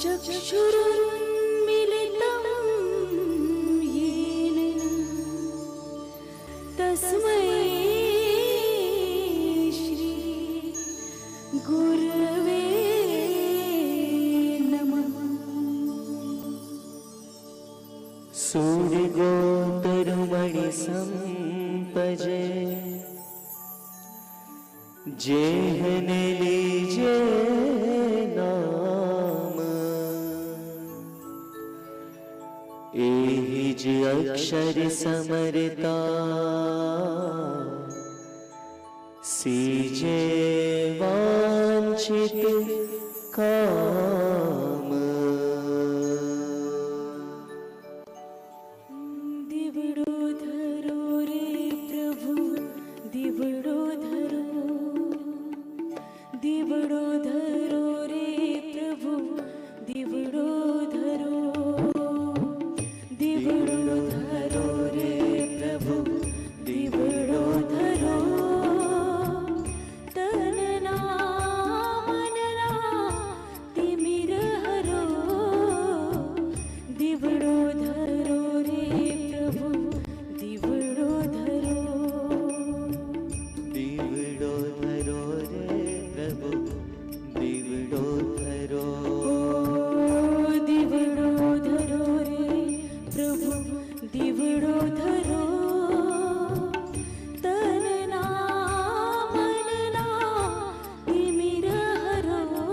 चक्षुरुन्मीलितं येन तस्मै श्री गुरवे नमः। सूर्यगोतरुमणि संपजे जेहने लीजे नाम, एहि ज अक्षर समरता सीजे वांछित काम। दिवड़ो धरो रे प्रभु दिवड़ो धरो, दिवड़ो धरो रे प्रभु दिवड़ो धरो, दिवड़ो धरो रे प्रभु दिवड़ो धरो। तनना मनना तिमिर हरो, दिवड़ो धरो रे प्रभु दिवड़ो धरो, दिवड़ो धरो रे प्रभु दिवड़ो धरो। दिवड़ो धरो रे प्रभु दिवड़ो धरो। तनना मनना तिमिर हरो,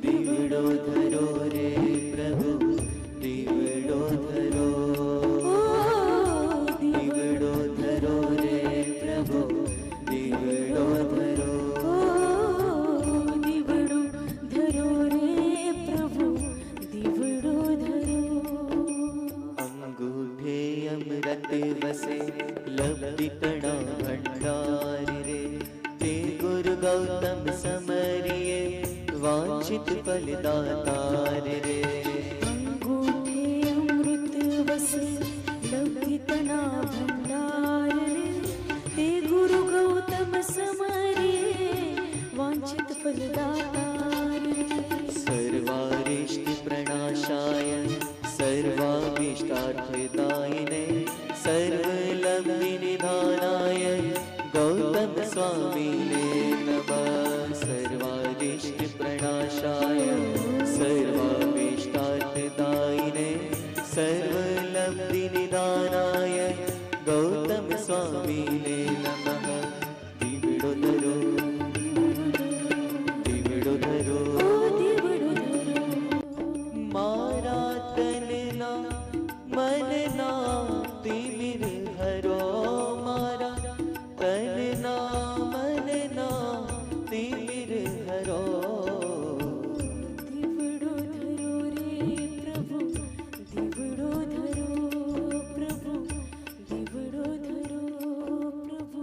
दिवड़ो धरो रे प्रभु दिवड़ो धरो, दिवड़ो धरो रे प्रभु दिवड़ो धरो। दिवड़ो धरो रे प्रभु दिवड़ो धरो। अंगूठे अमृत वसे लब्धितणा भंडार रे, ते गुरु गौतम समरिये वांछित फलदातार रे। अंगूठे अमृत वसे लब्धितना भंडार रे, ते गुरु गौतम समरिये वांछित फलदातार रे। सर्वारिष्ट प्रणाशाय सर्वाभीष्टार्थदायिने सर्वलब्धि निधानाय गौतम स्वामिने नमः। सर्वारिष्ट प्रणाशाय सर्वाभीष्टार्थदायिने सर्वलब्धि निधानाय गौतम स्वामिने नमः। दिवड़ो धरो, दिवड़ो धरो, दिवड़ो धरो। मारा तनना मनना तिमिर हरो, मारा तनना मनना तिमिर हरो। दिवड़ो धरो रे प्रभु दिवड़ो धरो, प्रभु दिवड़ो धरो, प्रभु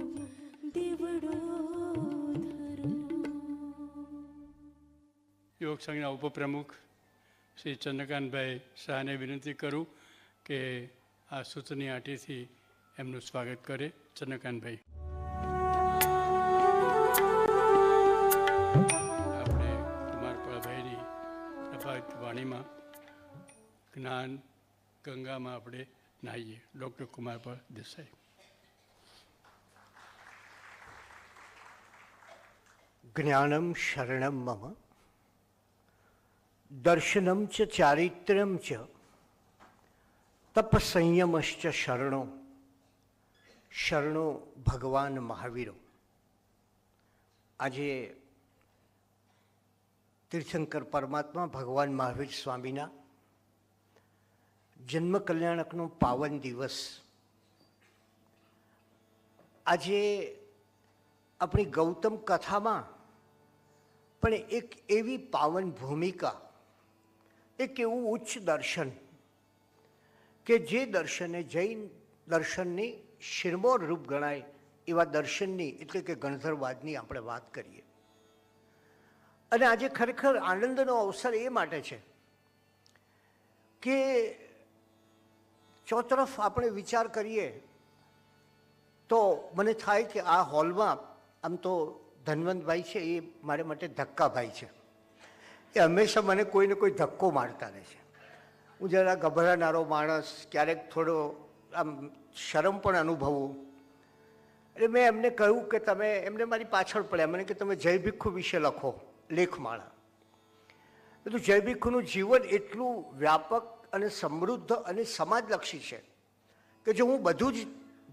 दिवड़ो धरो। યોગ સંઘના ઉપપ્રમુખ શ્રી ચંદ્રકાંતભાઈ શાહને વિનંતી કરું કે આ સૂત્રની આંટીથી એમનું સ્વાગત કરે. ચંદ્રકાંતભાઈ, આપણે કુમારપાળભાઈની પ્રભાત વાણીમાં જ્ઞાન ગંગામાં આપણે નાહીએ. ડૉક્ટર કુમારપાળ દેસાઈ. જ્ઞાનમ શરણમ મમ દર્શનમ ચ ચારિત્ર્યમ ચ તપ સંયમશ્ચ શરણો. શરણો ભગવાન મહાવીરો. આજે તીર્થંકર પરમાત્મા ભગવાન મહાવીર સ્વામીના જન્મ કલ્યાણકનો પાવન દિવસ. આજે આપણી ગૌતમ કથામાં પણ એક એવી પાવન ભૂમિકા, એક એવું ઉચ્ચ દર્શન કે જે દર્શને જૈન દર્શનની શિરમોર રૂપ ગણાય એવા દર્શનની એટલે કે ગણધરવાદની આપણે વાત કરીએ. અને આજે ખરેખર આનંદનો અવસર એ માટે છે કે ચોતરફ આપણે વિચાર કરીએ તો મને થાય કે આ હોલમાં આમ તો ધનવંતભાઈ છે એ મારે માટે ધક્કાભાઈ છે, એ હંમેશા મને કોઈને કોઈ ધક્કો મારતા રહે છે. હું જરા ગભરાનારો માણસ, ક્યારેક થોડો આમ શરમ પણ અનુભવું. એટલે મેં એમને કહ્યું કે તમે, એમને મારી પાછળ પડ્યા, મને કે તમે જય ભિક્ષુ વિશે લખો લેખમાળા. તો જય ભિક્ષુનું જીવન એટલું વ્યાપક અને સમૃદ્ધ અને સમાજલક્ષી છે કે જો હું બધું જ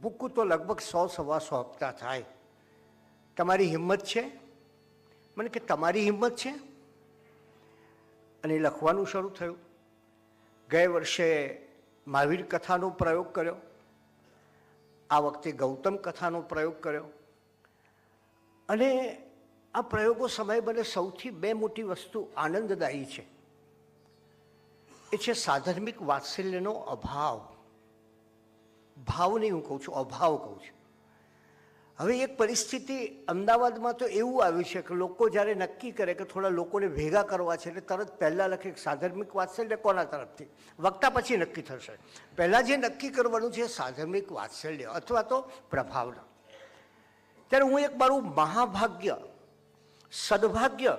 મૂકું તો લગભગ 100-125 હપ્તા થાય. તમારી હિંમત છે? મને કે તમારી હિંમત છે? અને લખવાનું શરૂ થયું. ગયે વર્ષે મહાવીર કથાનો પ્રયોગ કર્યો, આ વખતે ગૌતમ કથાનો પ્રયોગ કર્યો. અને આ પ્રયોગો સમયે મને સૌથી બે મોટી વસ્તુ આનંદદાયી છે. એ છે સાધર્મિક વાત્સલ્યનો અભાવ. ભાવ નહીં હું કહું છું, અભાવ કહું છું. હવે એક પરિસ્થિતિ અમદાવાદમાં તો એવું આવ્યું છે કે લોકો જ્યારે નક્કી કરે કે થોડા લોકોને ભેગા કરવા છે એટલે તરત પહેલાં લખે સાધર્મિક વાત્સલ્ય કોના તરફથી, વક્તા પછી નક્કી થશે. પહેલાં જે નક્કી કરવાનું છે સાધર્મિક વાત્સલ્ય અથવા તો પ્રભાવના. ત્યારે હું એક મારું મહાભાગ્ય, સદભાગ્ય,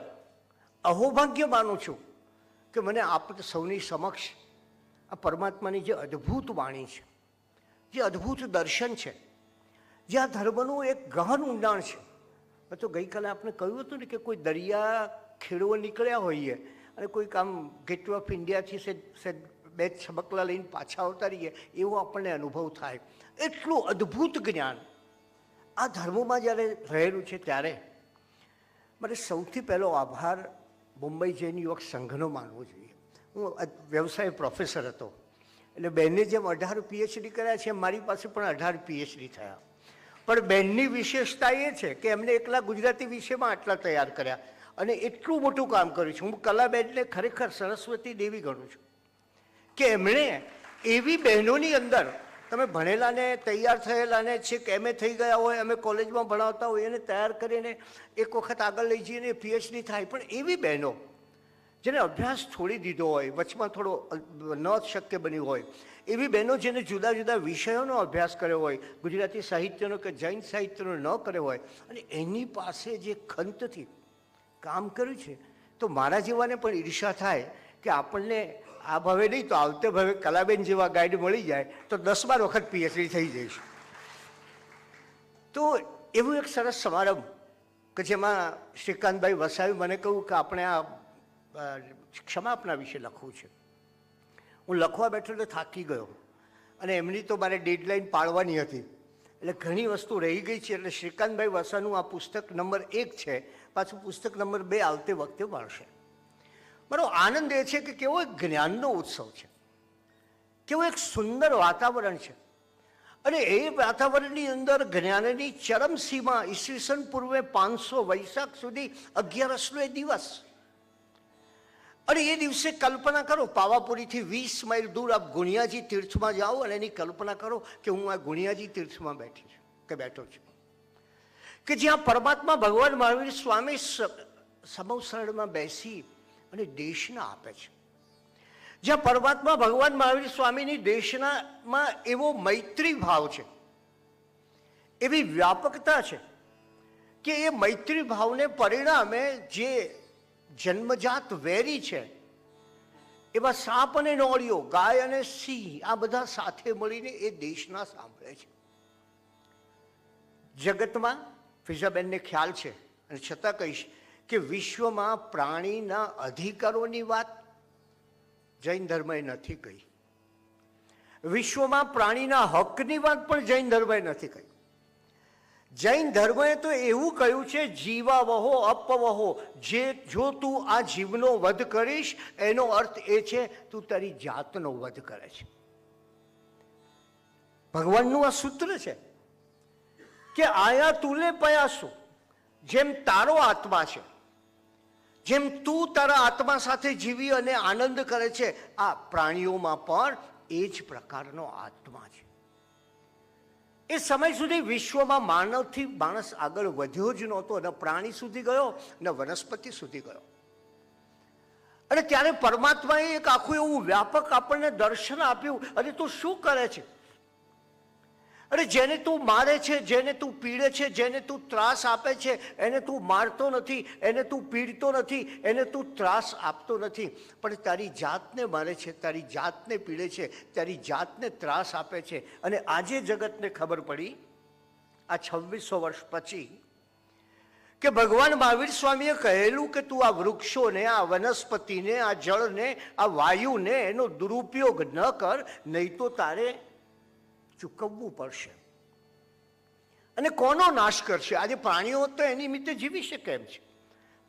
અહોભાગ્ય માનું છું કે મને આપ સૌની સમક્ષ આ પરમાત્માની જે અદ્ભુત વાણી છે, જે અદ્ભુત દર્શન છે, જે આ ધર્મનું એક ગહન ઊંડાણ છે. તો ગઈકાલે આપણે કહ્યું હતું ને કે કોઈ દરિયા ખેડવા નીકળ્યા હોઈએ અને કોઈક આમ ગેટ ઓફ ઇન્ડિયાથી બે છબકલા લઈને પાછા આવતા રહીએ એવો આપણને અનુભવ થાય. એટલું અદ્ભુત જ્ઞાન આ ધર્મમાં જ્યારે રહેલું છે ત્યારે મારે સૌથી પહેલો આભાર મુંબઈ જૈન યુવક સંઘનો માનવો જોઈએ. હું વ્યવસાય પ્રોફેસર હતો એટલે બેનને જેમ 18 PhD કર્યા છે મારી પાસે પણ 18 PhD થયા. પણ બેનની વિશેષતા એ છે કે એમને એકલા ગુજરાતી વિષયમાં આટલા તૈયાર કર્યા અને એટલું મોટું કામ કર્યું છે. હું કલાબેનને ખરેખર સરસ્વતી દેવી ગણું છું કે એમણે એવી બહેનોની અંદર, તમે ભણેલાને, તૈયાર થયેલાને, છેક MA થઈ ગયા હોય, અમે કોલેજમાં ભણાવતા હોય એને તૈયાર કરીને એક વખત આગળ લઈ જઈને PhD થાય. પણ એવી બહેનો જેને અભ્યાસ છોડી દીધો હોય, વચમાં થોડો ન શક્ય બન્યું હોય, એવી બહેનો જેને જુદા જુદા વિષયોનો અભ્યાસ કર્યો હોય, ગુજરાતી સાહિત્યનો કે જૈન સાહિત્યનો ન કર્યો હોય, અને એની પાસે જે ખંતથી કામ કર્યું છે તો મારા જેવાને પણ ઈર્ષા થાય કે આપણને આ ભાવે નહીં તો આવતે ભાવે કલાબેન જેવા ગાઈડ મળી જાય તો 10-12 વખત PhD થઈ જઈશ. તો એવું એક સરસ સમારંભ કે જેમાં શ્રીકાંતભાઈ વસાવી મને કહ્યું કે આપણે આ ક્ષમાપના વિશે લખવું છે. હું લખવા બેઠો એટલે થાકી ગયો અને એમની તો મારે ડેડલાઇન પાડવાની હતી એટલે ઘણી વસ્તુ રહી ગઈ છે. એટલે શ્રીકાંતભાઈ વસાનું આ પુસ્તક નંબર 1 છે, પાછું પુસ્તક નંબર 2 આવતે વખતે મળશે. મારો આનંદ એ છે કે કેવો એક જ્ઞાનનો ઉત્સવ છે, કેવો એક સુંદર વાતાવરણ છે. અને એ વાતાવરણની અંદર જ્ઞાનની ચરમસીમા ઈસવીસન પૂર્વે 500 વૈશાખ સુધી 11નો એ દિવસ. અને એ દિવસે કલ્પના કરો, પાવાપુરીથી 20 માઇલ દૂર આપ ગુણિયાજી તીર્થમાં જાઓ અને એની કલ્પના કરો કે હું આ ગુણિયાજી તીર્થમાં બેઠી છું કે બેઠો છું, કે જ્યાં પરમાત્મા ભગવાન મહાવીર સ્વામી સમવસરણમાં બેસી અને દેશના આપે છે. જ્યાં પરમાત્મા ભગવાન મહાવીર સ્વામીની દેશનામાં એવો મૈત્રી ભાવ છે, એવી વ્યાપકતા છે કે એ મૈત્રી ભાવને પરિણામે જે જન્મજાત વેરી છે એવા સાપ અને નોળિયો, ગાય અને સિંહ, આ બધા સાથે મળીને એ દેશના સાંભળે છે. જગતમાં ફિઝાબેનને ખ્યાલ છે અને છતાં કહીશ કે વિશ્વમાં પ્રાણીના અધિકારોની વાત જૈન ધર્મએ નથી કહી. વિશ્વમાં પ્રાણીના હકની વાત પણ જૈન ધર્મએ નથી કહી. જૈન ધર્મએ તો એવું કહ્યું છે, જીવાવહો અપવહો, જો તું આ જીવનો વધ કરીશ એનો અર્થ એ છે તું તારી જાતનો વધ કરે છે. ભગવાનનું આ સૂત્ર છે કે આયા તુલે પયાસુ, જેમ તારો આત્મા છે, જેમ તું તારા આત્મા સાથે જીવી અને આનંદ કરે છે, આ પ્રાણીઓમાં પણ એ જ પ્રકારનો આત્મા છે. એ સમય સુધી વિશ્વમાં માનવથી માણસ આગળ વધ્યો જ નહોતો, ન પ્રાણી સુધી ગયો ન વનસ્પતિ સુધી ગયો. અને ત્યારે પરમાત્માએ એક આખું એવું વ્યાપક આપણને દર્શન આપ્યું. અને તું શું કરે છે? અરે જેને તું મારે છે, જેને તું પીડે છે, જેને તું ત્રાસ આપે છે, એને તું મારતો નથી, એને તું પીડતો નથી, એને તું ત્રાસ આપતો નથી, પણ તારી જાતને મારે છે, તારી જાતને પીડે છે, તારી જાતને ત્રાસ આપે છે. અને આજે જગતને ખબર પડી આ 2600 વર્ષ પછી કે ભગવાન મહાવીર સ્વામીએ કહેલું કે તું આ વૃક્ષોને, આ વનસ્પતિને, આ જળને, આ વાયુને એનો દુરુપયોગ ન કર, નહીં તો તારે ચૂકવવું પડશે. અને કોનો નાશ કરશે? આજે પ્રાણીઓ તો એની નિમિત્તે જીવી શકે એમ છે.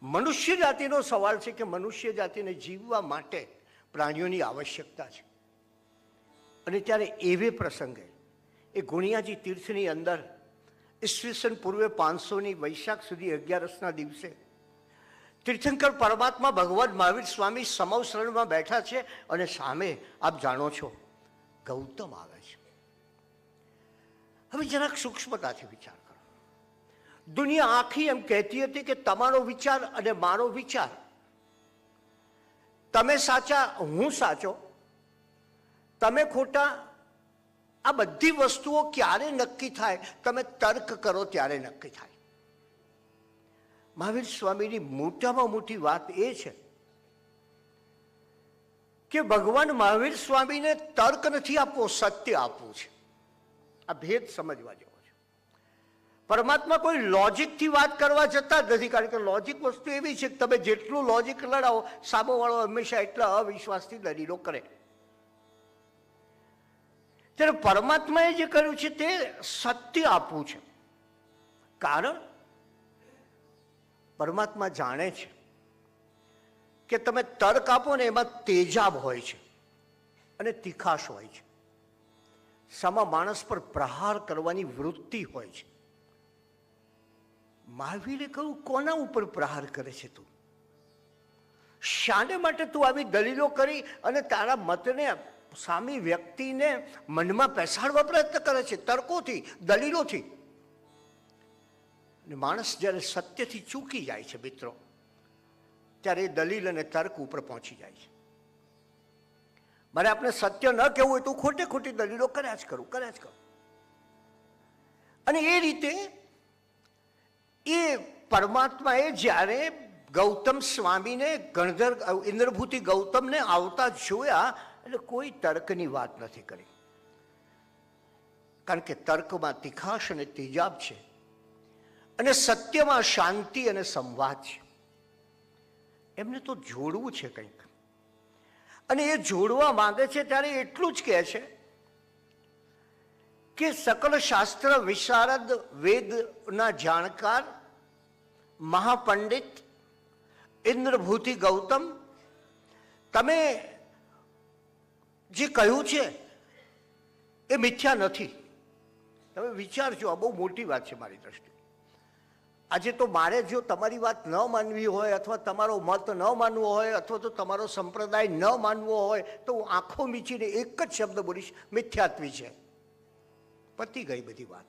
મનુષ્ય જાતિનો સવાલ છે કે મનુષ્ય જાતિને જીવવા માટે પ્રાણીઓની આવશ્યકતા છે. અને ત્યારે એવે પ્રસંગે એ ગુણિયાજી તીર્થની અંદર ઈસવીસન પૂર્વે 500ની વૈશાખ સુધી 11ના દિવસે તીર્થંકર પરમાત્મા ભગવાન મહાવીર સ્વામી સમવસરણમાં બેઠા છે અને સામે આપ જાણો છો ગૌતમ આવે છે. હવે જરાક સૂક્ષ્મતાથી વિચાર કરો. દુનિયા આખી એમ કહેતી હતી કે તમારો વિચાર અને મારો વિચાર, તમે સાચા હું સાચો, તમે ખોટા, આ બધી વસ્તુઓ ક્યારે નક્કી થાય? તમે તર્ક કરો ત્યારે નક્કી થાય. મહાવીર સ્વામીની મોટામાં મોટી વાત એ છે કે ભગવાન મહાવીર સ્વામીને તર્ક નથી આપવો, સત્ય આપવું છે. આ ભેદ સમજવા જેવો છે. પરમાત્મા કોઈ લોજિકથી વાત કરવા જતા જ નથી, કારણ કે લોજિક વસ્તુ એવી છે કે તમે જેટલું લોજિક લડાવો, સામેવાળો હંમેશા એટલા અવિશ્વાસથી દલીલો કરે. ત્યારે પરમાત્માએ જે કર્યું છે તે સત્ય આપવું છે. કારણ પરમાત્મા જાણે છે કે તમે તર્ક આપો ને એમાં તેજાબ હોય છે અને તીખાશ હોય છે. સામા માણસ પર પ્રહાર કરવાની વૃત્તિ હોય છે. મહાવીરે કહ્યું, કોના ઉપર પ્રહાર કરે છે તું? શાને માટે તું આવી દલીલો કરી અને તારા મતને, સામી વ્યક્તિને મનમાં બેસાડવા પ્રયત્ન કરે છે તર્કોથી, દલીલોથી? અને માણસ જ્યારે સત્યથી ચૂકી જાય છે મિત્રો, ત્યારે એ દલીલ અને તર્ક ઉપર પહોંચી જાય છે. મારે આપણે સત્ય ન કહેવું હોય તો ખોટે ખોટી દલીલો કર્યા જ કરું. અને એ રીતે એ પરમાત્માએ જ્યારે ગૌતમ સ્વામીને, ગણધર ઇન્દ્રભૂતિ ગૌતમને આવતા જોયા એટલે કોઈ તર્કની વાત નથી કરી, કારણ કે તર્કમાં તીખાશ અને તેજાબ છે અને સત્યમાં શાંતિ અને સંવાદ છે. એમને તો જોડવું છે કંઈક, અને એ જોડવા માંગે છે ત્યારે એટલું જ કહે છે કે સકલ શાસ્ત્ર વિશારદ, વેદના જાણકાર, મહાપંડિત ઇન્દ્રભૂતિ ગૌતમ, તમે જે કહ્યું છે એ મિથ્યા નથી. તમે વિચારજો, આ બહુ મોટી વાત છે મારી દ્રષ્ટિએ. આજે તો મારે જો તમારી વાત ન માનવી હોય, અથવા તમારો મત ન માનવો હોય, અથવા તો તમારો સંપ્રદાય ન માનવો હોય, તો હું આંખો મીચીને એક જ શબ્દ બોલીશ, મિથ્યાત્વી છે. પતી ગઈ બધી વાત.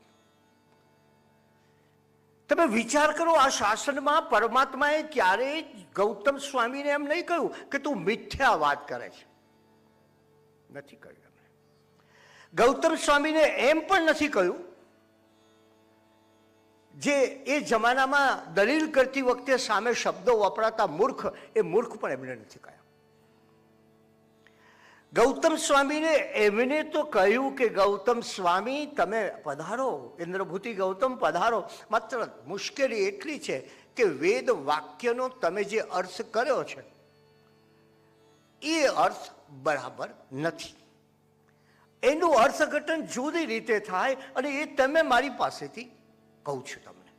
તમે વિચાર કરો, આ શાસનમાં પરમાત્માએ ક્યારેય ગૌતમ સ્વામીને એમ નહીં કહ્યું કે તું મિથ્યા વાત કરે છે. નથી કહ્યું. ગૌતમ સ્વામીને એમ પણ નથી કહ્યું, જે એ જમાનામાં દલીલ કરતી વખતે સામે શબ્દો વપરાતા મૂર્ખ, એ મૂર્ખ પણ એમને નથી કહ્યા. ગૌતમ સ્વામીને એમને તો કહ્યું કે ગૌતમ સ્વામી તમે પધારો, ઇન્દ્રભૂતિ ગૌતમ પધારો. માત્ર મુશ્કેલી એટલી છે કે વેદ વાક્યનો તમે જે અર્થ કર્યો છે એ અર્થ બરાબર નથી. એનું અર્થઘટન જુદી રીતે થાય અને એ તમે મારી પાસેથી કહું છું તમને.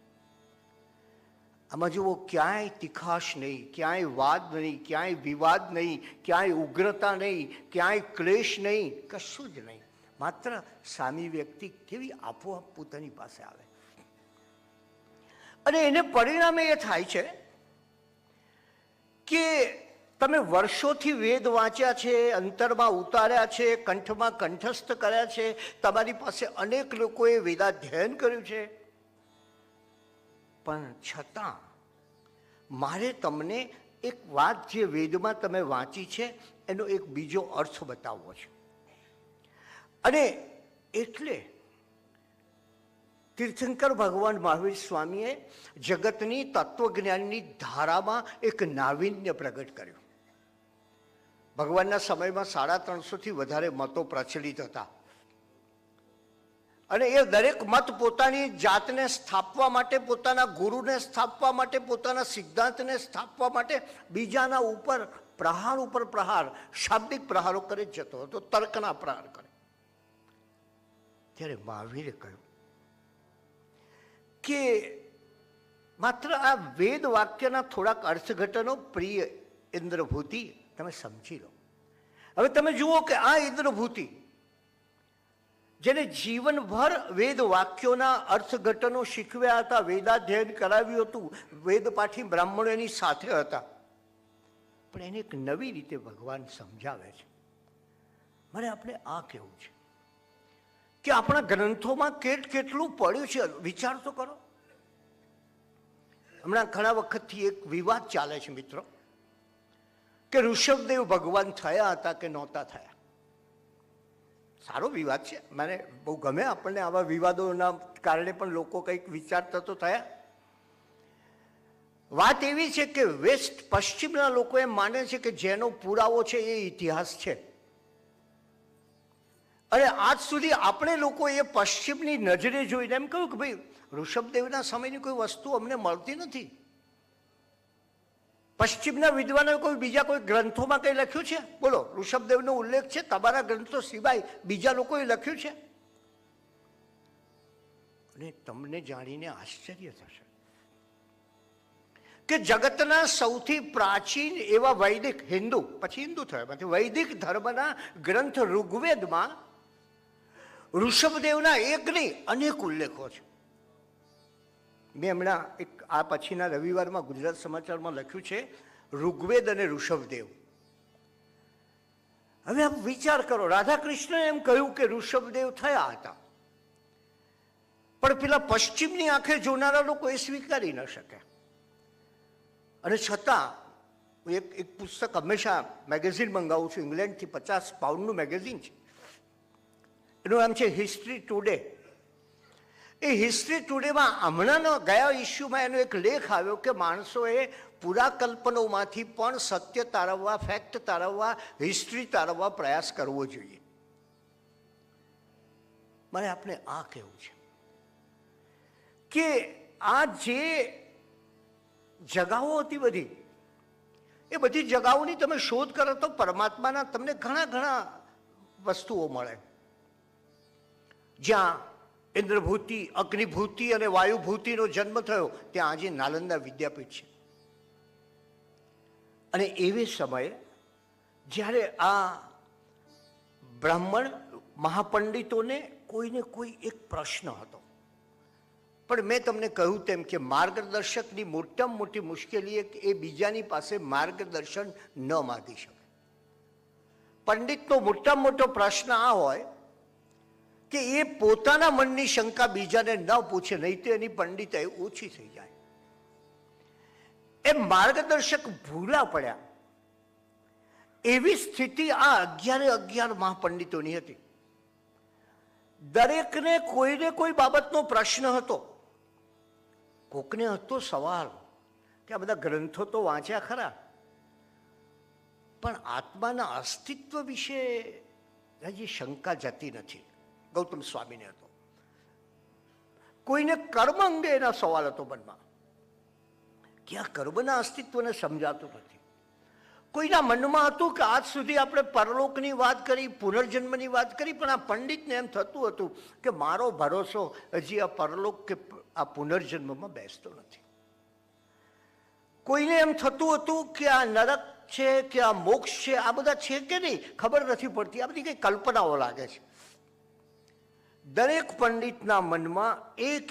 આમાં જુઓ, ક્યાંય તીખાશ નહીં, ક્યાંય વાદ નહીં, ક્યાંય વિવાદ નહીં, ક્યાંય ઉગ્રતા નહીં, ક્યાંય ક્લેશ નહીં, કશું જ નહીં. માત્ર સામી વ્યક્તિ કેવી આપોઆપ પોતાની પાસે આવે. અને એને પરિણામે એ થાય છે કે તમે વર્ષોથી વેદ વાંચ્યા છે, અંતરમાં ઉતાર્યા છે, કંઠમાં કંઠસ્થ કર્યા છે, તમારી પાસે અનેક લોકોએ વેદાધ્યયન કર્યું છે, પણ છતાં મારે તમને એક વાત જે વેદમાં તમે વાંચી છે એનો એક બીજો અર્થ બતાવવો છે. અને એટલે તીર્થંકર ભગવાન મહાવીર સ્વામીએ જગતની તત્વજ્ઞાનની ધારામાં એક નાવીન્ય પ્રગટ કર્યું. ભગવાનના સમયમાં 350થી વધારે મતો પ્રચલિત હતા અને એ દરેક મત પોતાની જાતને સ્થાપવા માટે, પોતાના ગુરુને સ્થાપવા માટે, પોતાના સિદ્ધાંતને સ્થાપવા માટે બીજાના ઉપર પ્રહાર, શાબ્દિક પ્રહારો કરી જ જતો હતો, તર્કના પ્રહાર કરે. ત્યારે મહાવીરે કહ્યું કે માત્ર આ વેદ વાક્યના થોડાક અર્થઘટનો પ્રિય ઇન્દ્રભૂતિ તમે સમજી લો. હવે તમે જુઓ કે આ ઇન્દ્રભૂતિ જેને જીવનભર વેદ વાક્યોના અર્થઘટનો શીખવ્યા હતા, વેદાધ્યયન કરાવ્યું હતું, વેદપાઠી બ્રાહ્મણો એની સાથે હતા, પણ એને એક નવી રીતે ભગવાન સમજાવે છે. મારે આપણે આ કહેવું છે કે આપણા ગ્રંથોમાં કેટલું પડ્યું છે. વિચાર તો કરો. હમણાં ઘણા વખતથી એક વિવાદ ચાલે છે મિત્રો, કે ઋષભદેવ ભગવાન થયા હતા કે નહોતા થયા. સારો વિવાદ છે, મને બહુ ગમે. આપણને આવા વિવાદોના કારણે પણ લોકો કંઈક વિચારતા તો થયા. વાત એવી છે કે વેસ્ટ, પશ્ચિમના લોકો એમ માને છે કે જેનો પુરાવો છે એ ઇતિહાસ છે, અને આજ સુધી આપણે લોકો એ પશ્ચિમની નજરે જોઈને એમ કહ્યું કે ભાઈ ઋષભદેવના સમયની કોઈ વસ્તુ અમને મળતી નથી. પશ્ચિમના વિદ્વાનોએ કોઈ બીજા કોઈ ગ્રંથોમાં કંઈ લખ્યું છે? બોલો, ઋષભદેવનો ઉલ્લેખ છે તમારા ગ્રંથો સિવાય બીજા લોકોએ લખ્યું છે? અને તમને જાણીને આશ્ચર્ય થશે કે જગતના સૌથી પ્રાચીન એવા વૈદિક, હિન્દુ પછી હિન્દુ થયા, વૈદિક ધર્મના ગ્રંથ ઋગ્વેદમાં ઋષભદેવના એક નહીં અનેક ઉલ્લેખો છે. મેં હમણાં એક આ પછીના રવિવારમાં ગુજરાત સમાચારમાં લખ્યું છે ઋગ્વેદ અને ઋષભદેવ. હવે આપ વિચાર કરો, રાધા કૃષ્ણએ એમ કહ્યું કે ઋષભદેવ થયા હતા, પણ પેલા પશ્ચિમની આંખે જોનારા લોકો એ સ્વીકારી ન શકે. અને છતાં એક પુસ્તક હંમેશા મેગેઝિન મંગાવું છું, ઇંગ્લેન્ડથી 50 પાઉન્ડનું મેગેઝિન છે, એનું નામ છે હિસ્ટ્રી ટુડે. એ હિસ્ટ્રી ટુડેમાં હમણાંનો ગયા ઇસ્યુમાં એનો એક લેખ આવ્યો કે માણસોએ પુરાકલ્પનોમાંથી પણ સત્ય તારવવા, ફેક્ટ તારવવા, હિસ્ટ્રી તારવવા પ્રયાસ કરવો જોઈએ. મારે આપણે આ કહેવું છે કે આ જે જગાઓ હતી બધી, એ બધી જગાઓની તમે શોધ કરો તો પરમાત્માના તમને ઘણા વસ્તુઓ મળે. જ્યાં ઇન્દ્રભૂતિ, અગ્નિભૂતિ અને વાયુભૂતિનો જન્મ થયો ત્યાં આજે નાલંદા વિદ્યાપીઠ છે. અને એવે સમયે જ્યારે આ બ્રાહ્મણ મહાપંડિતોને કોઈને કોઈ એક પ્રશ્ન હતો, પણ મેં તમને કહ્યું તેમ કે માર્ગદર્શકની મોટામાં મોટી મુશ્કેલી એ બીજાની પાસે માર્ગદર્શન ન માગી શકે. પંડિતનો મોટામાં મોટો પ્રશ્ન આ હોય કે એ પોતાના મનની શંકા બીજાને ન પૂછે, નહીં તો એની પંડિતાઈ ઓછી થઈ જાય. એ માર્ગદર્શક ભૂલા પડ્યા. એવી સ્થિતિ આ 11 મહાપંડિતોની હતી. દરેકને કોઈને કોઈ બાબતનો પ્રશ્ન હતો. કોકને હતો સવાલ કે આ બધા ગ્રંથો તો વાંચ્યા ખરા, પણ આત્માના અસ્તિત્વ વિશે હજી શંકા જતી નથી. ગૌતમ સ્વામીને હતો. કોઈને કર્મ અંગે એના સવાલ હતો મનમાં કે આ કર્મના અસ્તિત્વને સમજાતું નથી. કોઈના મનમાં હતું કે આજ સુધી આપણે પરલોકની વાત કરી, પુનર્જન્મની વાત કરી, પણ આ પંડિતને એમ થતું હતું કે મારો ભરોસો હજી આ પરલોક કે આ પુનર્જન્મમાં બેસતો નથી. કોઈને એમ થતું હતું કે આ નરક છે કે આ મોક્ષ છે, આ બધા છે કે નહીં ખબર નથી પડતી, આ બધી કઈ કલ્પનાઓ લાગે છે. દરેક પંડિતના મનમાં એક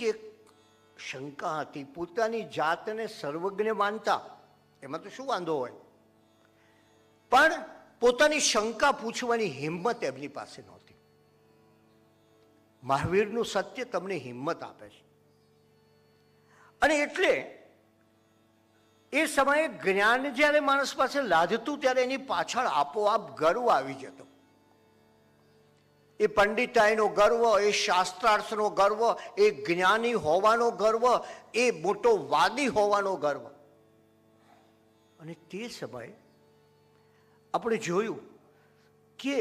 શંકા હતી. પોતાની જાતને સર્વજ્ઞ માનતા, એમાં તો શું વાંધો હોય, પણ પોતાની શંકા પૂછવાની હિંમત એમની પાસે નહોતી. મહાવીરનું સત્ય તમને હિંમત આપે છે. અને એટલે એ સમયે જ્ઞાન જ્યારે માણસ પાસે લાદતું ત્યારે એની પાછળ આપોઆપ ગર્વ આવી જતો એ પંડિતાઈનો ગર્વ, એ શાસ્ત્રાર્થનો ગર્વ, એ જ્ઞાની હોવાનો ગર્વ, એ મોટો વાદી હોવાનો ગર્વ. અને તે સમયે આપણે જોયું કે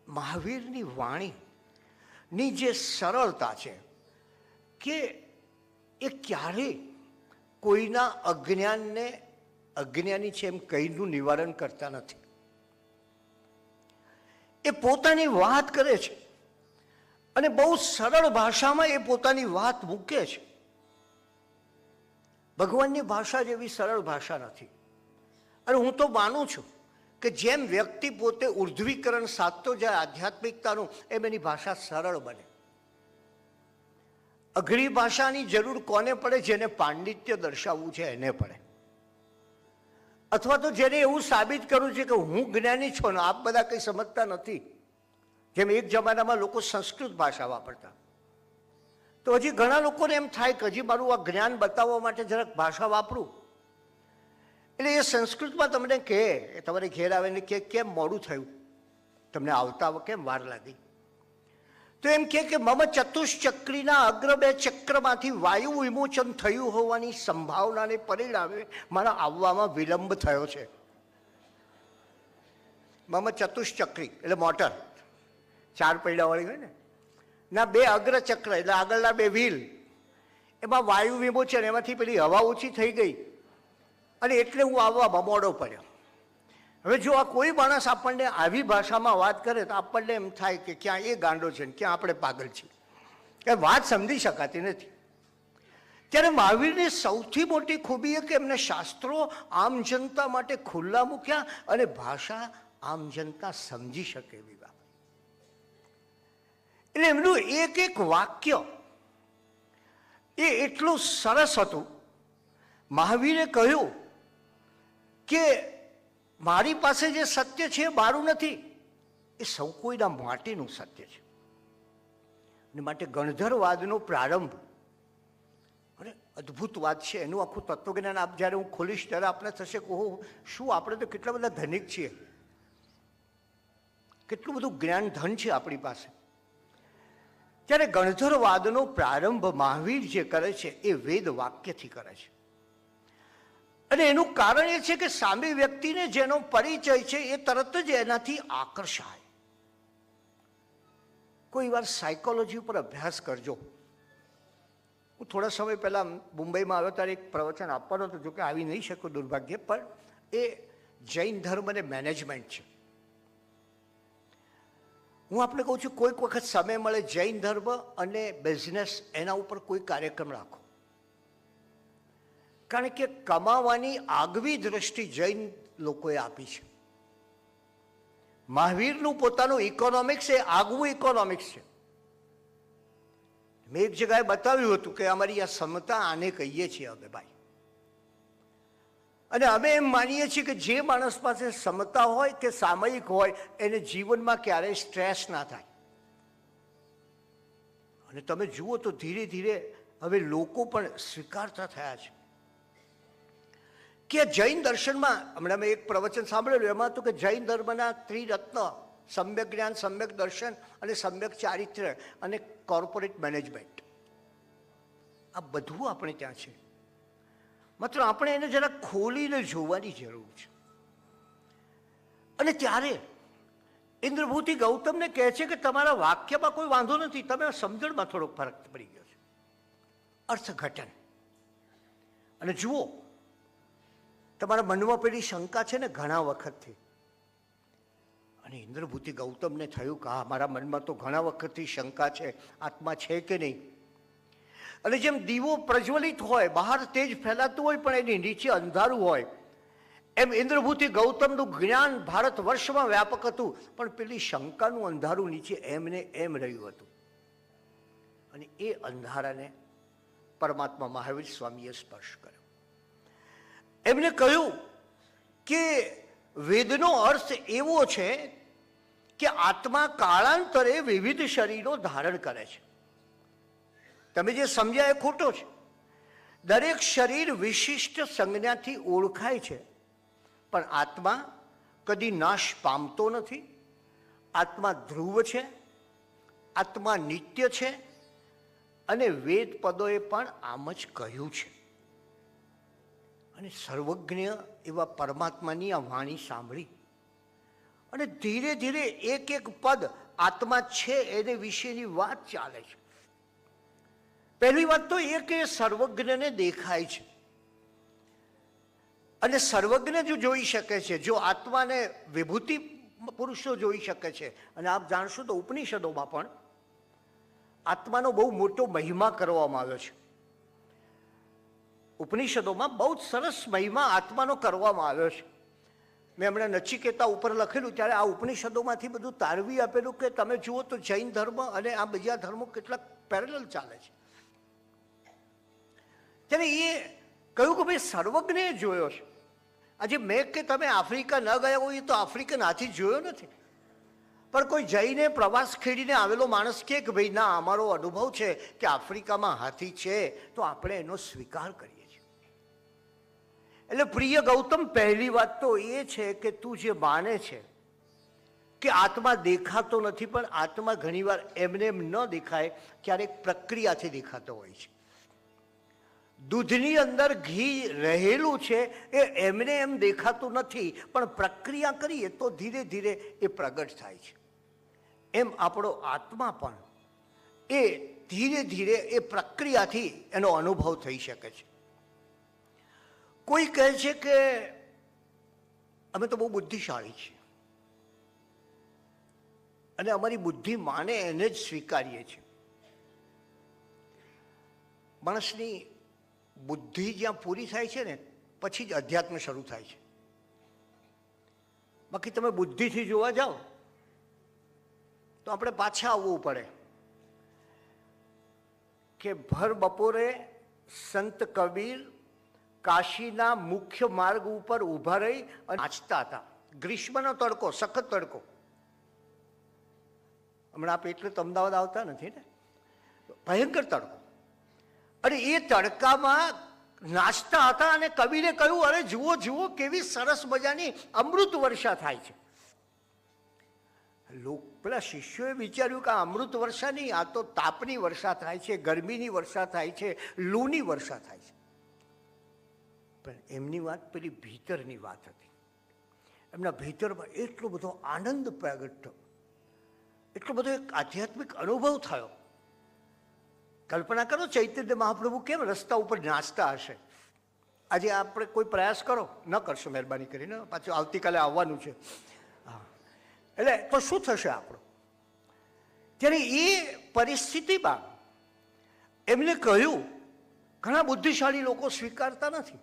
મહાવીરની વાણીની જે સરળતા છે કે એ ક્યારેય કોઈના અજ્ઞાનને અજ્ઞાની છે એમ કહીનું નિવારણ કરતા નથી. એ પોતાની વાત કરે છે અને બહુ સરળ ભાષામાં એ પોતાની વાત મૂકે છે. ભગવાનની ભાષા જેવી સરળ ભાષા નથી. અને હું તો માનું છું કે જેમ વ્યક્તિ પોતે ઉર્ધ્વીકરણ સાધતો જાય આધ્યાત્મિકતાનું, એમ એની ભાષા સરળ બને. અઘરી ભાષાની જરૂર કોને પડે? જેને પાંડિત્ય દર્શાવવું છે એને પડે, અથવા તો જેને એવું સાબિત કરવું છે કે હું જ્ઞાની છું ને આપ બધા કંઈ સમજતા નથી. જેમ એક જમાનામાં લોકો સંસ્કૃત ભાષા વાપરતા, તો હજી ઘણા લોકોને એમ થાય કે હજી મારું આ જ્ઞાન બતાવવા માટે જરાક ભાષા વાપરું. એટલે એ સંસ્કૃતમાં તમને કહે, તમારે ઘેર આવે ને કે કેમ મોડું થયું, તમને આવતા કેમ વાર લાગી? તો એમ કે મમ ચતુશ્ચક્રીના અગ્ર બે ચક્રમાંથી વાયુ વિમોચન થયું હોવાની સંભાવનાને પરિણામે મારા આવવામાં વિલંબ થયો છે. મમ ચતુશ્ચક્રી એટલે મોટર, 4 પૈડાવાળી હોય ને, ના 2 અગ્રચક્ર એટલે આગળના 2 વ્હીલ, એમાં વાયુ વિમોચન, એમાંથી પેલી હવા ઓછી થઈ ગઈ અને એટલે હું આવવામાં મોડો પડ્યો. હવે જો આ કોઈ માણસ આપણને આવી ભાષામાં વાત કરે તો આપણને એમ થાય કે ક્યાં એ ગાંડો છે ને ક્યાં આપણે પાગલ છીએ, કે વાત સમજી શકાતી નથી. ત્યારે મહાવીરની સૌથી મોટી ખૂબી એ કે એમને શાસ્ત્રો આમ જનતા માટે ખુલ્લા મૂક્યા અને ભાષા આમ જનતા સમજી શકે એવી વાત. એટલે એમનું એક એક વાક્ય એ એટલું સરસ હતું. મહાવીરે કહ્યું કે મારી પાસે જે સત્ય છે એ મારું નથી, એ સૌ કોઈના માટેનું સત્ય છે. અને માટે ગણધરવાદનો પ્રારંભ અને અદ્ભુત વાત છે. એનું આખું તત્વજ્ઞાન આપ જ્યારે હું ખોલીશ ત્યારે આપણે થશે કે ઓહો, શું આપણે તો કેટલા બધા ધનિક છીએ, કેટલું બધું જ્ઞાન ધન છે આપણી પાસે. ત્યારે ગણધરવાદનો પ્રારંભ મહાવીર જે કરે છે એ વેદ વાક્યથી કરે છે. અને એનું કારણ એ છે કે સામે વ્યક્તિને જેનો પરિચય છે એ તરત જ એનાથી આકર્ષાય. કોઈ વાર સાયકોલોજી ઉપર અભ્યાસ કરજો. હું થોડા સમય પહેલા મુંબઈમાં આવ્યો ત્યારે એક પ્રવચન આપવાનો હતો, જોકે આવી નહીં શકું દુર્ભાગ્ય, પણ એ જૈન ધર્મ અને મેનેજમેન્ટ છે. હું આપણે કહું છું કોઈક વખત સમય મળે જૈન ધર્મ અને બિઝનેસ એના ઉપર કોઈ કાર્યક્રમ રાખો, કારણ કે કમાવાની આગવી દ્રષ્ટિ જૈન લોકોએ આપી છે. મહાવીરનું પોતાનું ઇકોનોમિક્સ એ આગવું ઇકોનોમિક્સ છે. મેં એક જગ્યાએ બતાવ્યું હતું કે અમારી આ સમતા આને કહીએ છીએ અમે ભાઈ, અને અમે એમ માનીએ છીએ કે જે માણસ પાસે સમતા હોય કે સામયિક હોય એને જીવનમાં ક્યારેય સ્ટ્રેસ ના થાય. અને તમે જુઓ તો ધીરે ધીરે હવે લોકો પણ સ્વીકારતા થયા છે કે જૈન દર્શનમાં, હમણાં મેં એક પ્રવચન સાંભળેલું એમાં હતું કે જૈન ધર્મના ત્રિરત્ન સમ્યક જ્ઞાન, સમ્યક દર્શન અને સમ્યક ચારિત્ર્ય અને કોર્પોરેટ મેનેજમેન્ટ, આ બધું આપણે ત્યાં છે. માત્ર આપણે એને જરા ખોલીને જોવાની જરૂર છે. અને ત્યારે ઇન્દ્રભૂતિ ગૌતમને કહે છે કે તમારા વાક્યમાં કોઈ વાંધો નથી, તમે સમજણમાં થોડોક ફરક પડી ગયો છે, અર્થઘટન. અને જુઓ, તમારા મનમાં પેલી શંકા છે ને ઘણા વખતથી, અને ઇન્દ્રભૂતિ ગૌતમને થયું કે હા, મારા મનમાં તો ઘણા વખતથી શંકા છે, આત્મા છે કે નહીં. અને જેમ દીવો પ્રજ્વલિત હોય, બહાર તેજ ફેલાતું હોય પણ એની નીચે અંધારું હોય, એમ ઇન્દ્રભૂતિ ગૌતમનું જ્ઞાન ભારત વર્ષમાં વ્યાપક હતું, પણ પેલી શંકાનું અંધારું નીચે એમને એમ રહ્યું હતું. અને એ અંધારાને પરમાત્મા મહાવીર સ્વામીએ સ્પર્શ કર્યો. એમને કહ્યું કે વેદનો અર્થ એવો છે કે આત્મા કાળાંતરે વિવિધ શરીરો ધારણ કરે છે. તમે જે સમજ્યા એ ખોટો છે. દરેક શરીર વિશિષ્ટ સંજ્ઞાથી ઓળખાય છે, પણ આત્મા કદી નાશ પામતો નથી આત્મા ધ્રુવ છે, આત્મા નિત્ય છે, અને વેદ પદોએ પણ આમ જ કહ્યું છે. અને સર્વજ્ઞ એવા પરમાત્માની આ વાણી સાંભળી અને ધીરે ધીરે એક એક પદ આત્મા છે એને વિશેની વાત ચાલે છે. પહેલી વાત તો એ કે સર્વજ્ઞને દેખાય છે, અને સર્વજ્ઞ જો જોઈ શકે છે, જો આત્માને વિભૂતિ પુરુષો જોઈ શકે છે. અને આપ જાણશો તો ઉપનિષદોમાં પણ આત્માનો બહુ મોટો મહિમા કરવામાં આવ્યો છે. ઉપનિષદોમાં બહુ જ સરસ મહિમા આત્માનો કરવામાં આવ્યો છે. મેં હમણાં નચિકેતા ઉપર લખેલું ત્યારે આ ઉપનિષદોમાંથી બધું તારવી આપેલું કે તમે જુઓ તો જૈન ધર્મ અને આ બીજા ધર્મો કેટલાક પેરેલલ ચાલે છે. ત્યારે એ કહ્યું કે ભાઈ સર્વજ્ઞે જોયો છે. આજે મેં કે તમે આફ્રિકા ન ગયા હોય તો આફ્રિકન હાથી જોયો નથી, પણ કોઈ જઈને પ્રવાસ ખેડીને આવેલો માણસ કહે કે ભાઈ ના અમારો અનુભવ છે કે આફ્રિકામાં હાથી છે, તો આપણે એનો સ્વીકાર કરીએ છીએ. એટલે પ્રિય ગૌતમ, પહેલી વાત તો એ છે કે તું જે માને છે કે આત્મા દેખાતો નથી, પણ આત્મા ઘણીવાર એમને એમ ન દેખાય, ક્યારેક પ્રક્રિયાથી દેખાતો હોય છે. દૂધની અંદર ઘી રહેલું છે એ એમને એમ દેખાતું નથી, પણ પ્રક્રિયા કરીએ તો ધીરે ધીરે એ પ્રગટ થાય છે. એમ આપણો આત્મા પણ એ ધીરે ધીરે એ પ્રક્રિયાથી એનો અનુભવ થઈ શકે છે. કોઈ કહે છે કે અમે તો બહુ બુદ્ધિશાળી છીએ અને અમારી બુદ્ધિ માને એને જ સ્વીકારીએ છીએ. માણસની બુદ્ધિ જ્યાં પૂરી થાય છે ને પછી જ અધ્યાત્મ શરૂ થાય છે. બાકી તમે બુદ્ધિથી જોવા જાઓ તો આપણે પાછા આવવું પડે કે ભર બપોરે સંત કબીર કાશીના મુખ્ય માર્ગ ઉપર ઊભા રહી અને નાચતા હતા. ગ્રીષ્મનો તડકો, સખત તડકો. હમણાં આપ એટલે તો અમદાવાદ આવતા નથી ને, ભયંકર તડકો. અને એ તડકામાં નાચતા હતા અને કવિને કહ્યું, અરે જુઓ જુઓ કેવી સરસ મજાની અમૃત વર્ષા થાય છે. પેલા શિષ્યોએ વિચાર્યું કે આ અમૃત વર્ષા નહીં, આ તો તાપની વર્ષા થાય છે, ગરમીની વર્ષા થાય છે, લૂની વર્ષા થાય છે. પણ એમની વાત પેલી ભીતરની વાત હતી. એમના ભીતરમાં એટલો બધો આનંદ પ્રગટ થયો, એટલો બધો એક આધ્યાત્મિક અનુભવ થયો. કલ્પના કરો ચૈતન્ય મહાપ્રભુ કેમ રસ્તા ઉપર નાચતા હશે. આજે આપણે કોઈ પ્રયાસ કરો, ન કરશો મહેરબાની કરીને, પાછું આવતીકાલે આવવાનું છે. હા, એટલે તો શું થશે આપણું? ત્યારે એ પરિસ્થિતિમાં એમને કહ્યું, ઘણા બુદ્ધિશાળી લોકો સ્વીકારતા નથી,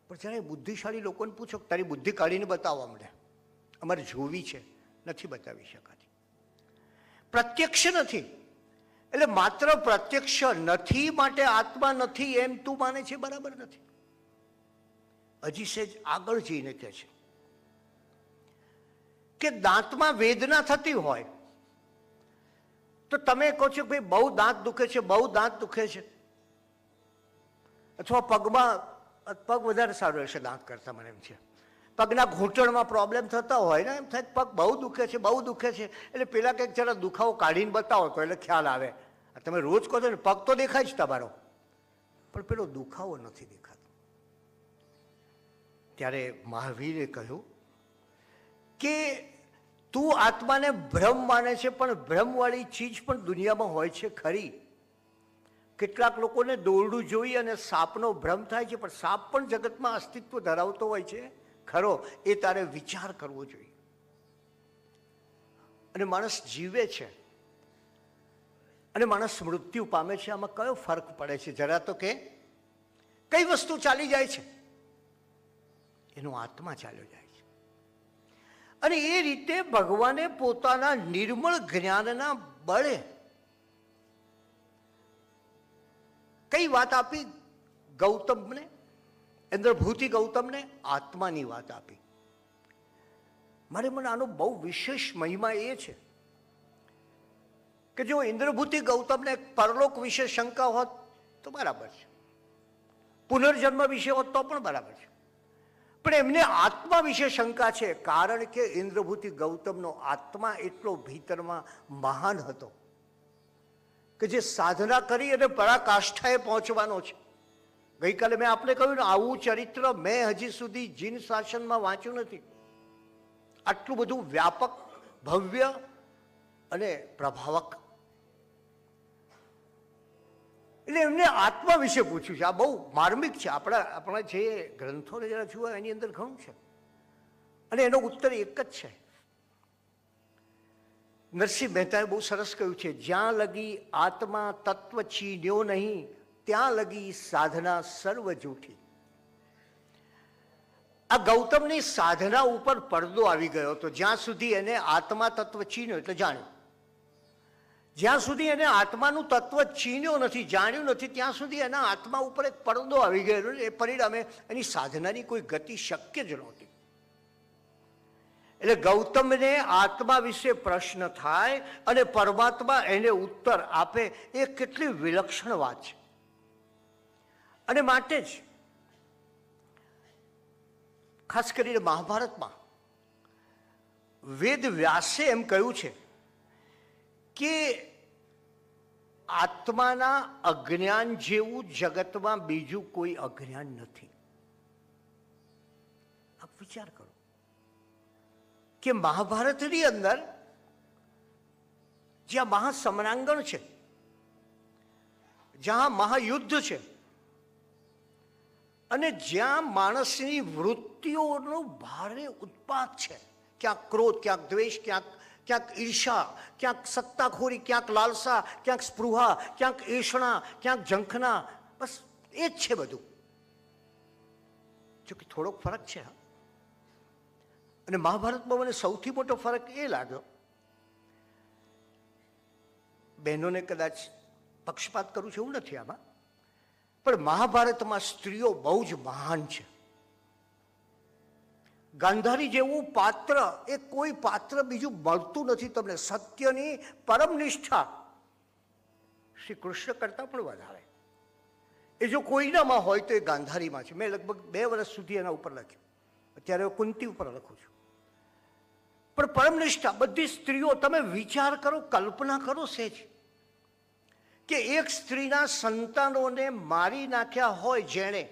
પણ જ્યારે બુદ્ધિશાળી લોકોને પૂછો તારી બુદ્ધિ કાઢીને બતાવવા મળે, અમારે જોવી છે, નથી બતાવી શકાતી. પ્રત્યક્ષ નથી. એટલે માત્ર પ્રત્યક્ષ નથી માટે આત્મા નથી એમ તું માને છે, બરાબર નથી. હજી સેજ આગળ જઈને કહે છે કે દાંતમાં વેદના થતી હોય તો તમે કહો છો ભાઈ બહુ દાંત દુખે છે, બહુ દાંત દુખે છે. અથવા પગમાં, પગ વધારે સારો રહેશે દાંત કરતા, મને એમ છે. પગના ઘૂંટણમાં પ્રોબ્લેમ થતા હોય ને, એમ થાય પગ બહુ દુખે છે, બહુ દુખે છે. એટલે પેલા કંઈક જરા દુખાવો કાઢીને બતાવો તો એટલે ખ્યાલ આવે. તમે રોજ કહો છો ને પગ તો દેખાય જ તમારો, પણ પેલો દુખાવો નથી દેખાતો. ત્યારે મહાવીરે કહ્યું કે તું આત્માને ભ્રમ માને છે, પણ ભ્રમવાળી ચીજ પણ દુનિયામાં હોય છે ખરી. કેટલાક લોકોને દોરડું જોઈ અને સાપનો ભ્રમ થાય છે, પણ સાપ પણ જગતમાં અસ્તિત્વ ધરાવતો હોય છે ખરો, એ તારે વિચાર કરવો જોઈએ. અને માણસ જીવે છે અને માણસ મૃત્યુ પામે છે, આમાં કયો ફરક પડે છે? જરા તો કે કઈ વસ્તુ ચાલી જાય છે? એનો આત્મા ચાલ્યો જાય છે. અને એ રીતે ભગવાને પોતાના નિર્મળ જ્ઞાનના બળે કઈ વાત આપી ગૌતમને, ઇન્દ્રભૂતિ ગૌતમને? આત્માની વાત આપી. મારે મને આનો બહુ વિશેષ મહિમા એ છે કે જો ઇન્દ્રભૂતિ ગૌતમને પરલોક વિશે શંકા હોત તો બરાબર છે, પુનર્જન્મ વિશે હોત તો પણ બરાબર છે, પણ એમને આત્મા વિશે શંકા છે, કારણ કે ઇન્દ્રભૂતિ ગૌતમનો આત્મા એટલો ભીતરમાં મહાન હતો કે જે સાધના કરી અને પરાકાષ્ઠાએ પહોંચવાનો છે. ગઈકાલે મેં આપને કહ્યું ને, આવું ચરિત્ર મેં હજી સુધી જીન શાસનમાં વાંચ્યું નથી. આટલું બધું વ્યાપક, ભવ્ય અને પ્રભાવક. એટલે એમને આત્મા વિશે પૂછ્યું છે. આ બહુ માર્મિક છે. આપણા જે ગ્રંથોને જરા જુઓ, એની અંદર ઘણું છે, અને એનો ઉત્તર એક જ છે. નરસિંહ મહેતાએ બહુ સરસ કહ્યું છે, જ્યાં લગી આત્મા તત્વ ચીન્યો નહીં, ત્યાં લગી સાધના સર્વ જૂઠી. આ ગૌતમની સાધના ઉપર પડદો આવી ગયો હતો. જ્યાં સુધી એને આત્મા તત્વ ચીન્યો એટલે જાણ્યું, જ્યાં સુધી એને આત્માનું તત્વ ચીન્યો નથી, જાણ્યું નથી, ત્યાં સુધી એના આત્મા ઉપર એક પડદો આવી ગયેલો. એ પરિણામે એની સાધનાની કોઈ ગતિ શક્ય જ નહોતી. એટલે ગૌતમને આત્મા વિશે પ્રશ્ન થાય અને પરમાત્મા એને ઉત્તર આપે, એ કેટલી વિલક્ષણ વાત છે. અને માટે જ ખાસ કરીને મહાભારતમાં વેદ વ્યાસે એમ કહ્યું છે કે આત્માના અજ્ઞાન જેવું જગતમાં બીજું કોઈ અજ્ઞાન નથી. આપ વિચાર કરો કે મહાભારતની અંદર જ્યાં મહાસમરાંગણ છે, જ્યાં મહાયુદ્ધ છે, અને જ્યાં માણસની વૃત્તિઓનો ભારે ઉત્પાત છે, ક્યાંક ક્રોધ, ક્યાંક દ્વેષ, ક્યાંક ઈર્ષા, ક્યાંક સત્તાખોરી, ક્યાંક લાલસા, ક્યાંક સ્પૃહા, ક્યાંક એષણા, ક્યાંક ઝંખના, બસ એ જ છે બધું. જો કે થોડોક ફરક છે. અને મહાભારતમાં મને સૌથી મોટો ફરક એ લાગ્યો, બહેનોને કદાચ પક્ષપાત કરું છું એવું નથી આમાં, પણ મહાભારતમાં સ્ત્રીઓ બહુ જ મહાન છે. ગાંધારી જેવું પાત્ર એ કોઈ પાત્ર બીજું મળતું નથી તમને. સત્યની પરમ નિષ્ઠા શ્રી કૃષ્ણ કરતાં પણ વધારે. એ જો કોઈનામાં હોય તો એ ગાંધારીમાં છે. મેં લગભગ 2 વર્ષ સુધી એના ઉપર લખ્યું, અત્યારે કુંતી ઉપર લખું છું. પણ પરમનિષ્ઠા બધી સ્ત્રીઓ, તમે વિચાર કરો, કલ્પના કરો સહેજ, કે એક સ્ત્રીના સંતાનોને મારી નાખ્યા હોય જેણે,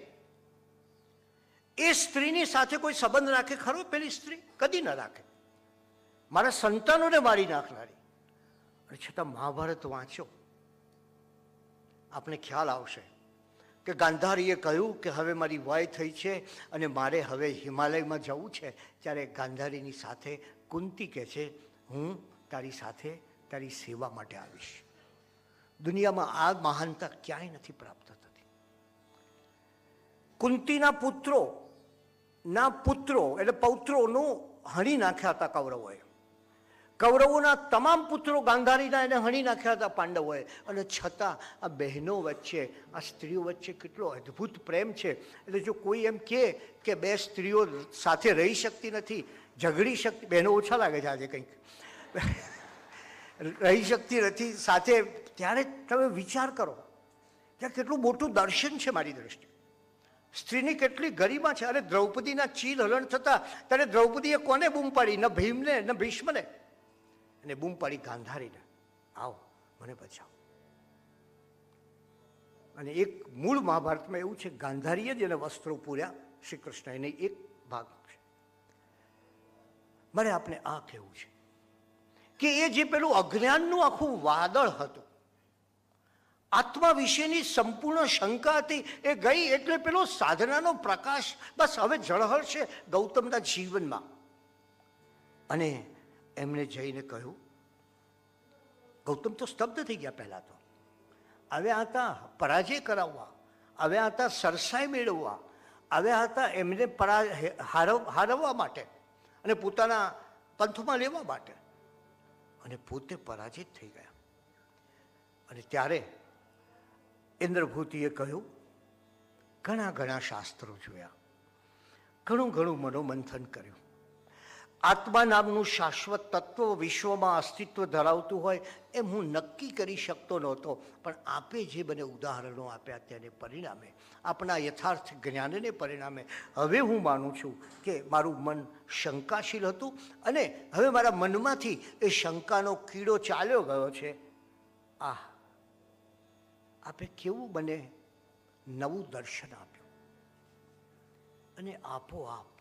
એ સ્ત્રીની સાથે કોઈ સંબંધ રાખે ખરો? પેલી સ્ત્રી કદી ન રાખે. મારા સંતાનોને મારી નાખનારી. અને છતાં મહાભારત વાંચો, આપણે ખ્યાલ આવશે કે ગાંધારીએ કહ્યું કે હવે મારી વય થઈ છે અને મારે હવે હિમાલયમાં જવું છે. ત્યારે ગાંધારીની સાથે કુંતી કહે છે, હું તારી સાથે તારી સેવા માટે આવીશ. દુનિયામાં આ મહાનતા ક્યાંય નથી પ્રાપ્ત થતી. કુંતીના પુત્રો એટલે પૌત્રોનું હણી નાખ્યા હતા કૌરવોએ. કૌરવોના તમામ પુત્રો ગાંધારીના એને હણી નાખ્યા હતા પાંડવોએ. અને છતાં આ બહેનો વચ્ચે, આ સ્ત્રીઓ વચ્ચે કેટલો અદ્ભુત પ્રેમ છે. એટલે જો કોઈ એમ કહે કે 2 સ્ત્રીઓ સાથે રહી શકતી નથી, ઝઘડી શકતી, બહેનો ઓછા લાગે છે આજે કંઈક, રહી શકતી નથી સાથે, ત્યારે તમે વિચાર કરો કે કેટલું મોટું દર્શન છે મારી દ્રષ્ટિએ. સ્ત્રીની કેટલી ગરિમા છે. અરે દ્રૌપદીના ચીલ હરણ થતા ત્યારે દ્રૌપદીએ કોને બૂમ પાડી? ન ભીમને ન ભીષ્મને. અને બૂમ પાડી ગાંધારીને, આવો મને બચાવો. અને એક મૂળ મહાભારતમાં એવું છે, ગાંધારીએ જ એને વસ્ત્રો પૂર્યા શ્રી કૃષ્ણ, એને એક ભાગ છે. મારે આપણે આ કહેવું છે કે એ જે પેલું અજ્ઞાનનું આખું વાદળ હતું, આત્મા વિશેની સંપૂર્ણ શંકા હતી, એ ગઈ એટલે પેલો સાધનાનો પ્રકાશ બસ હવે ઝળહળશે ગૌતમના જીવનમાં. અને એમણે જઈને કહ્યું, ગૌતમ તો સ્તબ્ધ થઈ ગયા. પહેલા તો આવ્યા હતા પરાજય કરાવવા, આવ્યા હતા સરસાઈ મેળવવા, આવ્યા હતા એમને હારવવા માટે અને પોતાના પંથમાં લેવા માટે, અને પોતે પરાજિત થઈ ગયા. અને ત્યારે ઇન્દ્રભૂતિએ કહ્યું, ઘણા શાસ્ત્રો જોયા, ઘણું મનોમંથન કર્યું, આત્મા નામનું શાશ્વત તત્વ વિશ્વમાં અસ્તિત્વ ધરાવતું હોય એમ હું નક્કી કરી શકતો નહોતો. પણ આપે જે મને ઉદાહરણો આપ્યા તેને પરિણામે, આપણા યથાર્થ જ્ઞાનને પરિણામે હવે હું માનું છું કે મારું મન શંકાશીલ હતું અને હવે મારા મનમાંથી એ શંકાનો કીડો ચાલ્યો ગયો છે. આપે કેવું મને નવું દર્શન આપ્યું અને આપોઆપ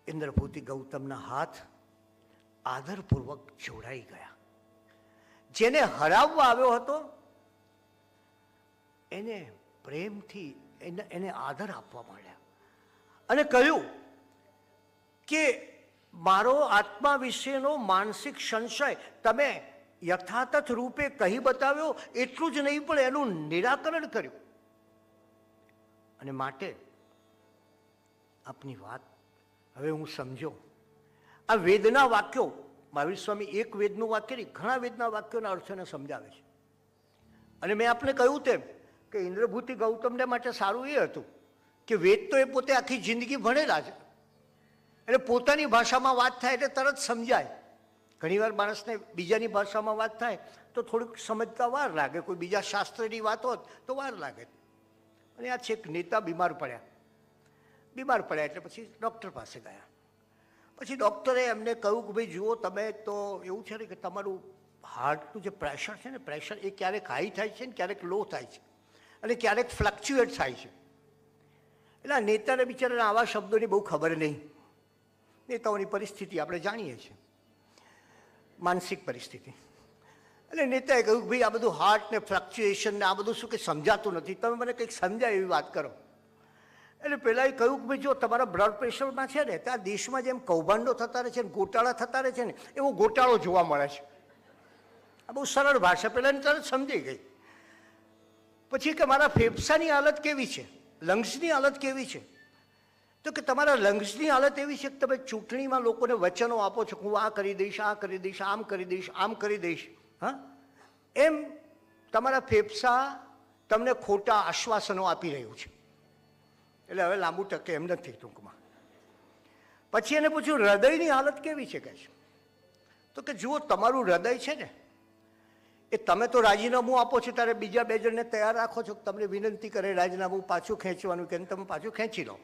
ઇન્દ્રભૂતિ ગૌતમના હાથ આદરપૂર્વક જોડાઈ ગયા. જેને હરાવવા આવ્યો હતો એને પ્રેમથી એને આદર આપવા માંડ્યા અને કહ્યું કે મારો આત્મા વિશેનો માનસિક સંશય તમે યથાતથ રૂપે કહી બતાવ્યો, એટલું જ નહીં પણ એનું નિરાકરણ કર્યું. અને માટે આપની વાત હવે હું સમજો. આ વેદના વાક્યો, મહાવીર સ્વામી એક વેદનું વાક્ય નહીં, ઘણા વેદના વાક્યોના અર્થોને સમજાવે છે. અને મેં આપને કહ્યું તેમ કે ઇન્દ્રભૂતિ ગૌતમને માટે સારું એ હતું કે વેદ તો એ પોતે આખી જિંદગી ભણેલા છે, એટલે પોતાની ભાષામાં વાત થાય એટલે તરત સમજાય. ઘણીવાર માણસને બીજાની ભાષામાં વાત થાય તો થોડુંક સમજતા વાર લાગે, કોઈ બીજા શાસ્ત્રની વાત હોત તો વાર લાગે. અને આ છેક નેતા બીમાર પડ્યા એટલે પછી ડૉક્ટર પાસે ગયા. પછી ડૉક્ટરે એમને કહ્યું કે ભાઈ જુઓ, તમે તો એવું છે ને કે તમારું હાર્ટનું જે પ્રેશર છે ને, પ્રેશર એ ક્યારેક હાઈ થાય છે ને ક્યારેક લો થાય છે અને ક્યારેક ફ્લક્ચ્યુએટ થાય છે. એટલે આ નેતાને બિચારાને આવા શબ્દોની બહુ ખબર નહીં. નેતાઓની પરિસ્થિતિ આપણે જાણીએ છીએ, માનસિક પરિસ્થિતિ. એટલે નેતાએ કહ્યું કે ભાઈ આ બધું હાર્ટ ને ફ્લક્ચ્યુએશન ને આ બધું શું કંઈ સમજાતું નથી, તમે મને કંઈક સમજાય એવી વાત કરો. એટલે પહેલાં કહ્યું કે ભાઈ જો તમારા બ્લડ પ્રેશરમાં છે ને, ત્યાં દેશમાં જેમ કૌભાંડો થતા રહે છે ને ગોટાળા થતા રહે છે ને, એવો ગોટાળો જોવા મળે છે. આ બહુ સરળ ભાષા, પહેલાંની તરત સમજી ગઈ. પછી કે મારા ફેફસાની હાલત કેવી છે, લંગ્સની હાલત કેવી છે, તો કે તમારા લંગ્સની હાલત એવી છે કે તમે ચૂંટણીમાં લોકોને વચનો આપો છો, હું આ કરી દઈશ, આ કરી દઈશ, આમ કરી દઈશ, આમ કરી દઈશ. હા, એમ તમારા ફેફસા તમને ખોટા આશ્વાસનો આપી રહ્યું છે. એટલે હવે લાંબુ ટકે એમ નથી ટૂંકમાં. પછી એને પૂછ્યું હૃદયની હાલત કેવી છે, કહે છે તો કે જુઓ તમારું હૃદય છે ને, એ તમે તો રાજીનામું આપો છો ત્યારે બીજા બે જણને તૈયાર રાખો છો, તમને વિનંતી કરે રાજીનામું પાછું ખેંચવાનું કે તમે પાછું ખેંચી લો.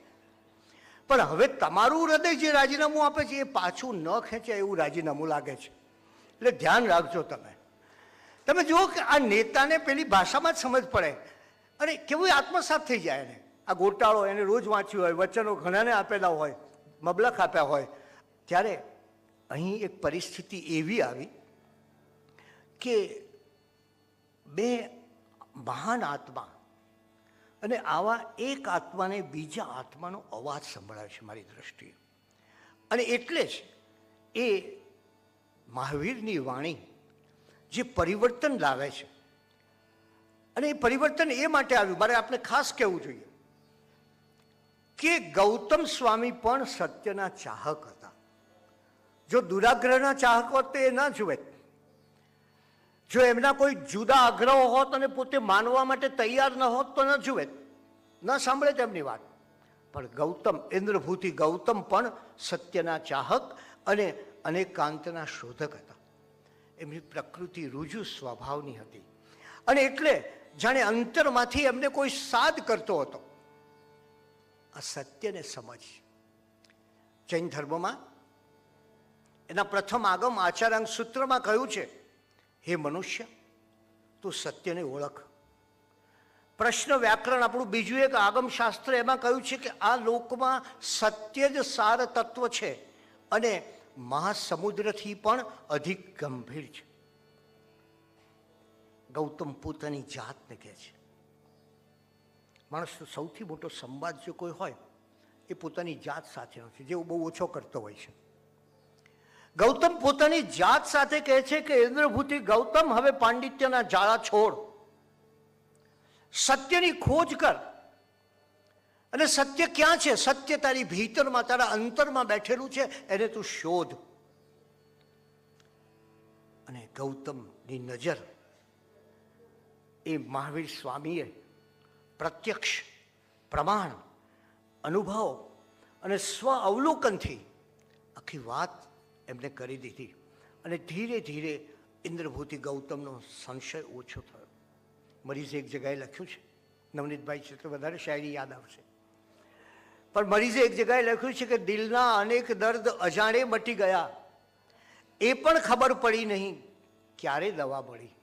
પણ હવે તમારું હૃદય જે રાજીનામું આપે છે એ પાછું ન ખેંચાય એવું રાજીનામું લાગે છે. એટલે ધ્યાન રાખજો. તમે જુઓ કે આ નેતાને પેલી ભાષામાં જ સમજ પડે અને કેવું આત્મસાત થઈ જાય એને. આ ગોટાળો એને રોજ વાંચ્યું હોય, વચનો ઘણાને આપેલા હોય, મબલખ આપ્યા હોય. ત્યારે અહીં એક પરિસ્થિતિ એવી આવી કે બે મહાન આત્મા અને આવા એક આત્માને બીજા આત્માનો અવાજ સંભળાય છે મારી દ્રષ્ટિએ. અને એટલે જ એ મહાવીરની વાણી જે પરિવર્તન લાવે છે, અને એ પરિવર્તન એ માટે આવ્યું, મારે આપણે ખાસ કહેવું જોઈએ કે ગૌતમ સ્વામી પણ સત્યના ચાહક હતા. જો દુરાગ્રહના ચાહક હોત તો એ ના જુએ. જો એમના કોઈ જુદા આગ્રહો હોત અને પોતે માનવા માટે તૈયાર ન હોત તો ન જુએ, ન સાંભળે તેમની વાત. પણ ગૌતમ, ઇન્દ્રભૂતિ ગૌતમ પણ સત્યના ચાહક અને અનેકાંતના શોધક હતા. એમની પ્રકૃતિ રુજુ સ્વભાવની હતી અને એટલે જાણે અંતરમાંથી એમને કોઈ સાદ કરતો હતો. આ સત્યને સમજ. જૈન ધર્મમાં એના પ્રથમ આગમ આચારાંગ સૂત્રમાં કહ્યું છે, હે મનુષ્ય, તું સત્યને ઓળખ. પ્રશ્ન વ્યાકરણ આપણું બીજું એક આગમ શાસ્ત્ર એમાં કહ્યું છે કે આ લોકમાં સત્ય જ સાર તત્વ છે અને મહાસમુદ્રથી પણ અધિક ગંભીર છે. ગૌતમ પોતાની જાતને કહે છે, માણસનો સૌથી મોટો સંવાદ જો કોઈ હોય એ પોતાની જાત સાથેનો છે, જેવું બહુ ઓછો કરતો હોય છે. ગૌતમ પોતાની જાત સાથે કહે છે કે ઇન્દ્રભૂતિ ગૌતમ, હવે પાંડિત્યના જાળા છોડ, સત્યની ખોજ કર. અને સત્ય ક્યાં છે? સત્ય તારી ભીતરમાં, તારા અંતરમાં બેઠેલું છે, એને તું શોધ. અને ગૌતમની નજર એ મહાવીર સ્વામીએ પ્રત્યક્ષ, પ્રમાણ, અનુભવ અને સ્વ અવલોકનથી આખી વાત એમને કરી દીધી અને ધીરે ધીરે ઇન્દ્રભૂતિ ગૌતમનો સંશય ઓછો થયો. મરીઝે એક જગ્યાએ લખ્યું છે, નવનીતભાઈ છે તો વધારે શાયરી યાદ આવશે, પણ મરીઝે એક જગ્યાએ લખ્યું છે કે દિલના અનેક દર્દ અજાણે મટી ગયા, એ પણ ખબર પડી નહીં ક્યારે દવા મળી.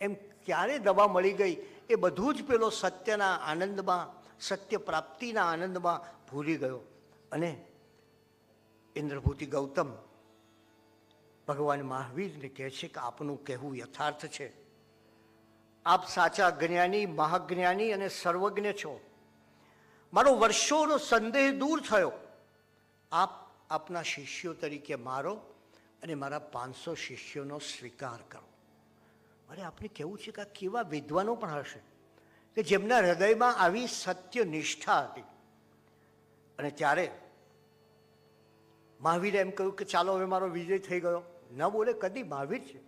એમ ક્યારે દવા મળી ગઈ એ બધું જ પેલો સત્યના આનંદમાં, સત્ય પ્રાપ્તિના આનંદમાં ભૂલી ગયો. અને ઇન્દ્રભૂતિ ગૌતમ ભગવાન મહાવીરને કહે છે કે આપનું કહેવું યથાર્થ છે, આપ સાચા જ્ઞાની, મહાજ્ઞાની અને સર્વજ્ઞ છો. મારો વર્ષોનો સંદેહ દૂર થયો. આપ આપના શિષ્યો તરીકે મારો અને મારા 500 શિષ્યોનો સ્વીકાર કરો. અરે આપણે કહેવું છે કે આ કેવા વિદ્વાનો પણ હશે કે જેમના હૃદયમાં આવી સત્ય નિષ્ઠા હતી. અને ત્યારે મહાવીરે એમ કહ્યું કે ચાલો હવે મારો વિજય થઈ ગયો. ન બોલે કદી મહાવીર છે.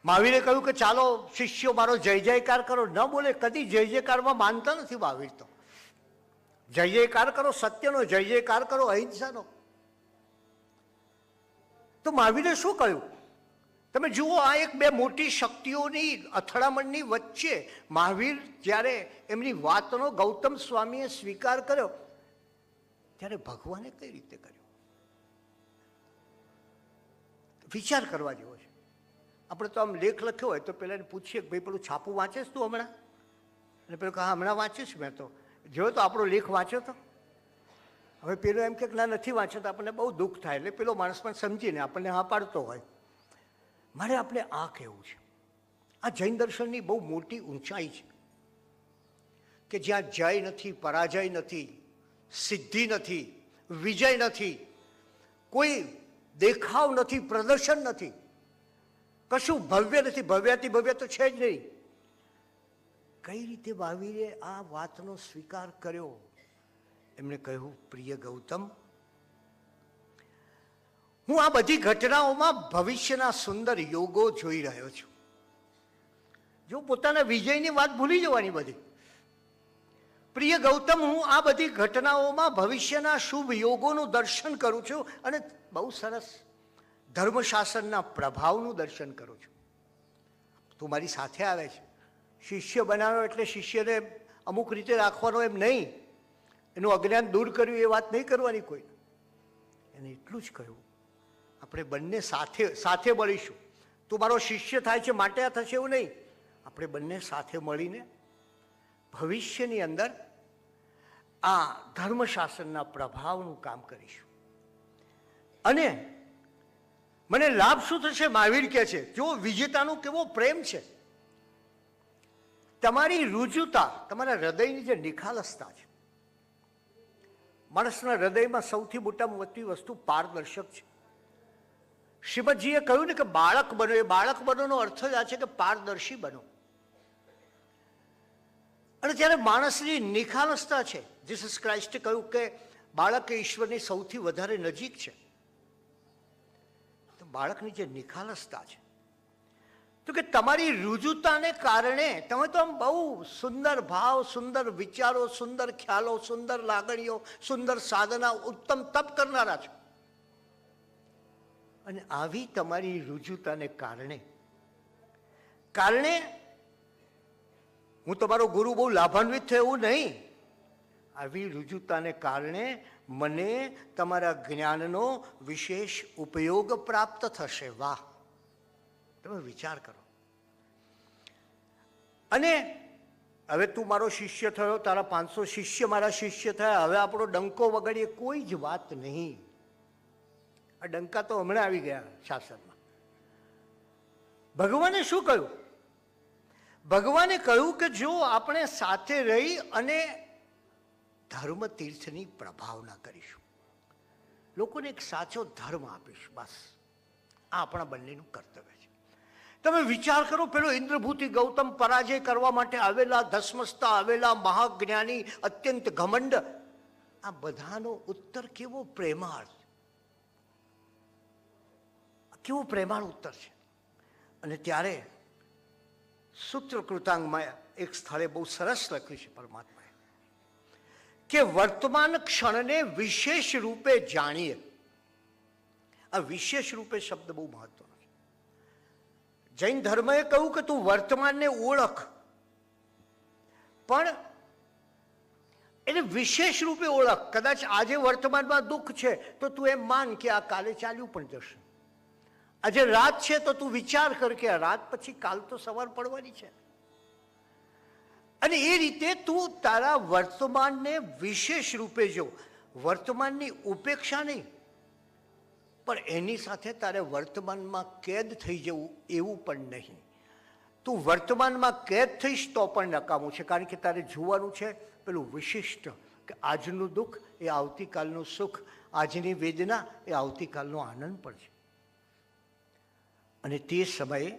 મહાવીરે કહ્યું કે ચાલો શિષ્યો મારો જય જયકાર કરો. ન બોલે કદી જય જયકારમાં માનતા નથી મહાવીર તો. જય જયકાર કરો સત્યનો, જય જયકાર કરો અહિંસાનો. તો મહાવીરે શું કહ્યું? તમે જુઓ, આ એક બે મોટી શક્તિઓની અથડામણની વચ્ચે મહાવીર જ્યારે એમની વાતનો ગૌતમ સ્વામીએ સ્વીકાર કર્યો ત્યારે ભગવાને કઈ રીતે કર્યો? વિચાર કરવા જેવો છે. આપણે તો આમ લેખ લખ્યો હોય તો પેલા એને પૂછીએ કે ભાઈ પેલું છાપું વાંચેશ તું હમણાં? અને પેલું કહે હમણાં વાંચીશ મેં તો. જોયો તો આપણો લેખ વાંચ્યો તો? હવે પેલો એમ કે ના નથી વાંચ્યો તો આપણને બહુ દુઃખ થાય. એટલે પેલો માણસ પણ સમજીને આપણને હા પાડતો હોય. મારે આપણે આ કહેવું છે, આ જૈન દર્શનની બહુ મોટી ઊંચાઈ છે કે જ્યાં જય નથી, પરાજય નથી, સિદ્ધિ નથી, વિજય નથી, કોઈ દેખાવ નથી, પ્રદર્શન નથી, કશું ભવ્ય નથી. ભવ્યાથી ભવ્ય તો છે જ નહીં. કઈ રીતે મહાવીરે આ વાતનો સ્વીકાર કર્યો? એમણે કહ્યું, પ્રિય ગૌતમ, હું આ બધી ઘટનાઓમાં ભવિષ્યના સુંદર યોગો જોઈ રહ્યો છું. જો પોતાના વિજયની વાત ભૂલી જવાની બધી. પ્રિય ગૌતમ, હું આ બધી ઘટનાઓમાં ભવિષ્યના શુભ યોગોનું દર્શન કરું છું અને બહુ સરસ ધર્મશાસનના પ્રભાવનું દર્શન કરું છું. તું મારી સાથે આવે છે, શિષ્ય બનાવ્યો એટલે શિષ્યને અમુક રીતે રાખવાનો એમ નહીં, એનું અજ્ઞાન દૂર કર્યું એ વાત નહીં કરવાની કોઈ. એને એટલું જ કહ્યું, આપણે બંને સાથે મળીશું. તું મારો શિષ્ય થાય છે માટે આ થશે એવું નહીં. આપણે બંને સાથે મળીને ભવિષ્યની અંદર આ ધર્મશાસનના પ્રભાવનું કામ કરીશું. અને મને લાભ શું થશે? મહાવીર કહે છે, જો વિજેતાનો કેવો પ્રેમ છે, તમારી રુજુતા, તમારા હૃદયની જે નિખાલસતા છે. માણસના હૃદયમાં સૌથી મોટામાં મોટી વસ્તુ પારદર્શક છે. શ્રીમદજીએ કહ્યું ને કે બાળક બનો. એ બાળક બનોનો અર્થ જ આ છે કે પારદર્શી બનો. અને જ્યારે માણસની નિખાલસતા છે, જીસસ ક્રાઇસ્ટે કહ્યું કે બાળક એ ઈશ્વરની સૌથી વધારે નજીક છે. તો બાળકની જે નિખાલસતા છે, તો કે તમારી રુજુતાને કારણે તમે તો આમ બહુ સુંદર ભાવ, સુંદર વિચારો, સુંદર ખ્યાલો, સુંદર લાગણીઓ, સુંદર સાધના, ઉત્તમ તપ કરનારા છો. અને આવી તમારી રુજુતાને કારણે હું તમારો ગુરુ બહુ લાભાન્વિત થયો એવું નહીં. આવી રુજુતાને કારણે મને તમારા જ્ઞાનનો વિશેષ ઉપયોગ પ્રાપ્ત થશે. વાહ! તમે વિચાર કરો. અને હવે તું મારો શિષ્ય થયો, તારા 500 શિષ્ય મારા શિષ્ય થયા, હવે આપણો ડંકો વગાડીએ કોઈ જ વાત નહીં. આ ડંકા તો હમણાં આવી ગયા શાસનમાં. ભગવાને શું કહ્યું? ભગવાને કહ્યું કે જો આપણે સાથે રહી અને ધર્મ તીર્થની પ્રભાવના કરીશું, લોકોને એક સાચો ધર્મ આપીશું, બસ આ આપણા બંનેનું કર્તવ્ય છે. તમે વિચાર કરો, પેલો ઇન્દ્રભૂતિ ગૌતમ પરાજય કરવા માટે આવેલા, ધસમસતા આવેલા મહાજ્ઞાની, અત્યંત ઘમંડ, આ બધાનો ઉત્તર કેવો પ્રેમાળ, કેવો પ્રેમાળ ઉત્તર છે. અને ત્યારે સૂત્ર કૃતાંગમાં એક સ્થળે બહુ સરસ લખ્યું છે પરમાત્માએ કે વર્તમાન ક્ષણને વિશેષ રૂપે જાણીએ. આ વિશેષ રૂપે શબ્દ બહુ મહત્વનો છે. જૈન ધર્મએ કહ્યું કે તું વર્તમાનને ઓળખ, પણ એને વિશેષ રૂપે ઓળખ. કદાચ આજે વર્તમાનમાં દુઃખ છે તો તું એમ માન કે આ કાલે ચાલ્યું પણ જશે. આજે રાત છે તો તું વિચાર કર કે આ રાત પછી કાલ તો સવાર પડવાની છે. અને એ રીતે તું તારા વર્તમાનને વિશેષ રૂપે જો. વર્તમાનની ઉપેક્ષા નહીં, પણ એની સાથે તારે વર્તમાનમાં કેદ થઈ જવું એવું પણ નહીં. તું વર્તમાનમાં કેદ થઈશ તો પણ નકામું છે, કારણ કે તારે જોવાનું છે પેલું વિશિષ્ટ, કે આજનું દુઃખ એ આવતીકાલનું સુખ, આજની વેદના એ આવતીકાલનો આનંદ પણ છે. અને તે સમયે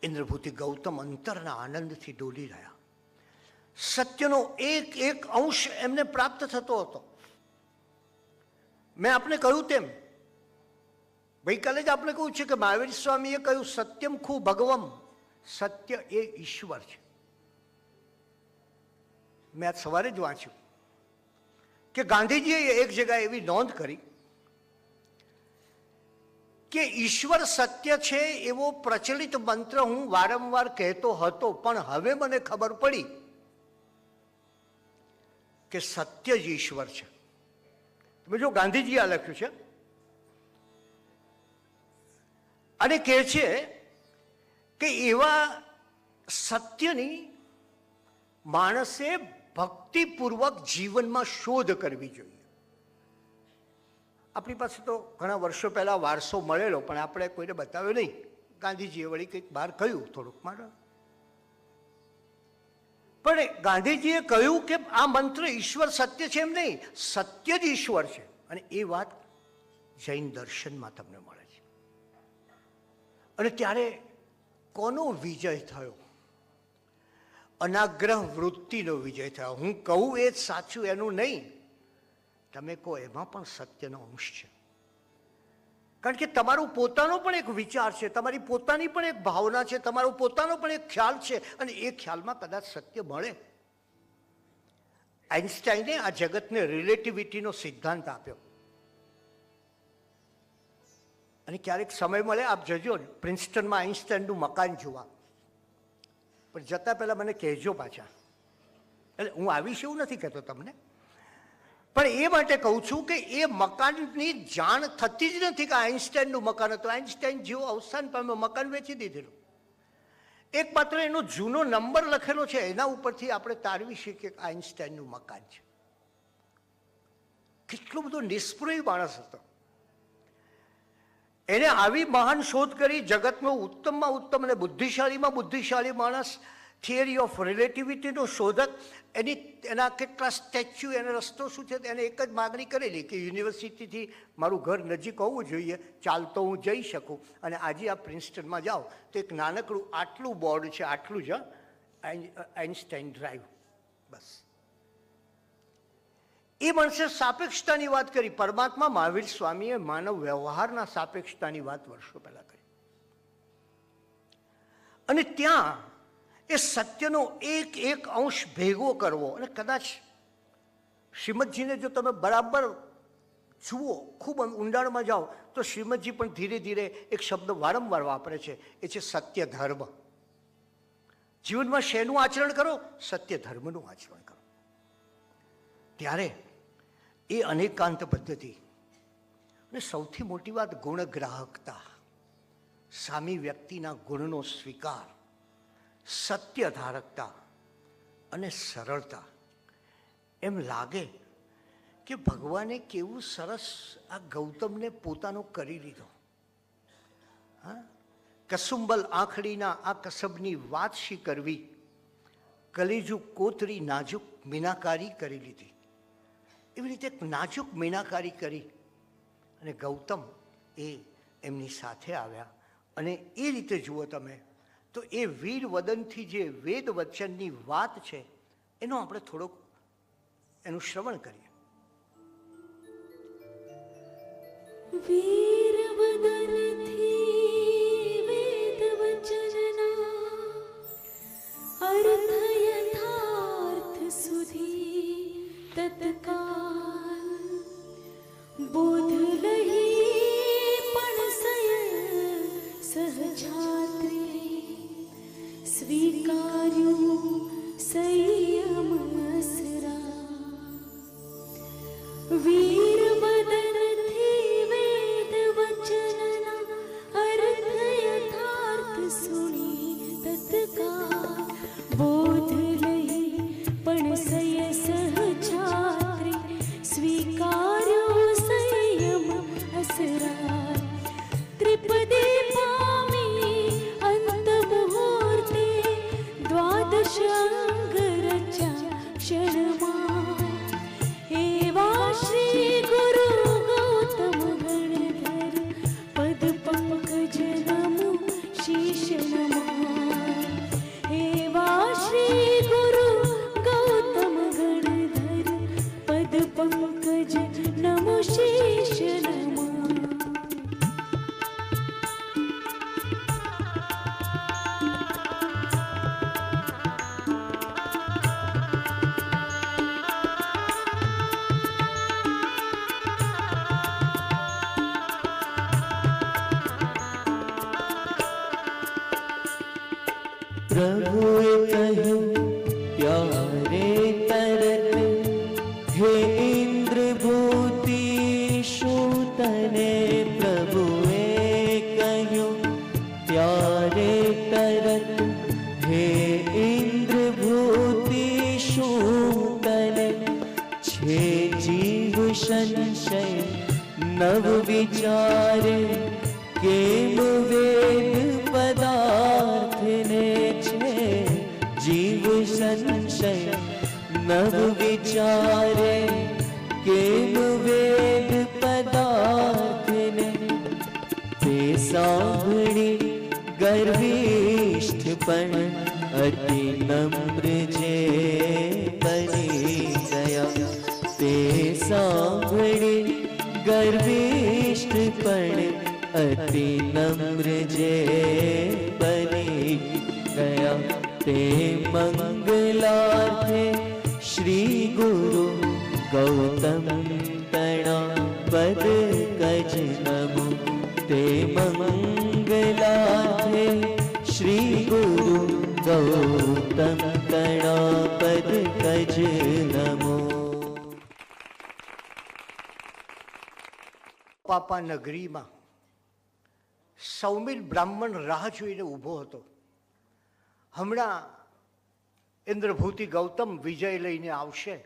ઇન્દ્રભૂતિ ગૌતમ અંતરના આનંદથી ડોલી રહ્યા. સત્યનો એક એક અંશ એમને પ્રાપ્ત થતો હતો. મેં આપને કહ્યું તેમ, ગઈકાલે જ આપણે કહ્યું છે કે મહાવીર સ્વામીએ કહ્યું સત્યમ ખુ ભગવમ, સત્ય એ ઈશ્વર છે. મેં આજ સવારે જ વાંચ્યું કે ગાંધીજીએ એક જગ્યાએ એવી નોંધ કરી કે ઈશ્વર સત્ય છે એવો પ્રચલિત મંત્ર હું વારંવાર કહેતો હતો, પણ હવે મને ખબર પડી કે સત્ય જ ઈશ્વર છે. તમે જો ગાંધીજીએ આ લખ્યું છે અને કહે છે કે એવા સત્યની માણસે ભક્તિપૂર્વક જીવનમાં શોધ કરવી જોઈએ. આપણી પાસે તો ઘણા વર્ષો પહેલા વારસો મળેલો, પણ આપણે કોઈને બતાવ્યો નહીં. ગાંધીજીએ વળી કંઈક બહાર કહ્યું થોડુંક મારે, પણ ગાંધીજીએ કહ્યું કે આ મંત્ર ઈશ્વર સત્ય છે એમ નહીં, સત્ય જ ઈશ્વર છે. અને એ વાત જૈન દર્શનમાં તમને મળે છે. અને ત્યારે કોનો વિજય થયો? અનાગ્રહ વૃત્તિનો વિજય થયો. હું કહું એ જ સાચું એનું નહીં, તમે કહો એમાં પણ સત્યનો અંશ છે. કારણ કે તમારું પોતાનો પણ એક વિચાર છે, તમારી પોતાની પણ એક ભાવના છે, તમારો પોતાનો પણ એક ખ્યાલ છે, અને એ ખ્યાલમાં કદાચ સત્ય મળે. આઇન્સ્ટાઈને આ જગતને રિલેટિવિટીનો સિદ્ધાંત આપ્યો. અને ક્યારેક સમય મળે આપ જજો પ્રિન્સ્ટનમાં આઇન્સ્ટાઈનનું મકાન જોવા, પણ જતાં પહેલાં મને કહેજો પાછા. એટલે હું આવીશ એવું નથી કહેતો તમને, પણ એ માટે કહું છું કે એ મકાનની જાણ થતી જ નથી કે આઇન્સ્ટાઈનનું મકાન હતું. આઇન્સ્ટાઈન જેવો અવસાન પામ્યો, મકાન વેચી દીધેલું. એક માત્ર એનો જૂનો નંબર લખેલો છે, એના ઉપરથી આપણે તારવી શકીએ કે આઇન્સ્ટાઈનનું મકાન છે. કેટલો બધો નિષ્પ્રય માણસ હતો. એને આવી મહાન શોધ કરી, જગતનો ઉત્તમમાં ઉત્તમ અને બુદ્ધિશાળીમાં બુદ્ધિશાળી માણસ, થિયરી ઓફ રિલેટિવિટીનો શોધક. એના કેટલા સ્ટેચ્યુ, એનો રસ્તો શું છે, એને એક જ માગણી કરેલી કે યુનિવર્સિટીથી મારું ઘર નજીક હોવું જોઈએ, ચાલતો હું જઈ શકું. અને આજે આ પ્રિન્સ્ટનમાં જાઓ તો એક નાનકડું આટલું બોર્ડ છે, આટલું જ આઇન્સ્ટાઈન ડ્રાઈવ, બસ. એ માણસે સાપેક્ષતાની વાત કરી. પરમાત્મા મહાવીર સ્વામીએ માનવ વ્યવહારના સાપેક્ષતાની વાત વર્ષો પહેલા કરી. અને ત્યાં એ સત્યનો એક એક અંશ ભેગો કરવો. અને કદાચ શ્રીમદજીને જો તમે બરાબર જુઓ, ખૂબ ઊંડાણમાં જાઓ, તો શ્રીમદજી પણ ધીરે ધીરે એક શબ્દ વારંવાર વાપરે છે, એ છે સત્ય ધર્મ. જીવનમાં શેનું આચરણ કરો? સત્ય ધર્મનું આચરણ કરો. ત્યારે એ અનેકાંત પદ્ધતિ, અને સૌથી મોટી વાત ગુણગ્રાહકતા, સામી વ્યક્તિના ગુણનો સ્વીકાર, સત્ય ધારકતા અને સરળતા. એમ લાગે કે ભગવાને કેવું સરસ આ ગૌતમને પોતાનો કરી લીધો. હા, કસુંબલ આંખડીના આ કસબની વાત શી કરવી, કલેજુ કોતરી નાજુક મીનાકારી કરી લીધી. એવી રીતે એક નાજુક મીનાકારી કરી અને ગૌતમ એ એમની સાથે આવ્યા. અને એ રીતે જુઓ તમે તો એ વીર વદનથી જે વેદ વચનની વાત છે, એનો આપણે થોડોક એનું શ્રવણ કરીએ. વીર વદનથી વેદ વચનના અર્થ યથાર્થ સુધી તત્કાલ બોધ લહી પણ સય સહજાત્રી સ્વીકાર્યું સંયમ અસરા વીર વદનથી વેદ વચનના અર્થ યથાર્થ સુણી તત્કાલ બોધ લઈ પણ સય સહજાત્રી સ્વીકાર્યો સંયમ અસરા ત્રિપદે પામી અંત મુહૂર્તે દ્વાદશ અંગ રચ્યા ક્ષણમાં એવા શ્રી ગુરુ ગૌતમ ગણધર પદ પંકજ નમો શીશ નમા એવા શ્રી ગુરુ ગૌતમ ગણધર પદ પંકજ નમો શીશ નમા પ્રભુએ કહ્યું ત્યારે તરત હે ઇન્દ્રભૂતિ શું તને પ્રભુએ કહ્યું ત્યારે તરત હે ઇન્દ્રભૂતિ શું તને છે જીવ સંશય નવ વિચારે કેમ વેદ પદાર્થને છે જીવ સંશય નવ વિચારે કેમ વેદ પદાર્થને તે સાંભળી ગર્વિષ્ઠ પણ અતિ નમ્ર જે બની ગયા તે સાંભળી ગર્વિષ્ઠ પણ અતિ નમ્ર જે બની ગયા તે મંગલાર્થે શ્રી ગુરુ ગૌતમ તણા પદ કજ નમો તે મંગલાર્થે શ્રી ગુરુ ગૌતમ તણા પદ કજ નમો. પાપા નગરીમાં સૌમિલ બ્રાહ્મણ રાહ જોઈને ઊભો હતો. હમણાં ઇન્દ્રભૂતિ ગૌતમ વિજય લઈને આવશે,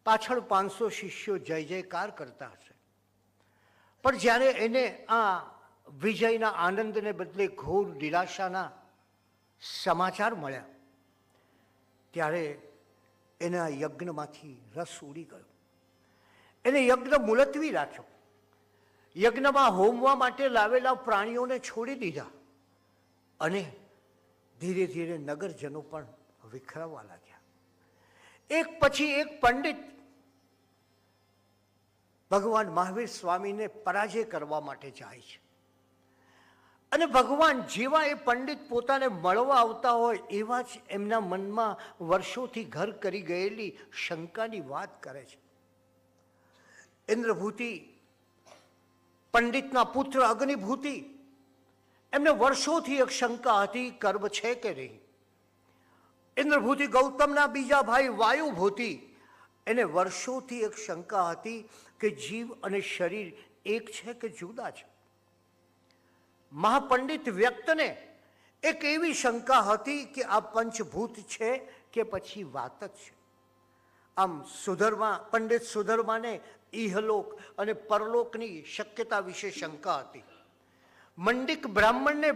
પાછળ 500 શિષ્યો જય જયકાર કરતા હશે. પણ જ્યારે એને આ વિજયના આનંદને બદલે ઘોર નિરાશાના સમાચાર મળ્યા ત્યારે એના યજ્ઞમાંથી રસ ઉડી ગયો. એને યજ્ઞ મુલતવી રાખ્યો. યજ્ઞમાં હોમવા માટે લાવેલા પ્રાણીઓને છોડી દીધા અને ધીરે ધીરે નગરજનો પણ વિખરાવા લાગ્યા. એક પછી એક પંડિત ભગવાન મહાવીર સ્વામીને પરાજય કરવા માટે જાય છે અને ભગવાન જેવા એ પંડિત પોતાને મળવા આવતા હોય એવા જ એમના મનમાં વર્ષોથી ઘર કરી ગયેલી શંકાની વાત કરે છે. ઇન્દ્રભૂતિ પંડિતના પુત્ર અગ્નિભૂતિ, એમને વર્ષોથી એક શંકા હતી, કર્મ છે કે નહીં. ઇન્દ્રભૂતિ ગૌતમના બીજા ભાઈ વાયુભૂતિ, એને વર્ષોથી એક શંકા હતી કે જીવ અને શરીર એક છે કે જુદા છે. મહાપંડિત વ્યક્તને એક એવી શંકા હતી કે આ પંચભૂત છે કે પછી વાત જ છે. આમ પંડિત સુધર્માને ઇહલોક અને પરલોકની શક્યતા વિશે શંકા હતી. મંડિક બ્રાહ્મણને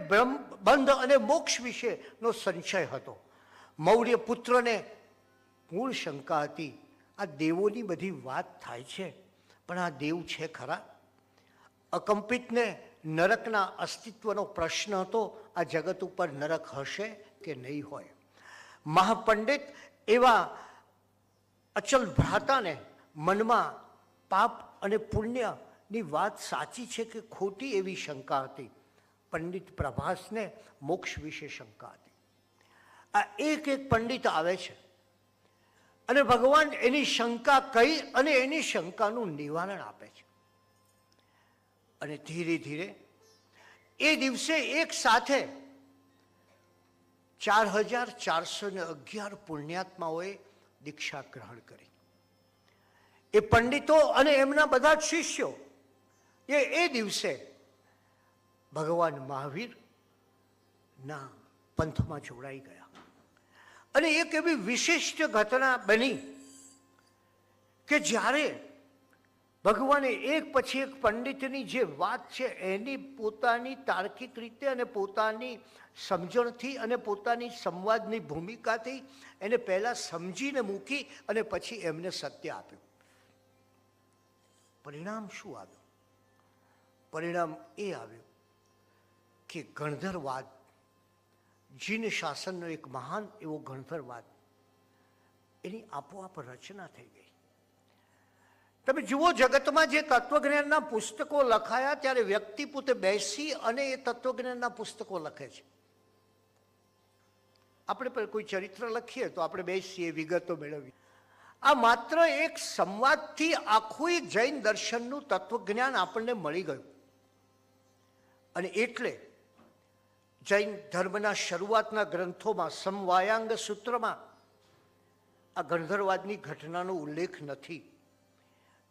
બંધ અને મોક્ષ વિશેનો સંશય હતો. મૌર્ય પુત્રને મૂળ શંકા હતી, આ દેવોની બધી વાત થાય છે પણ આ દેવ છે ખરા? અકંપિતને નરકના અસ્તિત્વનો પ્રશ્ન હતો, આ જગત ઉપર નરક હશે કે નહીં હોય. મહાપંડિત એવા અચલ ભ્રાતાને મનમાં પાપ અને પુણ્યની વાત સાચી છે કે ખોટી એવી શંકા હતી. પંડિત પ્રભાસને મોક્ષ વિશે શંકા હતી. આ એક એક પંડિત આવે છે અને ભગવાન એની શંકા કહી અને એની શંકાનું નિવારણ આપે છે. અને ધીરે ધીરે એ દિવસે એક સાથે 4411 પુણ્યાત્માઓએ દીક્ષા ગ્રહણ કરી. એ પંડિતો અને એમના બધા જ શિષ્યો એ દિવસે ભગવાન મહાવીરના પંથમાં જોડાઈ ગયા. અને એક એવી વિશિષ્ટ ઘટના બની કે જ્યારે ભગવાને એક પછી એક પંડિતની જે વાત છે એની પોતાની તાર્કિક રીતે અને પોતાની સમજણથી અને પોતાની સંવાદની ભૂમિકાથી એને પહેલાં સમજીને મૂકી અને પછી એમને સત્ય આપ્યું. પરિણામ શું આવ્યું? પરિણામ એ આવ્યું કે ગણધરવાદ, જીન શાસનનો એક મહાન એવો ગણધરવાદ, એની આપોઆપ રચના થઈ ગઈ. તમે જુઓ, જગતમાં જે તત્વજ્ઞાનના પુસ્તકો લખાયા ત્યારે વ્યક્તિ પોતે બેસી અને એ તત્વજ્ઞાનના પુસ્તકો લખે છે. આપણે પણ કોઈ ચરિત્ર લખીએ તો આપણે બેસીએ, વિગતો મેળવીએ. આ માત્ર એક સંવાદથી આખું જૈન દર્શનનું તત્વજ્ઞાન આપણને મળી ગયું. અને એટલે જૈન ધર્મના શરૂઆતના ગ્રંથોમાં સમવાયાંગ સૂત્રમાં આ ગણધરવાદની ઘટનાનો ઉલ્લેખ નથી.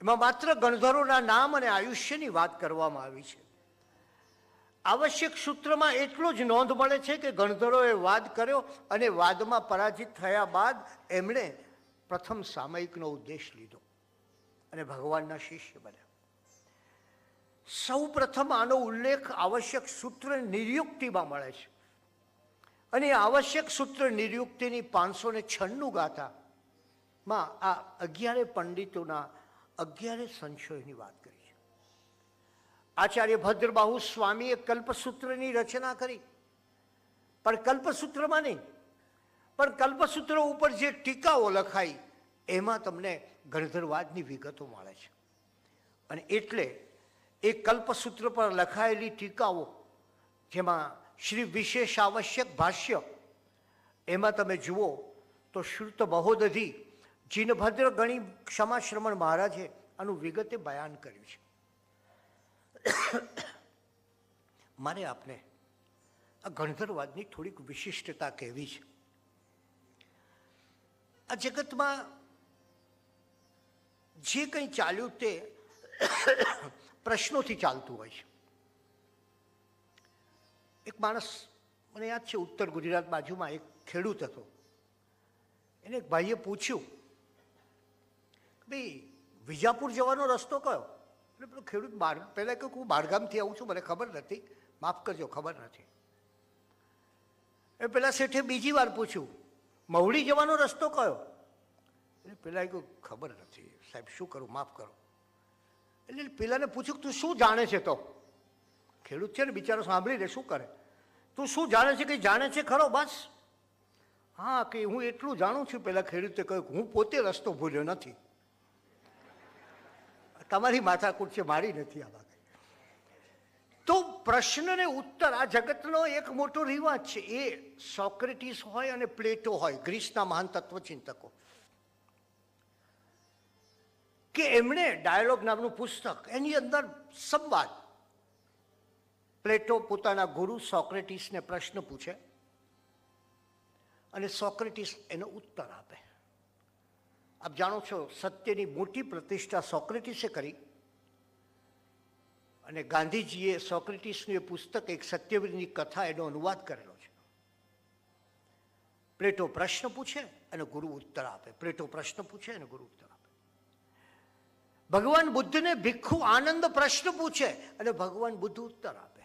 એમાં માત્ર ગણધરોના નામ અને આયુષ્યની વાત કરવામાં આવી છે. આવશ્યક સૂત્રમાં એટલું જ નોંધ મળે છે કે ગણધરોએ વાદ કર્યો અને વાદમાં પરાજિત થયા બાદ એમણે પ્રથમ સામયિકનો ઉદ્દેશ લીધો અને ભગવાનના શિષ્ય બન્યા. સૌ પ્રથમ આનો ઉલ્લેખ આવશ્યક સૂત્ર નિર્યુક્તિમાં મળે છે. અને આવશ્યક સૂત્ર નિર્યુક્તિની 596 ગાથામાં આ 11 પંડિતોના 11 સંશયોની વાત કરી છે. આચાર્ય ભદ્રબાહુ સ્વામીએ કલ્પસૂત્રની રચના કરી, પણ કલ્પસૂત્રમાં નહીં, પણ કલ્પસૂત્ર ઉપર જે ટીકાઓ લખાઈ એમાં તમને ગણધરવાદની વિગતો મળે છે. અને એટલે એ કલ્પસૂત્ર પર લખાયેલી ટીકાઓ, જેમાં શ્રી વિશેષ આવશ્યક ભાષ્ય, એમાં તમે જુઓ તો શ્રુત મહોદધિ જીનભદ્ર ગણી ક્ષમાશ્રમણ મહારાજે આનું વિગતે બયાન કર્યું છે. મારે આપને આ ગણધરવાદની થોડીક વિશિષ્ટતા કહેવી છે. આ જગતમાં જે કંઈ ચાલ્યું તે પ્રશ્નોથી ચાલતું હોય છે. એક માણસ, મને યાદ છે, ઉત્તર ગુજરાત બાજુમાં એક ખેડૂત હતો. એને એક ભાઈએ પૂછ્યું, ભાઈ વિજાપુર જવાનો રસ્તો કયો? એટલે પેલો ખેડૂત પહેલાં કહ્યું, હું બહારગામથી આવું છું, મને ખબર નથી, માફ કરજો, ખબર નથી. એ પેલા શેઠે બીજી વાર પૂછ્યું, મહુડી જવાનો રસ્તો કયો? એટલે પેલા કહ્યું, ખબર નથી સાહેબ, શું કરું, માફ કરો. એટલે પેલાને પૂછ્યું, તું શું જાણે છે? તો ખેડૂત છે ને બિચારો, સાંભળી લે, શું કરે? તું શું જાણે છે? કંઈ જાણે છે ખરો? બસ હા, કે હું એટલું જાણું છું. પેલા ખેડૂતે કહ્યું, હું પોતે રસ્તો ભૂલ્યો નથી. તમારી માથાકૂટ છે, મારી નથી આ વાત. તો પ્રશ્નને ઉત્તર આ જગતનો એક મોટો રિવાજ છે. એ સોક્રેટિસ હોય અને પ્લેટો હોય, ગ્રીસના મહાન તત્વચિંતકો, કે એમણે ડાયલોગ નામનું પુસ્તક, એની અંદર સંવાદ, પ્લેટો પોતાના ગુરુ સોક્રેટિસને પ્રશ્ન પૂછે અને સોક્રેટિસ એનો ઉત્તર આપે. આપ જાણો છો, સત્યની મોટી પ્રતિષ્ઠા સોક્રેટિસે કરી અને ગાંધીજીએ સોક્રેટિસનું એ પુસ્તક, એક સત્યવીરની કથા, એનો અનુવાદ કરેલો છે. પ્લેટો પ્રશ્ન પૂછે અને ગુરુ ઉત્તર આપે. પ્લેટો પ્રશ્ન પૂછે અને ગુરુ ઉત્તર આપે. ભગવાન બુદ્ધને ભિક્ષુ આનંદ પ્રશ્ન પૂછે અને ભગવાન બુદ્ધ ઉત્તર આપે.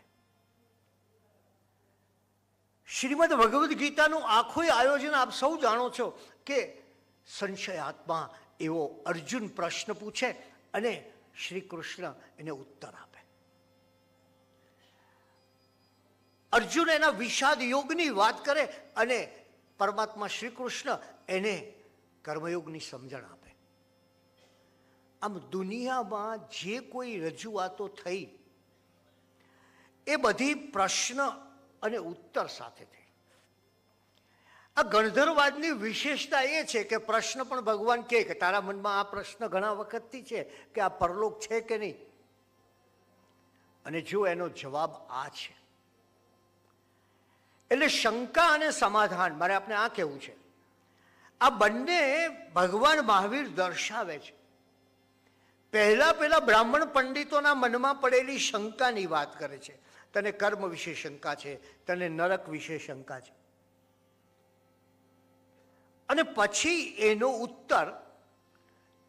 શ્રીમદ ભગવદ્ ગીતાનું આખું આયોજન આપ સૌ જાણો છો કે સંશયાત્મા એવો અર્જુન પ્રશ્ન પૂછે અને શ્રી કૃષ્ણ એને ઉત્તર આપે. અર્જુન એના વિષાદ યોગની વાત કરે અને પરમાત્મા શ્રી કૃષ્ણ એને કર્મયોગની સમજણ આપે. આમ દુનિયામાં જે કોઈ રજૂઆતો થઈ એ બધી પ્રશ્ન અને ઉત્તર સાથે થઈ. આ ગણધરવાદની વિશેષતા એ છે કે પ્રશ્ન પણ ભગવાન કહે કે તારા મનમાં આ પ્રશ્ન ઘણા વખતથી છે કે આ પરલોક છે કે નહીં, અને જો એનો જવાબ આ છે, એટલે શંકા અને સમાધાન, મારે આપણે આ કહેવું છે, આ બંને ભગવાન મહાવીર દર્શાવે છે. પહેલા બ્રાહ્મણ પંડિતોના મનમાં પડેલી શંકાની વાત કરે છે. તને કર્મ વિશે શંકા છે, તને નરક વિશે શંકા છે, અને પછી એનો ઉત્તર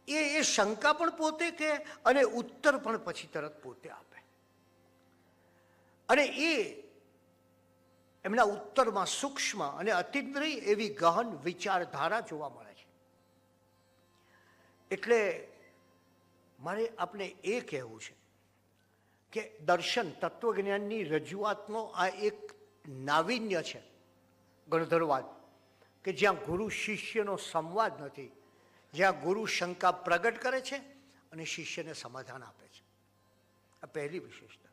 એ શંકા પણ પોતે કહે અને ઉત્તર પણ પછી તરત પોતે આપે. અને એ એમના ઉત્તરમાં સૂક્ષ્મ અને અતિન્દ્રિય એવી ગહન વિચારધારા જોવા મળે છે. એટલે મારે આપણે એ કહેવું છે કે દર્શન તત્વજ્ઞાનની રજૂઆતનો આ એક નાવીન્ય છે ગણધરવાદ, કે જ્યાં ગુરુ શિષ્યનો સંવાદ નથી, જ્યાં ગુરુ શંકા પ્રગટ કરે છે અને શિષ્યને સમાધાન આપે છે. આ પહેલી વિશેષતા.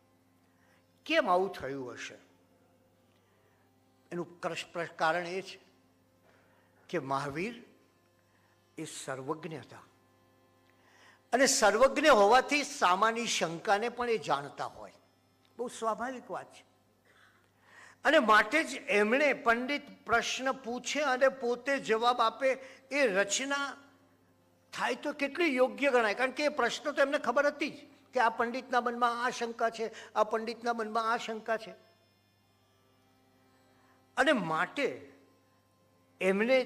કેમ આવું થયું હશે? એનું કારણ એ છે કે મહાવીર એ સર્વજ્ઞ હતા, અને સર્વજ્ઞ હોવાથી સામાન્ય શંકાને પણ એ જાણતા હોય. બહુ સ્વાભાવિક વાત છે. અને માટે જ એમણે પંડિત પ્રશ્ન પૂછે અને પોતે જવાબ આપે એ રચના થાય તો કેટલી યોગ્ય ગણાય. કારણ કે એ પ્રશ્ન તો એમને ખબર હતી જ કે આ પંડિતના મનમાં આ શંકા છે, આ પંડિતના મનમાં આ શંકા છે, અને માટે એમને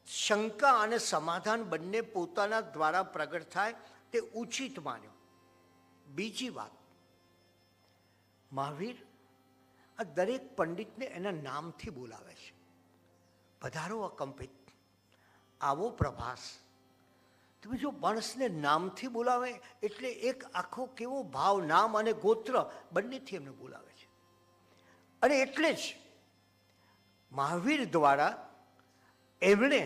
શંકા અને સમાધાન બંને પોતાના દ્વારા પ્રગટ થાય તે ઉચિત માન્યો. બીજી વાત, મહાવીર આ દરેક પંડિતને એના નામથી બોલાવે છે. પધારો અકંપિત, આવો પ્રભાસ. તમે જો માણસને નામથી બોલાવે એટલે એક આખો કેવો ભાવ, નામ અને ગોત્ર બંનેથી એમને બોલાવે છે. અને એટલે જ મહાવીર દ્વારા એમણે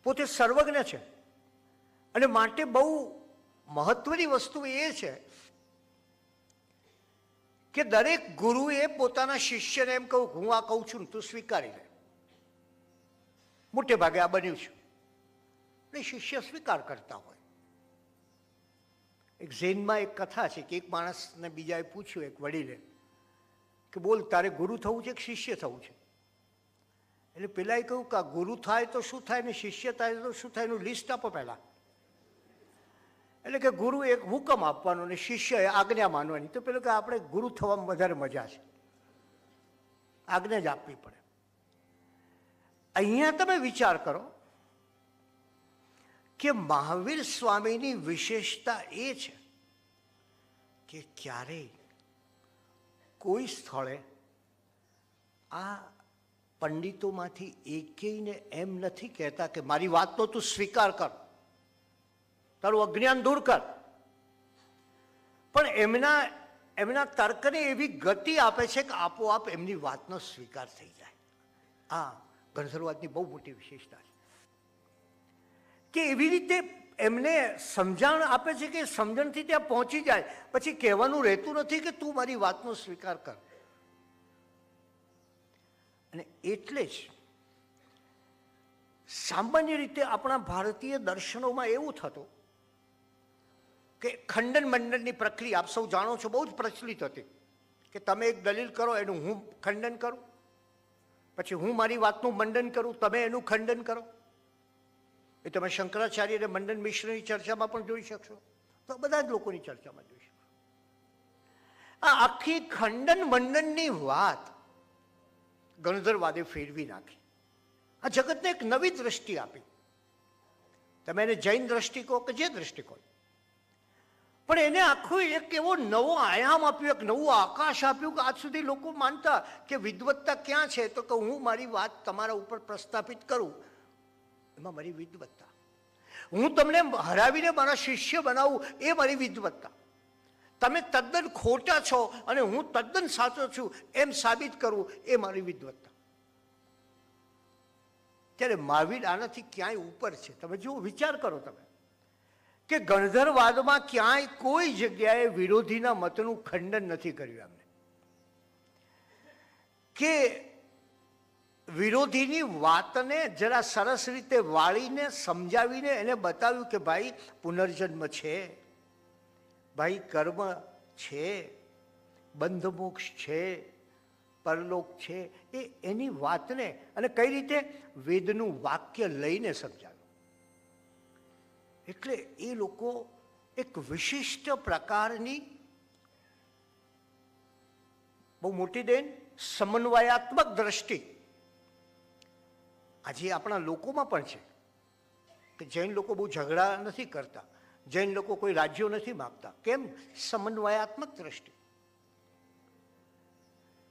પોતે સર્વજ્ઞ છે, અને માટે બહુ મહત્વની વસ્તુ એ છે કે દરેક ગુરુએ પોતાના શિષ્યને એમ કહું, હું આ કહું છું તું સ્વીકારી લે. મોટે ભાગે આ બન્યું છે, અને શિષ્ય સ્વીકાર કરતા હોય. એક ઝેનમાં એક કથા છે કે એક માણસને બીજાએ પૂછ્યું, એક વડીલે, કે બોલ તારે ગુરુ થવું છે કે શિષ્ય થવું છે? એટલે પેલાએ કહ્યું કે ગુરુ થાય તો શું થાય ને શિષ્ય થાય તો શું થાય, એનું લિસ્ટ આપો પહેલા. એટલે કે ગુરુ એક હુકમ આપવાનો અને શિષ્યએ આજ્ઞા માનવાની. તો પેલું કે આપણે ગુરુ થવામાં વધારે મજા છે, આજ્ઞા જ આપવી પડે. અહીંયા તમે વિચાર કરો કે મહાવીર સ્વામીની વિશેષતા એ છે કે ક્યારેય કોઈ સ્થળે આ પંડિતોમાંથી એકેયને એમ નથી કહેતા કે મારી વાતનો તું સ્વીકાર કર, તારું અજ્ઞાન દૂર કર. પણ એમના તર્કને એવી ગતિ આપે છે કે આપોઆપ એમની વાતનો સ્વીકાર થઈ જાય. આ ગણધરવાદની બહુ મોટી વિશેષતા છે કે એવી રીતે એમને સમજણ આપે છે કે સમજણથી ત્યાં પહોંચી જાય, પછી કહેવાનું રહેતું નથી કે તું મારી વાતનો સ્વીકાર કર. અને એટલે જ સામાન્ય રીતે આપણા ભારતીય દર્શનોમાં એવું થતું કે ખંડન મંડનની પ્રક્રિયા આપ સૌ જાણો છો, બહુ જ પ્રચલિત હતી કે તમે એક દલીલ કરો, એનું હું ખંડન કરું, પછી હું મારી વાતનું મંડન કરું, તમે એનું ખંડન કરો. એ તમે શંકરાચાર્ય અને મંડન મિશ્રની ચર્ચામાં પણ જોઈ શકશો, તો બધા જ લોકોની ચર્ચામાં જોઈ શકશો. આ આખી ખંડન મંડનની વાત ગણધરવાદે ફેરવી નાખી. આ જગતને એક નવી દ્રષ્ટિ આપી. તમે એને જૈન દ્રષ્ટિ કહો કે જે દ્રષ્ટિ કહો, પણ એને આખું એક એવો નવો આયામ આપ્યો, એક નવું આકાશ આપ્યું કે આજ સુધી લોકો માનતા કે વિદ્વત્તા ક્યાં છે, તો કે હું મારી વાત તમારા ઉપર પ્રસ્થાપિત કરું, એમાં મારી વિદ્વત્તા. હું તમને હરાવીને મારા શિષ્ય બનાવું, એ મારી વિદ્વત્તા. તમે તદ્દન ખોટા છો અને હું તદ્દન સાચો છું એમ સાબિત કરવું, એ મારી વિદ્વત્તા. ત્યારે મહાવીર આનાથી ક્યાંય ઉપર છે. તમે જુઓ, વિચાર કરો તમે કે ગણધરવાદમાં ક્યાંય કોઈ જગ્યાએ વિરોધીના મતનું ખંડન નથી કર્યું એમને, કે વિરોધીની વાતને જરા સરસ રીતે વાળીને સમજાવીને એને બતાવ્યું કે ભાઈ પુનર્જન્મ છે, ભાઈ કર્મ છે, બંધ મોક્ષ છે, પરલોક છે, એની વાતને અને કઈ રીતે વેદનું વાક્ય લઈને સમજાવ્યું. એટલે એ લોકો એક વિશિષ્ટ પ્રકારની બહુ મોટી દેન સમન્વયાત્મક દ્રષ્ટિ આજે આપણા લોકોમાં પણ છે કે જૈન લોકો બહુ ઝઘડા નથી કરતા, જૈન લોકો કોઈ રાજ્યો નથી માગતા. કેમ? સમન્વયાત્મક દ્રષ્ટિ.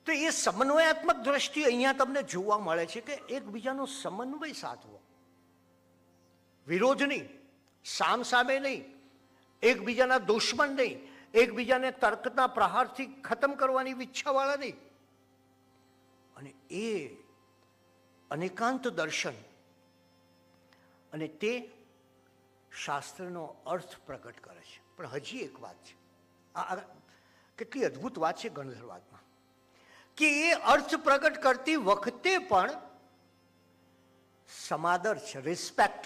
તો એ સમન્વયાત્મક દ્રષ્ટિ અહીંયા તમને જોવા મળે છે કે એકબીજાનો સમન્વય સાધવો, વિરોધ નહીં, સામ સામે નહીં, એકબીજાના દુશ્મન નહીં, એકબીજાને તર્કના પ્રહારથી ખતમ કરવાની ઈચ્છાવાળા નહીં. અને એ અનેકાંત દર્શન અને તે શાસ્ત્રનો અર્થ પ્રગટ કરે છે. પણ હજી એક વાત છે, આ કેટલી અદ્ભુત વાત છે ગણધરવાદમાં, કે એ અર્થ પ્રગટ કરતી વખતે પણ સમાદર છે, રિસ્પેક્ટ.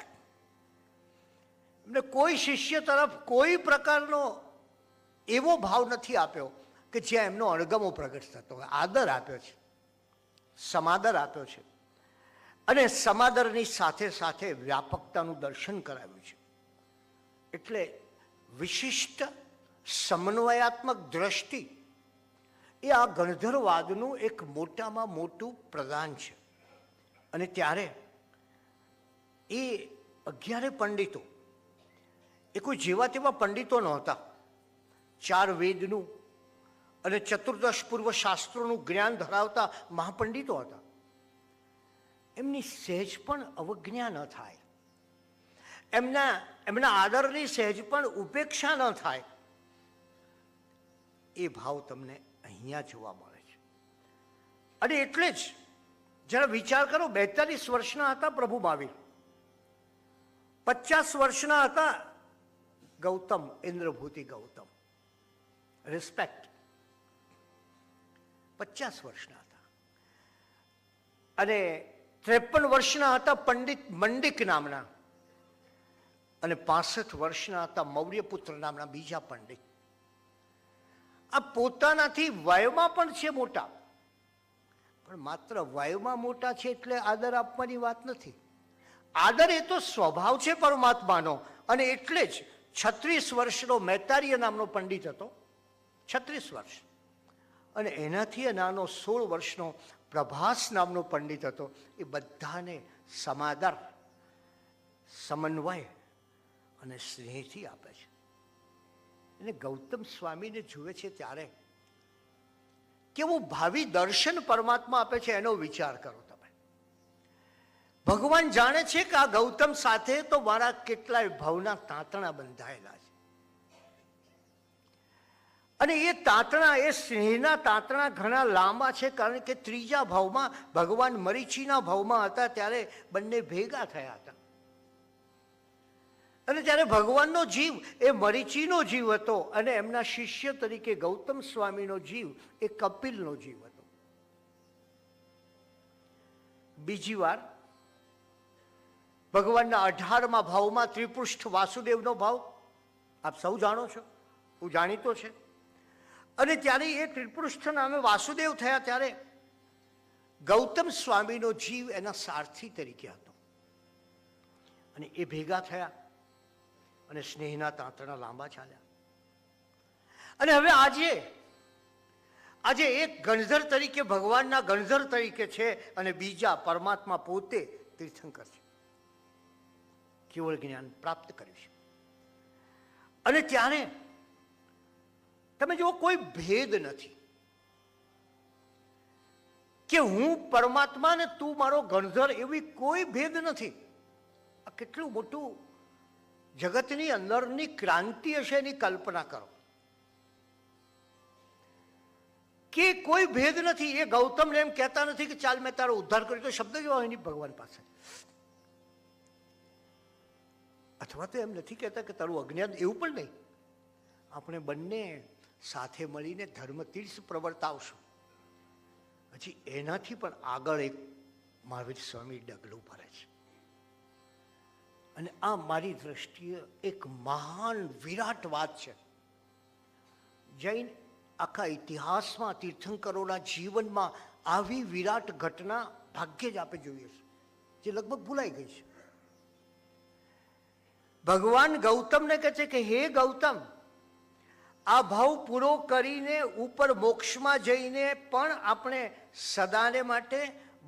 એમને કોઈ શિષ્ય તરફ કોઈ પ્રકારનો એવો ભાવ નથી આપ્યો કે જ્યાં એમનો અણગમો પ્રગટ થતો હોય. આદર આપ્યો છે, સમાદર આપ્યો છે, અને સમાદરની સાથે સાથે વ્યાપકતાનું દર્શન કરાવ્યું છે. એટલે વિશિષ્ટ સમન્વયાત્મક દ્રષ્ટિ એ આ ગણધરવાદનું એક મોટામાં મોટું પ્રદાન છે. અને ત્યારે એ 11 પંડિતો એ કોઈ જેવા તેવા પંડિતો નહોતા. 4 વેદનું અને 14 પૂર્વ શાસ્ત્રોનું જ્ઞાન ધરાવતા મહાપંડિતો હતા. એમની સહેજ પણ અવજ્ઞા ન થાય, એમના આદરની સહેજ પણ ઉપેક્ષા ન થાય, એ ભાવ તમને અહીંયા જોવા મળે છે. અને એટલે જ જરા વિચાર કરો, 42 વર્ષના હતા પ્રભુ મહાવીર, 50 વર્ષના હતા ગૌતમ, ઇન્દ્રભૂતિ ગૌતમ. રિસ્પેક્ટ. 50 વર્ષના હતા. અને 53 વર્ષના હતા પંડિત મંડિક નામના, અને 65 વર્ષના હતા મૌર્યપુત્ર નામના બીજા પંડિત. આ પોતાનાથી વયમાં પણ છે મોટા, પણ માત્ર વયમાં મોટા છે એટલે આદર આપવાની વાત નથી. આદર એ તો સ્વભાવ છે પરમાત્માનો. અને એટલે જ 36 વર્ષનો મૈતાર્ય નામનો પંડિત હતો, 36 વર્ષ. અને એનાથી નાનો 16 વર્ષનો પ્રભાસ નામનો પંડિત હતો. એ બધાને સમાદર, સમન્વય અને સ્નેહથી આપે છે. અને ગૌતમ સ્વામીને જુએ છે ત્યારે કેવું ભાવિ દર્શન પરમાત્મા આપે છે એનો વિચાર કરો તમે. ભગવાન જાણે છે કે આ ગૌતમ સાથે તો મારા કેટલાય ભાવના તાંતણા બંધાયેલા છે. અને એ તાંતણા, એ સ્નેહના તાંતણા ઘણા લાંબા છે, કારણ કે 3જા ભાવમાં ભગવાન મરીચીના ભાવમાં હતા ત્યારે બંને ભેગા થયા હતા. અને ત્યારે ભગવાનનો જીવ એ મરીચીનો જીવ હતો, અને એમના શિષ્ય તરીકે ગૌતમ સ્વામીનો જીવ એ કપિલનો જીવ હતો. બીજી વાર ભગવાનના 18મા ભાવમાં ત્રિપૃષ્ઠ વાસુદેવનો ભાવ આપ સૌ જાણો છો, હું જાણીતો છે. અને ત્યારે એ ત્રિપૃષ્ઠ નામે વાસુદેવ થયા ત્યારે ગૌતમ સ્વામીનો જીવ એના સારથી તરીકે હતો. અને એ ભેગા થયા અને સ્નેહના તાંતણા લાંબા ચાલ્યા. અને હવે આજે એક ગણધર તરીકે ભગવાનના ગણધર તરીકે છે, અને બીજા પરમાત્મા પોતે તીર્થંકર છે, કેવળ જ્ઞાન પ્રાપ્ત કર્યું છે. અને ત્યારે તમે જો કોઈ ભેદ નથી કે હું પરમાત્મા ને તું મારો ગણધર, એવી કોઈ ભેદ નથી. આ કેટલું મોટું જગતની અંદરની ક્રાંતિ હશે એની કલ્પના કરો, કે કોઈ ભેદ નથી. એ ગૌતમને એમ કહેતા નથી કે ચાલ મેં તારો ઉદ્ધાર કર્યો, તો શબ્દ જો એની ભગવાન પાસે. અથવા તો એમ નથી કહેતા કે તારું અજ્ઞાન, એવું પણ નહીં. આપણે બંને સાથે મળીને ધર્મ તીર્થ પ્રવર્તાવશું. હજી એનાથી પણ આગળ એક મહાવીર સ્વામી ડગલું ભરે છે. અને આ મારી દ્રષ્ટિએ એક મહાન વિરાટ વાત છે. જૈન આખા ઇતિહાસમાં તીર્થંકરોના જીવનમાં આવી વિરાટ ઘટના ભાગ્યે જ આપે જોઈએ છે, જે લગભગ ભૂલાઈ ગઈ છે. ભગવાન ગૌતમને કહે છે કે હે ગૌતમ, આ ભાવ પૂરો કરીને ઉપર મોક્ષમાં જઈને પણ આપણે સદાને માટે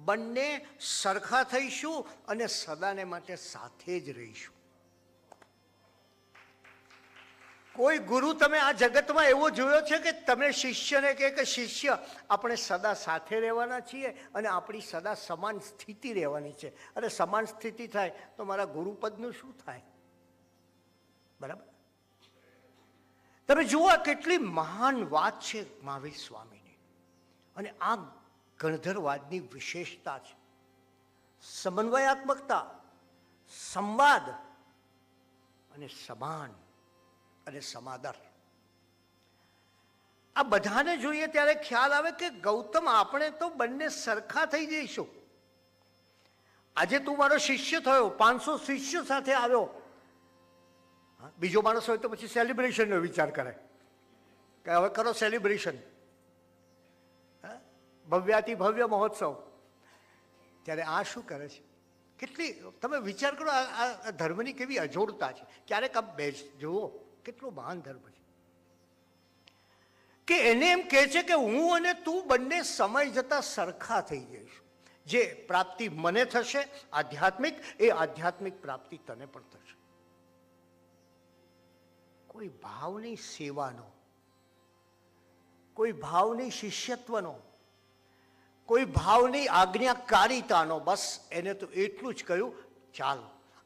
બંને સરખા થઈશું અને સદાને માટે સાથે જ રહીશું. કોઈ ગુરુ તમે આ જગતમાં એવો જોયો છે કે તમે શિષ્યને કહે કે શિષ્ય આપણે સદા સાથે રહેવાના છીએ અને આપણી સદા સમાન સ્થિતિ રહેવાની છે, અને સમાન સ્થિતિ થાય તો મારા ગુરુપદનું શું થાય? બરાબર. તમે જુઓ કેટલી મહાન વાત છે મહાવીર સ્વામીની. અને આ ગણધરવાદની વિશેષતા છે. સમન્વયાત્મકતા, સંવાદ અને સમાન અને સમાદર. આ બધાને જોઈએ ત્યારે ખ્યાલ આવે કે ગૌતમ આપણે તો બંને સરખા થઈ જઈશું. આજે તું મારો શિષ્ય થયો, 500 શિષ્યો સાથે આવ્યો. બીજો માણસ હોય તો પછી સેલિબ્રેશનનો વિચાર કરે કે હવે કરો સેલિબ્રેશન, ભવ્યાતિ ભવ્ય મહોત્સવ. ત્યારે આ શું કરે છે? કેટલી તમે વિચાર કરો, આ ધર્મની કેવી અજોડતા છે. ક્યારેક આપ જુઓ કેટલો મહાન ધર્મ છે કે એને એમ કહે છે કે હું અને તું બંને સમય જતા સરખા થઈ જઈશું. જે પ્રાપ્તિ મને થશે આધ્યાત્મિક, એ આધ્યાત્મિક પ્રાપ્તિ તને પણ થશે. કોઈ ભાવ નહીં સેવાનો, કોઈ ભાવ નહીં શિષ્યત્વનો, કોઈ ભાવ નહીં આજ્ઞાકારિતાનો. બસ એને તો એટલું જ કહ્યું, ચાલ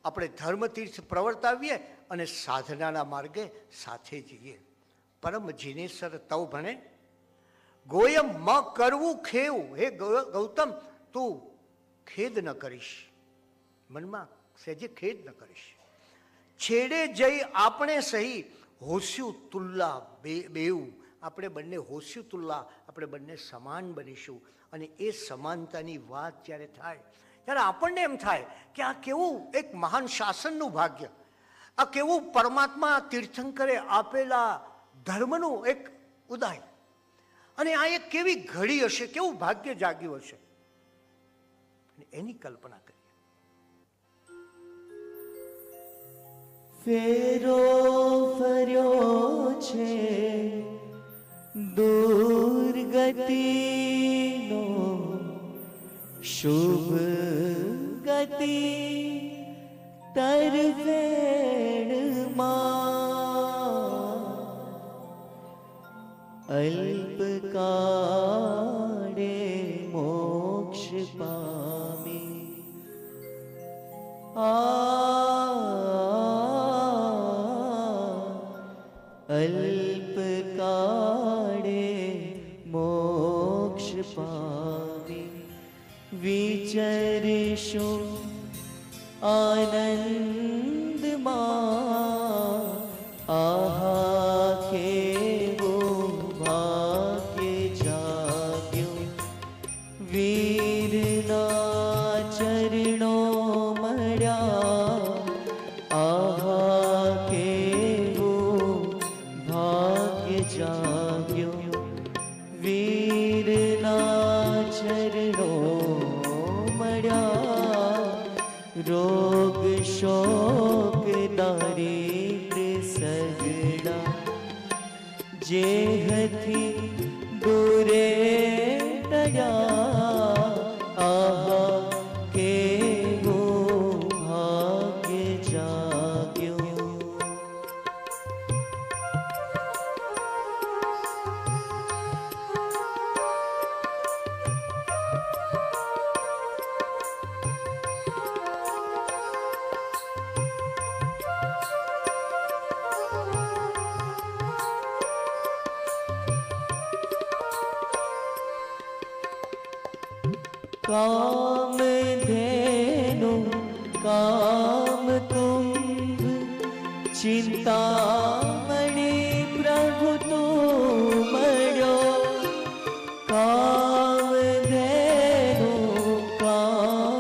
આપણે ધર્મતીર્થ પ્રવર્તાવીએ અને સાધનાના માર્ગે સાથે જઈએ. પરમ જીનેશ્વર તવ ભણે ગોયમ મ કરવું ખેવું. હે ગૌતમ, તું ખેદ ન કરીશ, મનમાં સહેજે ખેદ ન કરીશ. છેડે જઈ આપણે સહી હોસ્યું તુલ્લા બેવું. આપણે બંને હોસ્યું તુલ્લા, આપણે બંને સમાન બનીશું. અને એ સમાનતાની વાત જ્યારે થાય ત્યારે આપણને એમ થાય કે આ કેવું એક મહાન શાસનનું ભાગ્ય, આ કેવું પરમાત્મા તીર્થંકરે આપેલા ધર્મનું એક ઉદય, અને આ એક કેવી ઘડી હશે, કેવું ભાગ્ય જાગ્યું હશે. એની કલ્પના કરીએ. ફેરો ફર્યો છે દુર્ગતિનો, શુભ ગતિ તરફેણમાં. અલ્પકાળે મોક્ષ પામી અલ્પકાળે મોક્ષ પામી. વિચરશું આનંદમાં, આહા કેવું ભાગ્ય જાગ્યું. વીરના ચરણો મળ્યા, આહા કેવું ભાગ્ય જાગ્યું. વીરના ચરણો મળ્યા, રોગ શોક દારિદ્ર સગડા. જેહથી દૂરે ટળ્યા, આહા કેવું ભાગ્ય જાગ્યું. कामधेनु कामकुंभ चिंतामणि प्रभु तुम मळ्यो. कामधेनु काम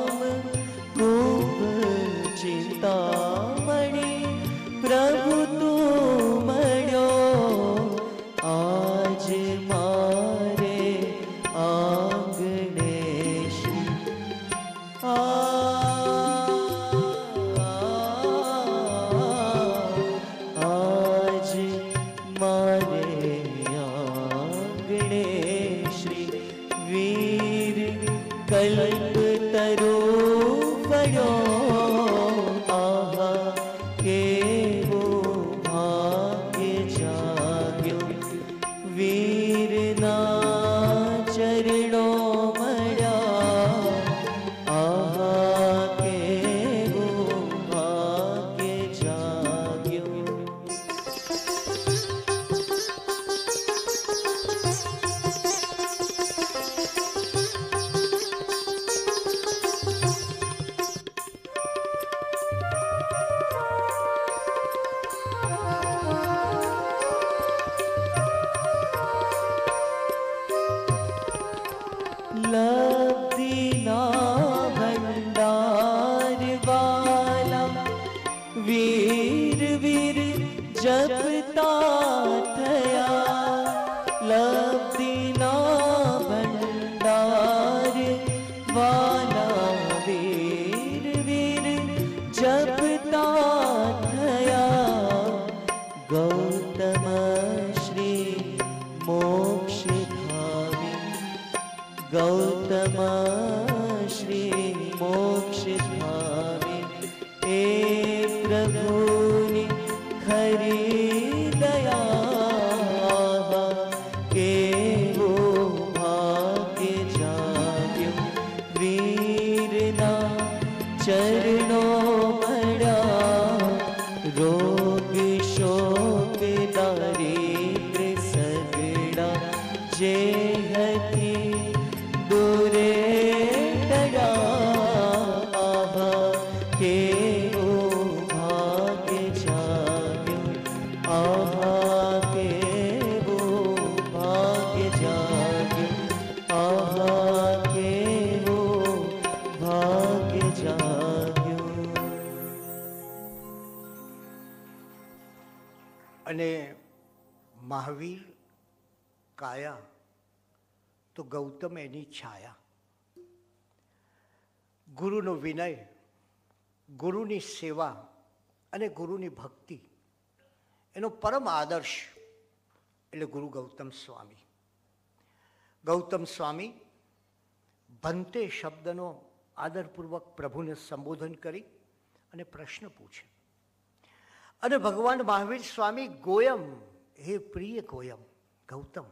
જપતા થયા લબ્ધિના ભંડાર વાલા વીર વીર જપતા થયા ગૌતમ શ્રી મોક્ષધામી ગૌતમ શ્રી મોક્ષધામી એ પ્રભુની ખરી દયા કેવો ભાગ્ય જાગ્યો વીરના ચરણો મળ્યા રોગ શોક દારિદ્ર સગડા જે હતી દૂરે ટળ્યા કેવો ભાગ્ય જાગ્યો આહા કેવો ભાગ્ય જાગ્યો આહા કેવો ભાગ્ય જાગ્યો. અને મહાવીર કાયા તો ગૌતમ એની છાયા. ગુરુનો વિનય, ગુરુની સેવા અને ગુરુની ભક્તિ એનો પરમ આદર્શ એટલે ગુરુ ગૌતમ સ્વામી. ગૌતમ સ્વામી ભંતે શબ્દનો આદરપૂર્વક પ્રભુને સંબોધન કરી અને પ્રશ્ન પૂછે. અને ભગવાન મહાવીર સ્વામી ગોયમ, હે પ્રિય ગોયમ ગૌતમ.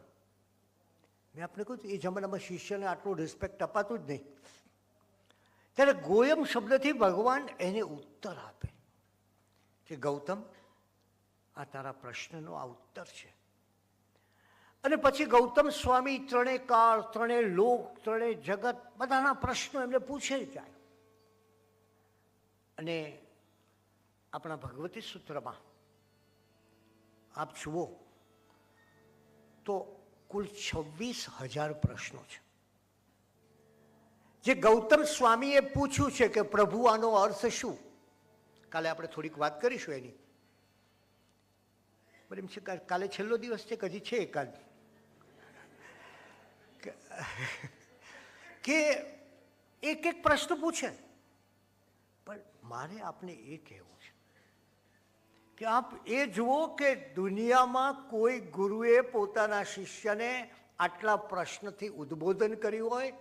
મેં આપણે કહ્યું એ જમાનામાં શિષ્યને આટલું રિસ્પેક્ટ અપાતું જ નહીં. ત્યારે ગોયમ શબ્દથી ભગવાન એને ઉત્તર આપે કે ગૌતમ, આ તારા પ્રશ્નનો આ ઉત્તર છે. અને પછી ગૌતમ સ્વામી ત્રણેય કાળ, ત્રણેય લોક, ત્રણેય જગત બધાના પ્રશ્નો એમને પૂછે જાય. અને આપણા ભગવતી સૂત્રમાં આપ જુઓ તો કુલ 26,000 પ્રશ્નો છે જે ગૌતમ સ્વામીએ પૂછ્યું છે કે પ્રભુ આનો અર્થ શું. કાલે આપણે થોડીક વાત કરીશું એની. બરાબર એમ છે, કાલે છેલ્લો દિવસ છે કે હજી છે એકાદ, કે એક એક પ્રશ્ન પૂછે. પણ મારે આપને એ કહેવું છે કે આપ એ જુઓ કે દુનિયામાં કોઈ ગુરુએ પોતાના શિષ્યને આટલા પ્રશ્નથી ઉદ્બોધન કર્યું હોય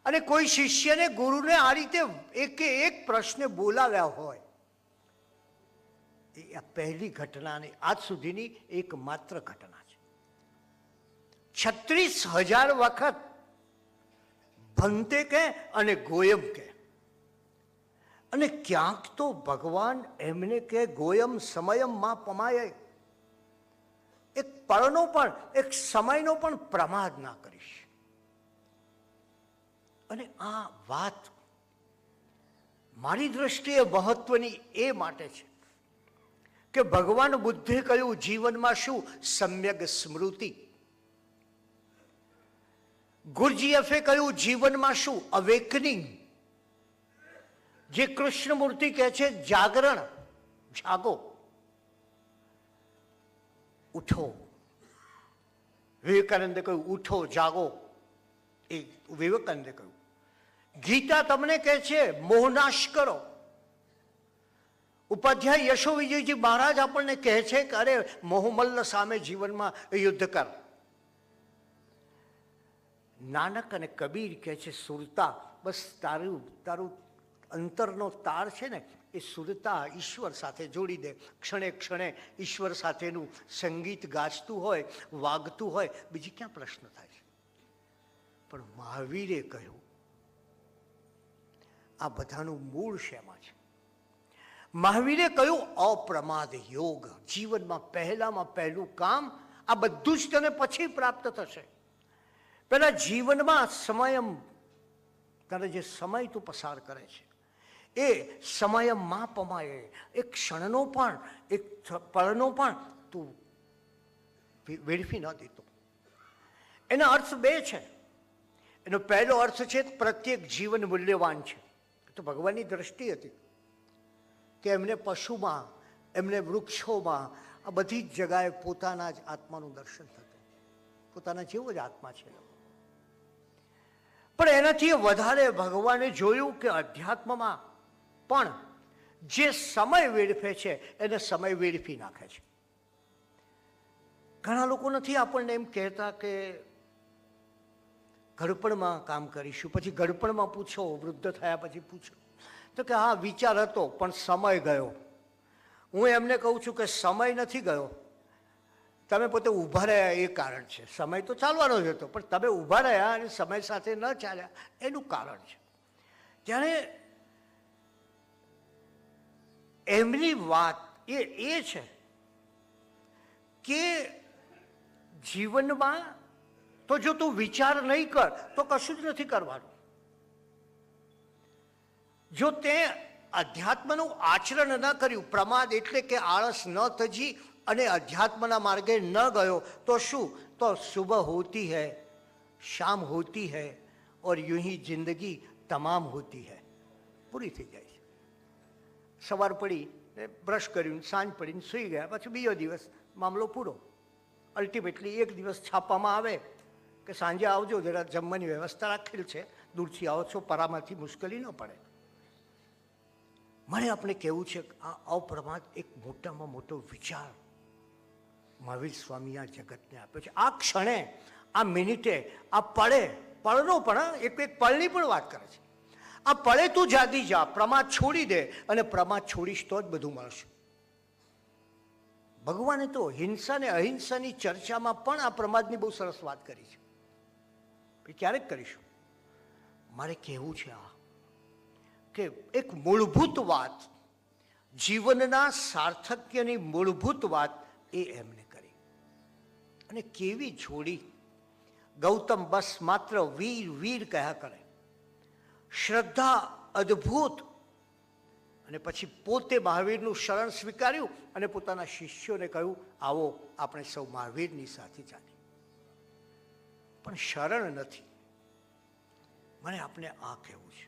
અને કોઈ શિષ્યને ગુરુને આ રીતે એકે એક પ્રશ્ન બોલાવ્યા હોય. એ આ પહેલી ઘટનાની આજ સુધીની એકમાત્ર ઘટના છે. 36,000 વખત ભંતે કે અને ગોયમ કે. અને ક્યાંક તો ભગવાન એમને કે ગોયમ સમયમ માં પમાય, એક પળનો પણ, એક સમયનો પણ પ્રમાદ ના કરીશ. અને આ વાત મારી દ્રષ્ટિએ મહત્વની એ માટે છે કે ભગવાન બુદ્ધે કહ્યું જીવનમાં શું? સમ્યક સ્મૃતિ. ગુરજીએફે કહ્યું જીવનમાં શું? અવેકનિંગ. જે કૃષ્ણમૂર્તિ કહે છે જાગરણ, જાગો, ઉઠો. વિવેકાનંદે કહ્યું ઉઠો જાગો, એ વિવેકાનંદે કહ્યું. ગીતા તમને કહે છે મોહનાશ કરો. ઉપાધ્યાય યશો વિજયજી મહારાજ આપણને કહે છે કે અરે મોહમલ્લ સામે જીવનમાં યુદ્ધ કર. નાનક અને કબીર કહે છે સુરતા, બસ તારું તારું અંતરનો તાર છે ને એ સુરતા ઈશ્વર સાથે જોડી દે. ક્ષણે ક્ષણે ઈશ્વર સાથેનું સંગીત ગાજતું હોય, વાગતું હોય, બીજી ક્યાં પ્રશ્ન થાય છે? પણ મહાવીરે કહ્યું આ બધાનું મૂળ શેમાં છે? મહાવીરે કહ્યું અપ્રમાદ યોગ. જીવનમાં પહેલામાં પહેલું કામ, આ બધું જ તને પછી પ્રાપ્ત થશે. પેલા જીવનમાં સમયમ, તારે જે સમય તું પસાર કરે છે એ સમયમ માં પમાય, એક ક્ષણનો પણ, એક પળનો પણ તું વેડફી ન દેતો. એના અર્થ બે છે. એનો પહેલો અર્થ છે પ્રત્યેક જીવન મૂલ્યવાન છે. તો ભગવાનની દ્રષ્ટિ હતી કે એમને પશુમાં, એમને વૃક્ષોમાં આ બધી જ જગાએ પોતાના જ આત્માનું દર્શન થતું, પોતાના જેવો જ આત્મા છે. પણ એનાથી વધારે ભગવાને જોયું કે અધ્યાત્મમાં પણ જે સમય વેડફે છે એને સમય વેડફી નાખે છે. ઘણા લોકો નથી આપણને એમ કહેતા કે ઘડપણમાં કામ કરીશું, પછી ઘડપણમાં પૂછો, વૃદ્ધ થયા પછી પૂછો તો કે હા વિચાર હતો પણ સમય ગયો. હું એમને કહું છું કે સમય નથી ગયો, તમે પોતે ઊભા રહ્યા એ કારણ છે. સમય તો ચાલવાનો જ હતો પણ તમે ઊભા રહ્યા અને સમય સાથે ન ચાલ્યા એનું કારણ છે. ત્યારે એમની વાત એ છે કે જીવનમાં તો જો તું વિચાર નહીં કર તો કશું જ નથી કરવાનું. જો તે અધ્યાત્મનું આચરણ ન કર્યું, પ્રમાદ એટલે કે આળસ ન તજી અને અધ્યાત્મના માર્ગે ન ગયો તો શું? તો સુબહ હોતી હૈ, શામ હોતી હૈ और यूं ही जिंदगी तमाम होती है. પૂરી થઈ જાય છે. સવાર પડી બ્રશ કર્યું, સાંજ પડીને સૂઈ ગયા, પછી બીજો દિવસ મામલો પૂરો. અલ્ટિમેટલી એક દિવસ છાપવામાં આવે કે સાંજે આવજો, જરા જમવાની વ્યવસ્થા રાખેલ છે, દૂરથી આવો છો, પરામાંથી મુશ્કેલી ન પડે. મારે આપણે કહેવું છે કે આ અપ્રમાદ એક મોટામાં મોટો વિચાર મહાવીર સ્વામી આ જગતને આપ્યો છે. આ ક્ષણે, આ મિનિટે, આ પળનો પણ એક પળની પણ વાત કરે છે. આ પળે તું જાગી જા, પ્રમાદ છોડી દે, અને પ્રમાદ છોડીશ તો જ બધું મળશે. ભગવાને તો હિંસા ને અહિંસાની ચર્ચામાં પણ આ પ્રમાદની બહુ સરસ વાત કરી છે. ક્યારેક કરીશું. મારે કહેવું છે આ કે એક મૂળભૂત વાત, જીવનના સાર્થક્યની મૂળભૂત વાત એ એમને કરી. અને કેવી જોડી! ગૌતમ બસ માત્ર વીર વીર કહ્યા કરે, શ્રદ્ધા અદ્ભુત, અને પછી પોતે મહાવીરનું શરણ સ્વીકાર્યું અને પોતાના શિષ્યોને કહ્યું આવો આપણે સૌ મહાવીરની સાથે ચાલીએ. પણ શરણ નથી. મને આપણે આ કહેવું છે,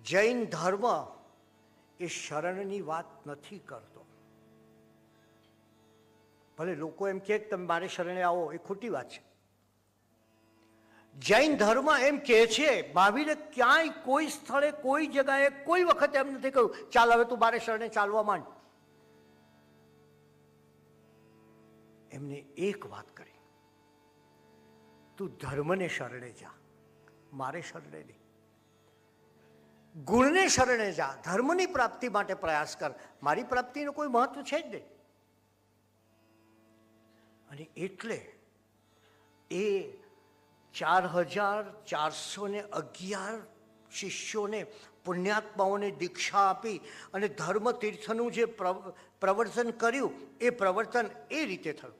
જૈન ધર્મ એ શરણની વાત નથી કરતો. ભલે લોકો એમ કહે તમે મારે શરણે આવો, એ ખોટી વાત છે. જૈન ધર્મ એમ કહે છે, મહાવીરે ક્યાંય કોઈ સ્થળે કોઈ જગાએ કોઈ વખત એમ નથી કહ્યું ચાલ હવે તું મારે શરણે ચાલવા માંડ. એમને એક વાત કરી, તું ધર્મને શરણે જા, મારે શરણે નહીં. ગુણને શરણે જા, ધર્મની પ્રાપ્તિ માટે પ્રયાસ કર, મારી પ્રાપ્તિનું કોઈ મહત્વ છે જ નહીં. અને એટલે એ 4411 શિષ્યોને, પુણ્યાત્માઓને દીક્ષા આપી અને ધર્મ તીર્થનું જે પ્રવર્તન કર્યું, એ પ્રવર્તન એ રીતે થયું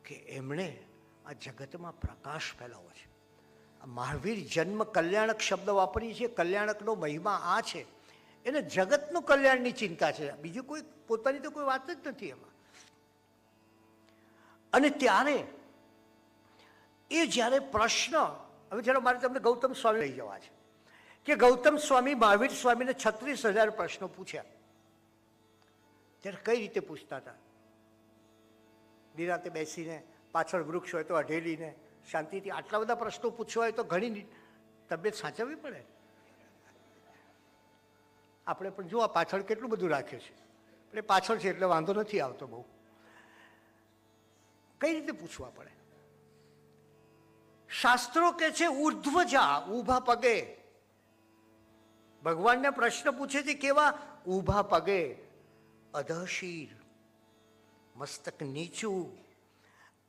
કે એમણે આ જગતમાં પ્રકાશ ફેલાવો છે. મહાવીર જન્મ કલ્યાણક શબ્દ વાપરીએ છીએ. કલ્યાણકનો મહિમા આ છે, એને જગતનું કલ્યાણની ચિંતા છે, બીજું કોઈ પોતાની તો કોઈ વાત જ નથી એમાં. અને ત્યારે એ જ્યારે પ્રશ્ન, હવે જ્યારે મારે તમને ગૌતમ સ્વામી લઈ જવા છે કે ગૌતમ સ્વામી મહાવીર સ્વામીને 36,000 પ્રશ્નો પૂછ્યા. ત્યારે કઈ રીતે પૂછતા હતા? નિરાતે બેસીને, પાછળ વૃક્ષ હોય તો અઢેલીને શાંતિથી. આટલા બધા પ્રશ્નો પૂછવા હોય તો ઘણી તબિયત સાચવવી પડે. આપણે પણ જો આ પાછળ કેટલું બધું રાખ્યું છે, એટલે પાછળ છે એટલે વાંધો નથી આવતો બહુ. કઈ રીતે પૂછવા પડે? શાસ્ત્રો કે છે ઉર્ધ્વ જા, ઊભા પગે. ભગવાનને પ્રશ્ન પૂછે છે કેવા? ઊભા પગે, અધશીર, મસ્તક નીચું,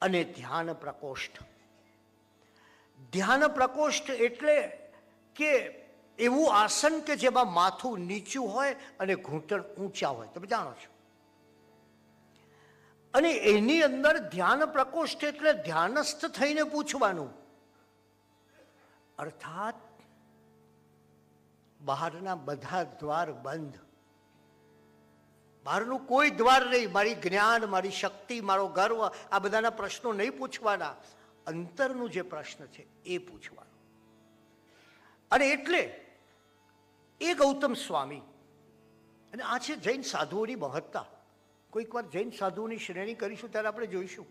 અને ધ્યાન પ્રકોષ્ઠ. ધ્યાન પ્રકોષ્ઠ એટલે કે એવું આસન કે જેમાં માથું નીચું હોય અને ઘૂંટણ ઊંચા હોય, તમે જાણો છો. અને એની અંદર ધ્યાન પ્રકોષ્ઠ એટલે ધ્યાનસ્થ થઈને પૂછવાનું. અર્થાત બહારના બધા દ્વાર બંધ, બહારનું કોઈ દ્વાર નહીં. મારી જ્ઞાન, મારી શક્તિ, મારો ગર્વ, આ બધાના પ્રશ્નો નહીં પૂછવાના. અંતરનું જે પ્રશ્ન છે એ પૂછવાનો. અને એટલે એ ગૌતમ સ્વામી અને આ છે જૈન સાધુઓની મહત્તા. કોઈક વાર જૈન સાધુઓની શ્રેણી કરીશું ત્યારે આપણે જોઈશું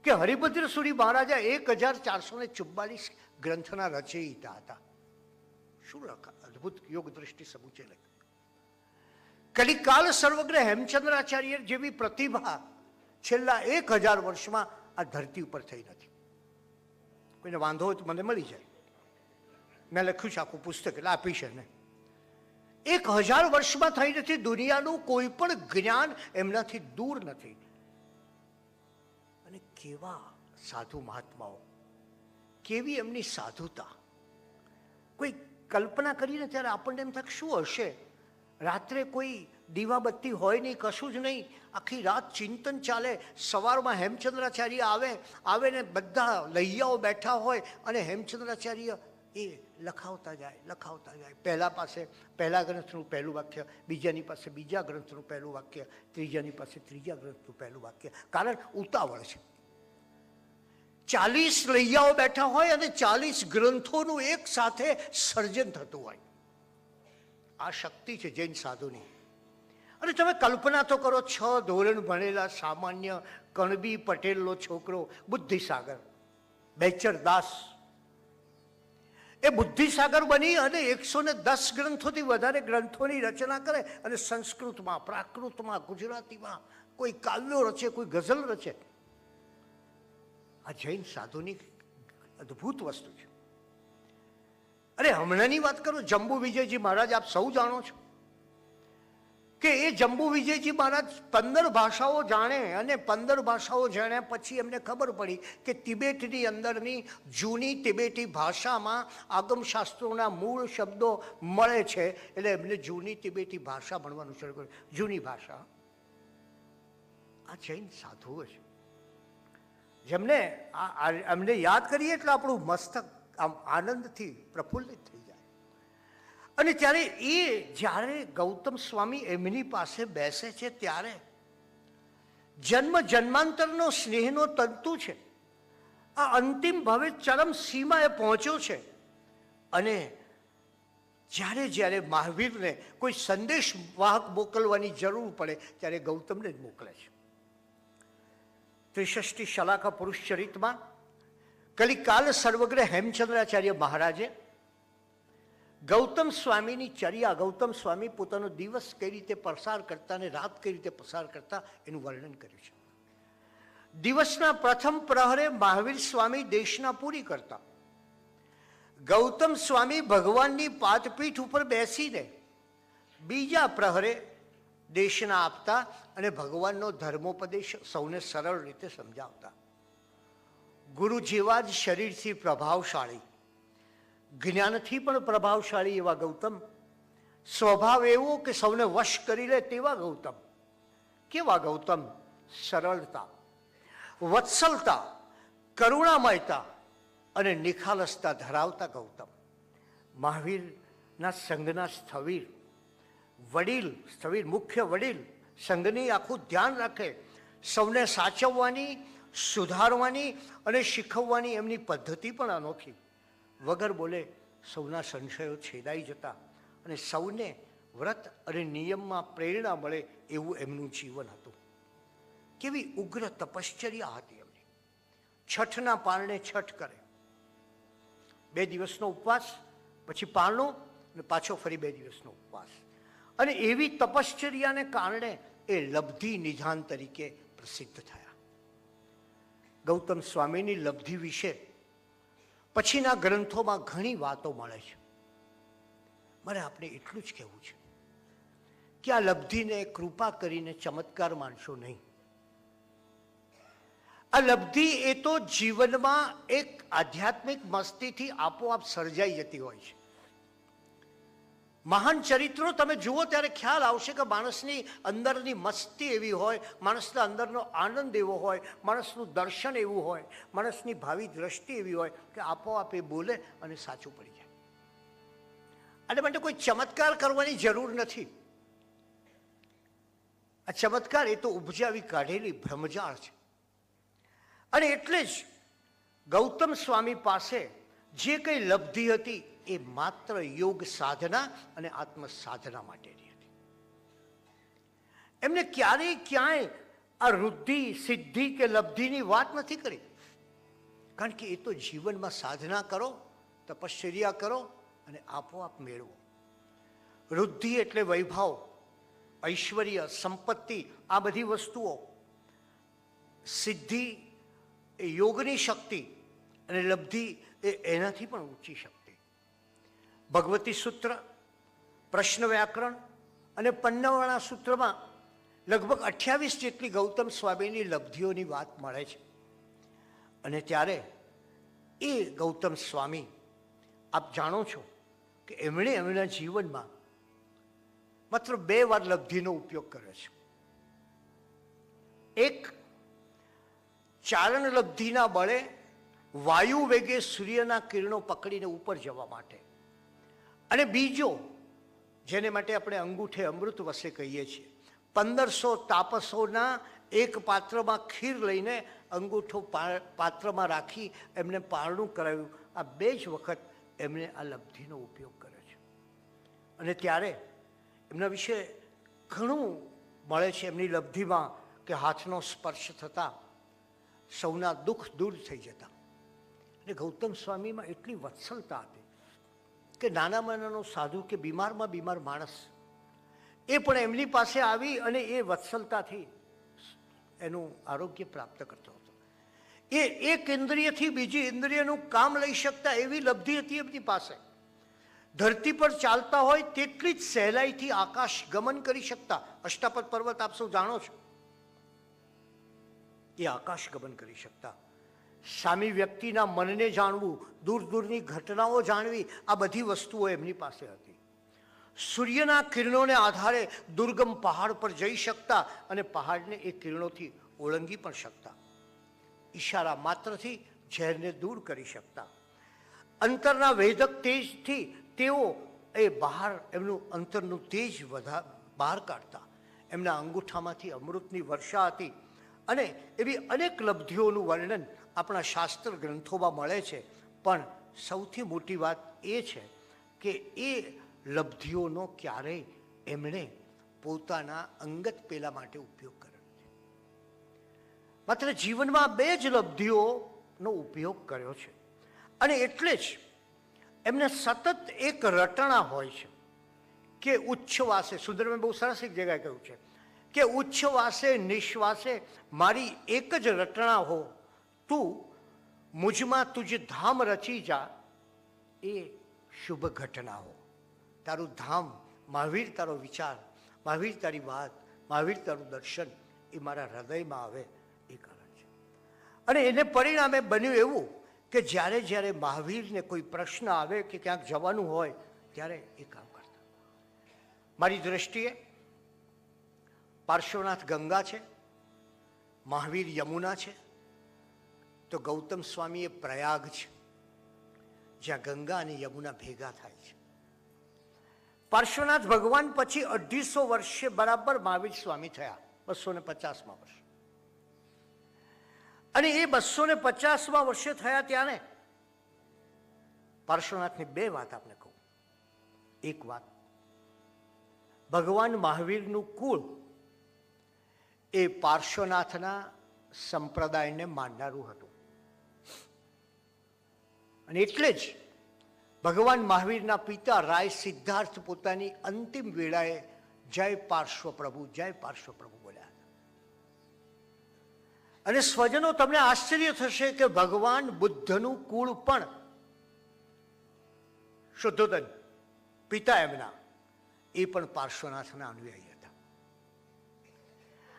કે હરિભદ્ર સુરી મહારાજા 1444 ગ્રંથના રચયિતા હતા. શું લખા, અદભુત યોગ દ્રષ્ટિ સમુચય લખ્યું. કલિકાલ સર્વગ્ર હેમચંદ્રાચાર્ય જેવી પ્રતિભા છેલ્લા 1000 વર્ષમાં આ ધરતી ઉપર થઈ નથી. કોઈને વાંધો હોય તો મને મળી જાય, મેં લખ્યું છે આખું પુસ્તક, એટલે આપી છે ને. 1000 વર્ષમાં થઈ નથી. દુનિયાનું કોઈ પણ જ્ઞાન એમનાથી દૂર નથી. અને કેવા સાધુ મહાત્માઓ, કેવી એમની સાધુતા. કોઈ કલ્પના કરીને ત્યારે આપણને એમ થાય શું હશે. રાત્રે કોઈ દીવાબત્તી હોય નહીં, કશું જ નહીં, આખી રાત ચિંતન ચાલે. સવારમાં હેમચંદ્રાચાર્ય આવે ને બધા લૈયાઓ બેઠા હોય અને હેમચંદ્રાચાર્ય એ લખાવતા જાય. પહેલા ગ્રંથનું પહેલું વાક્ય, બીજાની પાસે બીજા ગ્રંથનું પહેલું વાક્ય, ત્રીજાની પાસે ત્રીજા ગ્રંથનું પહેલું વાક્ય. કારણ ઉતાવળ છે. 40 લૈયાઓ બેઠા હોય અને 40 ગ્રંથોનું એક સાથે સર્જન થતું હોય. આ શક્તિ છે જૈન સાધુની. અને તમે કલ્પના તો કરો, 6 ધોરણ ભણેલા સામાન્ય કણબી પટેલનો છોકરો બુદ્ધિસાગર બેચર દાસ, એ બુદ્ધિસાગર બની અને 110 ગ્રંથોથી વધારે ગ્રંથોની રચના કરે અને સંસ્કૃતમાં, પ્રાકૃતમાં, ગુજરાતીમાં કોઈ કાવ્યો રચે, કોઈ ગઝલ રચે. આ જૈન સાધુની અદ્ભુત વસ્તુ છે. અરે હમણાંની વાત કરું, જંબુ વિજયજી મહારાજ, આપ સૌ જાણો છો કે એ જંબુ વિજયજી મહારાજ 15 ભાષાઓ જાણે અને 15 ભાષાઓ જાણ્યા પછી એમને ખબર પડી કે તિબેટની અંદરની જૂની તિબેટી ભાષામાં આગમશાસ્ત્રોના મૂળ શબ્દો મળે છે. એટલે એમને જૂની તિબેટી ભાષા ભણવાનું શરૂ કર્યું. જૂની ભાષા. આ જૈન સાધુઓ છે જેમને અમને યાદ કરીએ એટલે આપણું મસ્તક આમ આનંદથી પ્રફુલ્લિત થઈ જાય. અને ત્યારે જ્યારે ગૌતમ સ્વામી એમની પાસે બેસે છે ત્યારે જન્મ જન્માંતરનો સ્નેહનો તંતુ છે. આ અંતિમ ભવે ચરમ સીમાએ પહોંચ્યો છે. અને જ્યારે મહાવીરને કોઈ સંદેશ વાહક મોકલવાની જરૂર પડે ત્યારે ગૌતમને જ મોકલે છે. 63 શલાકા પુરુષ ચરિતમાં કલિકાલ સર્વગ્ર હેમચંદ્રાચાર્ય મહારાજે ગૌતમ સ્વામીની ચર્યા, ગૌતમ સ્વામી પોતાનો દિવસ કઈ રીતે પસાર કરતા અને રાત કઈ રીતે પસાર કરતા એનું વર્ણન કર્યું છે. દિવસના પ્રથમ પ્રહરે મહાવીર સ્વામી દેશના પૂરી કરતા. ગૌતમ સ્વામી ભગવાનની પાદપીઠ ઉપર બેસીને બીજા પ્રહરે દેશના આપતા અને ભગવાનનો ધર્મોપદેશ સૌને સરળ રીતે સમજાવતા. ગુરુ જેવા જ શરીરથી પ્રભાવશાળી, જ્ઞાનથી પણ પ્રભાવશાળી એવા ગૌતમ, સ્વભાવ એવો કે સૌને વશ કરી લે તેવા ગૌતમ. કેવા ગૌતમ? સરળતા, વત્સલતા, કરુણામયતા અને નિખાલસતા ધરાવતા ગૌતમ. મહાવીરના સંઘના સ્થવીર, મુખ્ય વડીલ સંઘની આખું ધ્યાન રાખે. સૌને સાચવવાની, સુધારવાની અને શીખવવાની એમની પદ્ધતિ પણ અનોખી. વગર બોલે સૌના સંશયો છેદાઈ જતા અને સૌને વ્રત અને નિયમમાં પ્રેરણા મળે એવું એમનું જીવન હતું. કેવી ઉગ્ર તપશ્ચર્યા હતી એમની. છઠના પારણે છઠ કરે, 2 દિવસનો ઉપવાસ, પછી પારણો અને પાછો ફરી 2 દિવસનો ઉપવાસ. અને એવી તપશ્ચર્યાને કારણે એ લબ્ધિ નિધાન તરીકે પ્રસિદ્ધ થયા. ગૌતમ સ્વામીની લબ્ધિ વિશે પછીના ગ્રંથોમાં ઘણી વાતો મળે છે. મારે આપણે એટલું જ કહેવું છે કે આ લબ્ધિને કૃપા કરીને ચમત્કાર માનશો નહીં. આ લબ્ધિ એ તો જીવનમાં એક આધ્યાત્મિક મસ્તીથી આપોઆપ સર્જાઈ જતી હોય છે. મહાન ચરિત્રો તમે જુઓ ત્યારે ખ્યાલ આવશે કે માણસની અંદરની મસ્તી એવી હોય, માણસના અંદરનો આનંદ એવો હોય, માણસનું દર્શન એવું હોય, માણસની ભાવિ દ્રષ્ટિ એવી હોય કે આપોઆપ એ બોલે અને સાચું પડી જાય. અને માટે કોઈ ચમત્કાર કરવાની જરૂર નથી. આ ચમત્કાર એ તો ઉપજાવી કાઢેલી ભ્રમજાળ છે. અને એટલે જ ગૌતમ સ્વામી પાસે જે કંઈ લબ્ધિ હતી એ માત્ર યોગ સાધના અને આત્મ સાધના માટેની હતી. એમને ક્યારેય ક્યાંય આ વૃદ્ધિ સિદ્ધિ કે લબ્ધિની વાત નથી કરી. કારણ કે એ તો જીવનમાં સાધના કરો, તપશ્ચર્યા કરો અને આપોઆપ મેળવો. વૃદ્ધિ એટલે વૈભવ, ઐશ્વર્ય, સંપત્તિ, આ બધી વસ્તુઓ. સિદ્ધિ એ યોગની શક્તિ અને લબ્ધિ એ એનાથી પણ ઊંચી શક્તિ. ભગવતી સૂત્ર, પ્રશ્ન વ્યાકરણ અને પન્નાવાળા સૂત્રમાં લગભગ 28 જેટલી ગૌતમ સ્વામીની લબ્ધિઓની વાત મળે છે. અને ત્યારે એ ગૌતમ સ્વામી, આપ જાણો છો કે એમણે એમના જીવનમાં માત્ર 2 વાર લબ્ધિનો ઉપયોગ કર્યો છે. એક, ચારણ લબ્ધિના બળે વાયુ વેગે સૂર્યના કિરણો પકડીને ઉપર જવા માટે, અને બીજો, જેને માટે આપણે અંગૂઠે અમૃત વસે કહીએ છીએ, 1500 તાપસોના એક પાત્રમાં ખીર લઈને અંગૂઠો પાત્રમાં રાખી એમને પારણું કરાવ્યું. આ 2 જ વખત એમણે આ લબ્ધિનો ઉપયોગ કર્યો છે. અને ત્યારે એમના વિશે ઘણું મળે છે એમની લબ્ધિમાં કે હાથનો સ્પર્શ થતાં સૌના દુઃખ દૂર થઈ જતા. અને ગૌતમ સ્વામીમાં એટલી વત્સલતા હતી કે નાનામાં નાનો સાધુ કે બીમારમાં બીમાર માણસ એ પણ એમની પાસે આવી અને એ વત્સલતાથી એનું આરોગ્ય પ્રાપ્ત કરતો હતો. એ એક ઇન્દ્રિયથી બીજી ઇન્દ્રિયનું કામ લઈ શકતા એવી લબ્ધિ હતી એમની પાસે. ધરતી પર ચાલતા હોય તેટલી જ સહેલાઈથી આકાશ ગમન કરી શકતા. અષ્ટાપદ પર્વત આપ સૌ જાણો છો, એ આકાશ ગમન કરી શકતા. સામી વ્યક્તિના મનને જાણવું, દૂર દૂરની ઘટનાઓ જાણવી, આ બધી વસ્તુઓ એમની પાસે હતી. સૂર્યના કિરણોને આધારે દુર્ગમ પહાડ પર જઈ શકતા અને પહાડને એ કિરણોથી ઓળંગી પણ શકતા. ઈશારા માત્રથી ઝેરને દૂર કરી શકતા. અંતરના વેદક તેજથી તેઓ એ બહાર એમનું અંતરનું તેજ બહાર કાઢતા. એમના અંગૂઠામાંથી અમૃતની વર્ષા હતી. અને એવી અનેક લબ્ધિઓનું વર્ણન આપણા શાસ્ત્ર ગ્રંથોમાં મળે છે. પણ સૌથી મોટી વાત એ છે કે એ લબ્ધિઓનો ક્યારેય એમણે પોતાના અંગત પેલા માટે ઉપયોગ કર્યો નથી. માત્ર જીવનમાં 2 જ લબ્ધિઓનો ઉપયોગ કર્યો છે. અને એટલે જ એમને સતત એક રટણા હોય છે કે ઉચ્છવાસે, સુંદરમાં બહુ સરસ એક જગ્યાએ કહ્યું છે કે ઉચ્છવાસે નિશ્વાસે મારી એક જ રટણા હો, તું મુજમાં તુજ ધામ રચી જા, એ શુભ ઘટના હો. તારું ધામ, મહાવીર તારો વિચાર, મહાવીર તારી વાત, મહાવીર તારું દર્શન એ મારા હૃદયમાં આવે એ કારણ છે. અને એને પરિણામે બન્યું એવું કે જ્યારે જ્યારે મહાવીરને કોઈ પ્રશ્ન આવે કે ક્યાંક જવાનું હોય ત્યારે એ કામ કરતા. મારી દ્રષ્ટિએ પાર્શ્વનાથ ગંગા છે, મહાવીર યમુના છે, તો ગૌતમ સ્વામી એ પ્રયાગ છે, જ્યાં ગંગા અને યમુના ભેગા થાય છે. પાર્શ્વનાથ ભગવાન પછી 250 વર્ષે બરાબર મહાવીર સ્વામી થયા, 250મા વર્ષે. અને એ 250મા વર્ષે થયા ત્યારે પાર્શ્વનાથની 2 વાત આપને કહું. એક વાત, ભગવાન મહાવીરનું કુળ એ પાર્શ્વનાથના સંપ્રદાયને માનનારું હતું. અને એટલે જ ભગવાન મહાવીરના પિતા રાય સિદ્ધાર્થ પોતાની અંતિમ વેળાએ જય પાર્શ્વ પ્રભુ, જય પાર્શ્વ પ્રભુ બોલ્યા હતા. અને સ્વજનો, તમને આશ્ચર્ય થશે કે ભગવાન બુદ્ધનું કુળ પણ શુદ્ધોદન પિતા એમના એ પણ પાર્શ્વનાથના અનુયાયી હતા.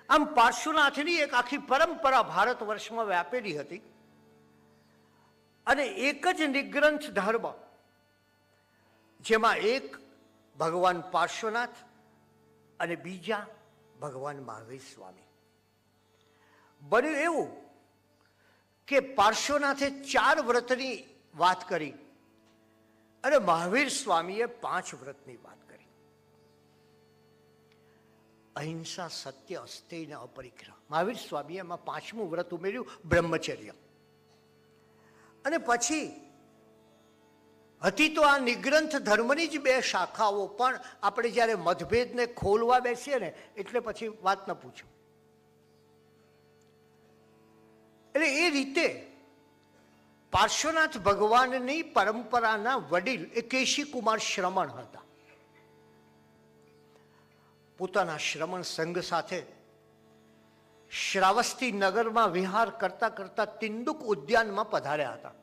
આમ પાર્શ્વનાથની એક આખી પરંપરા ભારત વર્ષમાં વ્યાપેલી હતી. અને એક જ નિગ્રંથ ધર્મ, જેમાં એક ભગવાન પાર્શ્વનાથ અને બીજા ભગવાન મહાવીર સ્વામી. બન્યું એવું કે પાર્શ્વનાથે 4 વ્રતની વાત કરી અને મહાવીર સ્વામીએ 5 વ્રતની વાત કરી. અહિંસા, સત્ય, અસ્થેય ને અપરિગ્રહ. મહાવીર સ્વામીએ એમાં 5મું વ્રત ઉમેર્યું, બ્રહ્મચર્ય. અને પછી હતી તો આ નિગ્રંથ ધર્મની જ બે શાખાઓ, પણ આપણે જ્યારે મતભેદને ખોલવા બેસીએ ને એટલે પછી વાત ન પૂછો. એટલે એ રીતે પાર્શ્વનાથ ભગવાનની પરંપરાના વડીલ એ કેશીકુમાર શ્રમણ હતા. પોતાના શ્રમણ સંઘ સાથે શ્રાવસ્તી નગરમાં વિહાર કરતા કરતા તિંદુક ઉદ્યાનમાં પધાર્યા હતા.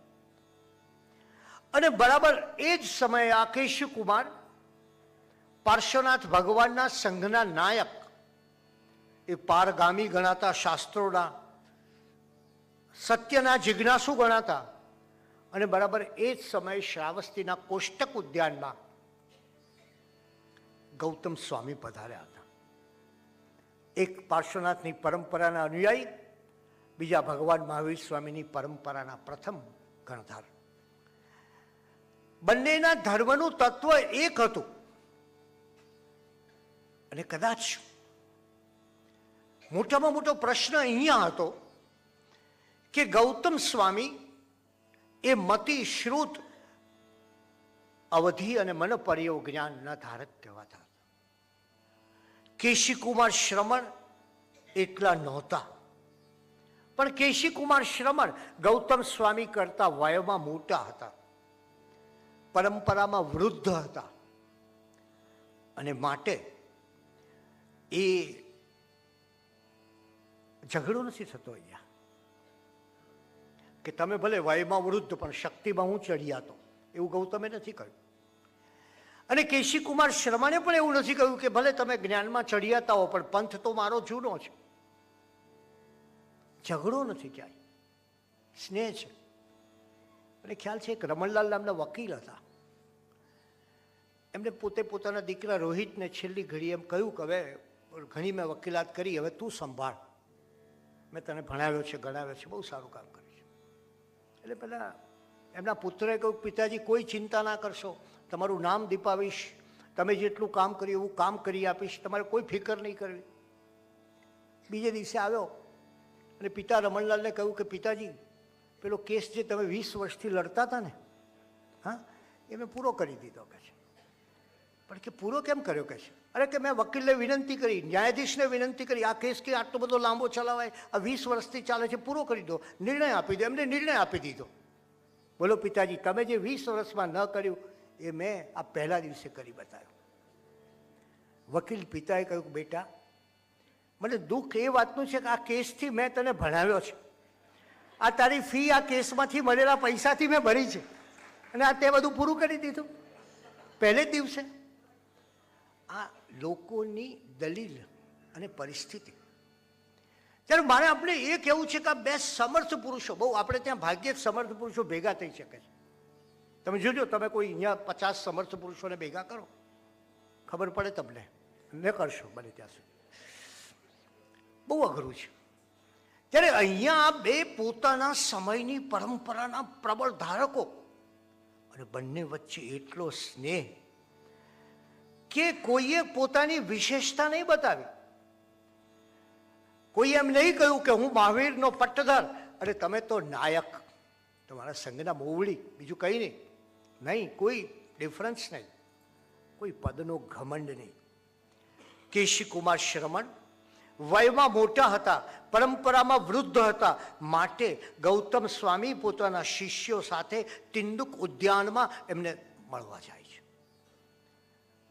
અને બરાબર એ જ સમયે આ કેશીકુમાર પાર્શ્વનાથ ભગવાનના સંઘના નાયક, એ પારગામી ગણાતા, શાસ્ત્રોના સત્યના જિજ્ઞાસુ ગણાતા, અને બરાબર એ જ સમયે શ્રાવસ્તીના કોષ્ટક ઉદ્યાનમાં ગૌતમ સ્વામી પધાર્યા હતા. એક પાર્શ્વનાથની પરંપરાના અનુયાયી, બીજા ભગવાન મહાવીર સ્વામીની પરંપરાના પ્રથમ ગણધાર. બંનેના ધર્મનું તત્વ એક હતું. અને કદાચ મોટામાં મોટો પ્રશ્ન અહીંયા હતો કે ગૌતમ સ્વામી એ મતિ, શ્રુત, અવધિ અને મનપર્યો જ્ઞાનના ધારક કહેવાતા હતા. કેશીકુમાર શ્રમણ એટલા નહોતા, પણ કેશીકુમાર શ્રમણ ગૌતમ સ્વામી કરતા વયમાં મોટા હતા, પરંપરામાં વૃદ્ધ હતા, અને માટે એ ઝઘડો નથી થતો અહીંયા કે તમે ભલે વયમાં વૃદ્ધ પણ શક્તિમાં હું ચડિયાતો, એવું ગૌતમે નથી કહ્યું. અને કેશીકુમાર શ્રમણે પણ એવું નથી કહ્યું કે ભલે તમે જ્ઞાનમાં ચડિયાતા હો પણ પંથ તો મારો જૂનો છે. ઝઘડો નથી ક્યાંય, સ્નેહ છે. અને ખ્યાલ છે એક રમણલાલ નામના વકીલ હતા, એમને પોતે પોતાના દીકરા રોહિતને છેલ્લી ઘડી એમ કહ્યું કે હવે ઘણી મેં વકીલાત કરી, હવે તું સંભાળ, મેં તને ભણાવ્યો છે, ગણાવ્યો છે, બહુ સારું કામ કર્યું છે. એટલે પેલા એમના પુત્રએ કહ્યું, પિતાજી કોઈ ચિંતા ના કરશો, તમારું નામ દીપાવીશ, તમે જેટલું કામ કર્યું એવું કામ કરી આપીશ, તમારે કોઈ ફિકર નહીં કરવી. બીજે દિવસે આવ્યો અને પિતા રમણલાલને કહ્યું કે પિતાજી, પેલો કેસ જે તમે 20 વર્ષથી લડતા હતા ને, હા, એ મેં પૂરો કરી દીધો કે છે. પણ કે પૂરો કેમ કર્યો કે છે? અરે કે મેં વકીલને વિનંતી કરી, ન્યાયાધીશને વિનંતી કરી, આ કેસ કે આટલો બધો લાંબો ચલાવાય, આ 20 વર્ષથી ચાલે છે, પૂરો કરી દો, નિર્ણય આપી દો. એમને નિર્ણય આપી દીધો. બોલો પિતાજી, તમે જે 20 વર્ષમાં ન કર્યું એ મેં આ પહેલા દિવસે કરી બતાવ્યું. વકીલ પિતાએ કહ્યું, બેટા, મને દુઃખ એ વાતનું છે કે આ કેસથી મેં તને ભણાવ્યો છે, આ તારી ફી આ કેસમાંથી મળેલા પૈસાથી મેં ભરી છે, અને આ તે બધું પૂરું કરી દીધું પહેલે જ દિવસે. આ લોકોની દલીલ અને પરિસ્થિતિ. ત્યારે મારે આપણે એ કહેવું છે કે આ બે સમર્થ પુરુષો, બહુ આપણે ત્યાં ભાગ્યે જ સમર્થ પુરુષો ભેગા થઈ શકે છે. તમે જોજો, તમે કોઈ અહીંયા 50 સમર્થ પુરુષોને ભેગા કરો, ખબર પડે તમને, ન કરશો બને ત્યાં સુધી, બહુ અઘરું છે. ત્યારે અહીંયા આ બે પોતાના સમયની પરંપરાના પ્રબળ ધારકો, અને બંને વચ્ચે એટલો સ્નેહ કે કોઈએ પોતાની વિશેષતા નહીં બતાવી. કોઈ એમ નહીં કહ્યું કે હું મહાવીરનો પટ્ટધર અને તમે તો નાયક, તમારા સંઘના મોવડી, બીજું કંઈ નહીં. નહીં, કોઈ ડિફરન્સ નહીં, કોઈ પદનો ઘમંડ નહીં. કેશીકુમાર શ્રમણ વયમાં મોટા હતા, પરંપરામાં વૃદ્ધ હતા, માટે ગૌતમ સ્વામી પોતાના શિષ્યો સાથે તિંદુક ઉદ્યાનમાં એમને મળવા જાય છે.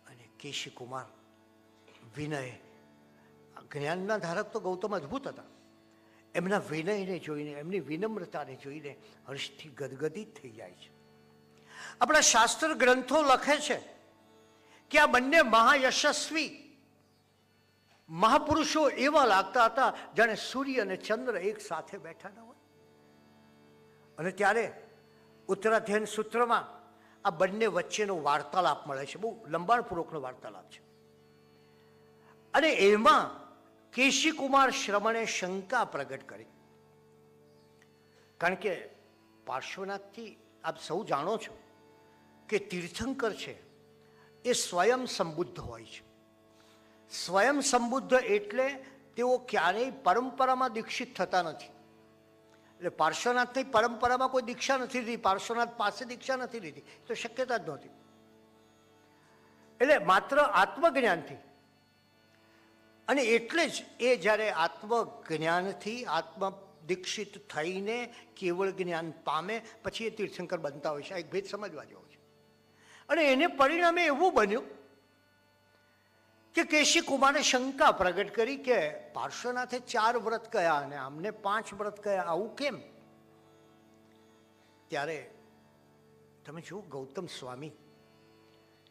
અને કેશીકુમાર વિનય, જ્ઞાનના ધારક તો ગૌતમ અદ્ભુત હતા, એમના વિનયને જોઈને, એમની વિનમ્રતાને જોઈને હર્ષથી ગદગદિત થઈ જાય છે. આપણા શાસ્ત્ર ગ્રંથો લખે છે કે આ બંને મહાયશસ્વી મહાપુરુષો એવા લાગતા હતા જાણે સૂર્ય અને ચંદ્ર એક સાથે બેઠા ન હોય. અને ત્યારે ઉત્તરાધ્યયન સૂત્રમાં આ બંને વચ્ચેનો વાર્તાલાપ મળે છે, બહુ લંબાણપૂર્વકનો વાર્તાલાપ છે. અને એમાં કેશીકુમાર શ્રમણે શંકા પ્રગટ કરી, કારણ કે પાર્શ્વનાથથી આપ સૌ જાણો છો કે તીર્થંકર છે એ સ્વયં સંબુદ્ધ હોય છે. સ્વયં સંબુદ્ધ એટલે તેઓ ક્યારેય પરંપરામાં દીક્ષિત થતા નથી. એટલે પાર્શ્વનાથની પરંપરામાં કોઈ દીક્ષા નથી લીધી, પાર્શ્વનાથ પાસે દીક્ષા નથી લીધી, તો શક્યતા જ નહોતી. એટલે માત્ર આત્મજ્ઞાનથી, અને એટલે જ એ જ્યારે આત્મજ્ઞાનથી આત્મ દીક્ષિત થઈને કેવળ જ્ઞાન પામે પછી એ તીર્થંકર બનતા હોય છે. આ એક ભેદ સમજવા જેવો છે. અને એને પરિણામે એવું બન્યું કે કેશી કુમારે શંકા પ્રગટ કરી કે પાર્શ્વનાથે 4 વ્રત કયા અને આમને 5 વ્રત કયા, આવું કેમ? ત્યારે તમે જુઓ, ગૌતમ સ્વામી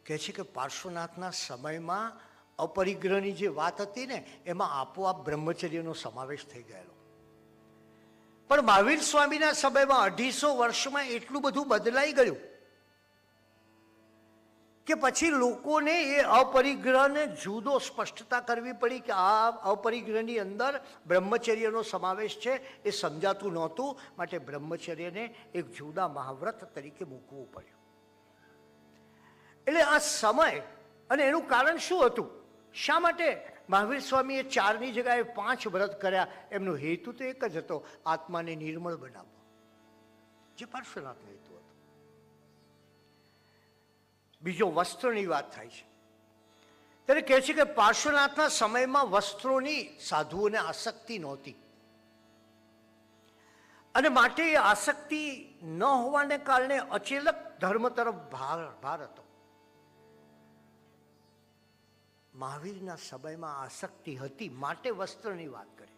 કહે છે કે પાર્શ્વનાથના સમયમાં અપરિગ્રહની જે વાત હતી ને એમાં આપોઆપ બ્રહ્મચર્યનો સમાવેશ થઈ ગયેલો. પણ મહાવીર સ્વામીના સમયમાં 250 વર્ષમાં એટલું બધું બદલાઈ ગયું કે પછી લોકોને એ અપરિગ્રહને જુદો સ્પષ્ટતા કરવી પડી કે આ અપરિગ્રહની અંદર બ્રહ્મચર્યનો સમાવેશ છે એ સમજાતું નહોતું. માટે બ્રહ્મચર્યને એક જુદા મહાવ્રત તરીકે મૂકવું પડ્યું. એટલે આ સમય અને એનું કારણ શું હતું? શા માટે મહાવીર સ્વામીએ 4ની જગ્યાએ 5 વ્રત કર્યા? એમનો હેતુ તો એક જ હતો, આત્માને નિર્મળ બનાવવો, જે પાર્શ્વનાથનો હેતુ હતો. બીજો વસ્ત્રની વાત થાય છે ત્યારે કહે છે કે પાર્શ્વનાથના સમયમાં વસ્ત્રોની સાધુઓને આસક્તિ નહોતી, અને માટે એ આસક્તિ ન હોવાને કારણે અચેલક ધર્મ તરફ ભાર હતો. મહાવીરના સમયમાં આસક્તિ હતી માટે વસ્ત્રની વાત કરી.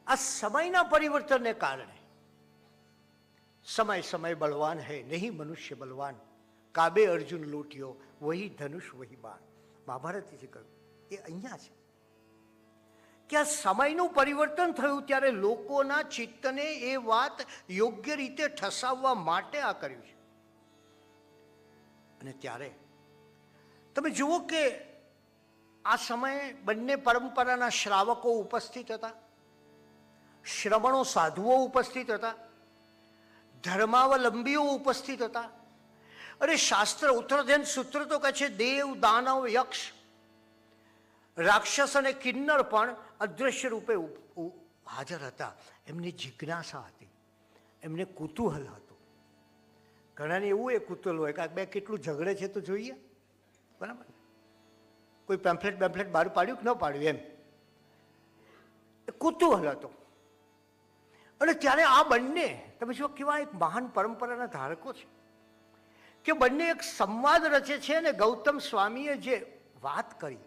આ સમયના પરિવર્તનને કારણે સમય સમય બળવાન હૈ નહીં મનુષ્ય બલવાન, કાબે અર્જુન લૂંટ્યો વહી ધનુષ વહી બાણ. મહાભારતે જે કહ્યું એ અહીંયા છે કે આ સમયનું પરિવર્તન થયું ત્યારે લોકોના ચિત્તને એ વાત યોગ્ય રીતે ઠસાવવા માટે આ કર્યું છે. અને ત્યારે તમે જુઓ કે આ સમયે બંને પરંપરાના શ્રાવકો ઉપસ્થિત હતા, શ્રમણો સાધુઓ ઉપસ્થિત હતા, ધર્માવલંબીઓ ઉપસ્થિત હતા. અરે શાસ્ત્ર ઉત્તરધ્યન સૂત્ર તો કહે છે દેવ દાનવ યક્ષ રાક્ષસ અને કિન્નર પણ અદ્રશ્ય રૂપે હાજર હતા. એમની જિજ્ઞાસા હતી, એમને કુતૂહલ હતું. ઘણાને એવું એ કુતૂહલ હોય કે બે કેટલું ઝઘડે છે તો જોઈએ, બરાબર? કોઈ પેમ્ફલેટ બહાર પાડ્યું કે ન પાડ્યું એમ કુતૂહલ હતો. અને ત્યારે આ બંને તમે જો કેવા એક મહાન પરંપરાના ધારકો છે કે બંને એક સંવાદ રચે છે. અને ગૌતમ સ્વામીએ જે વાત કરી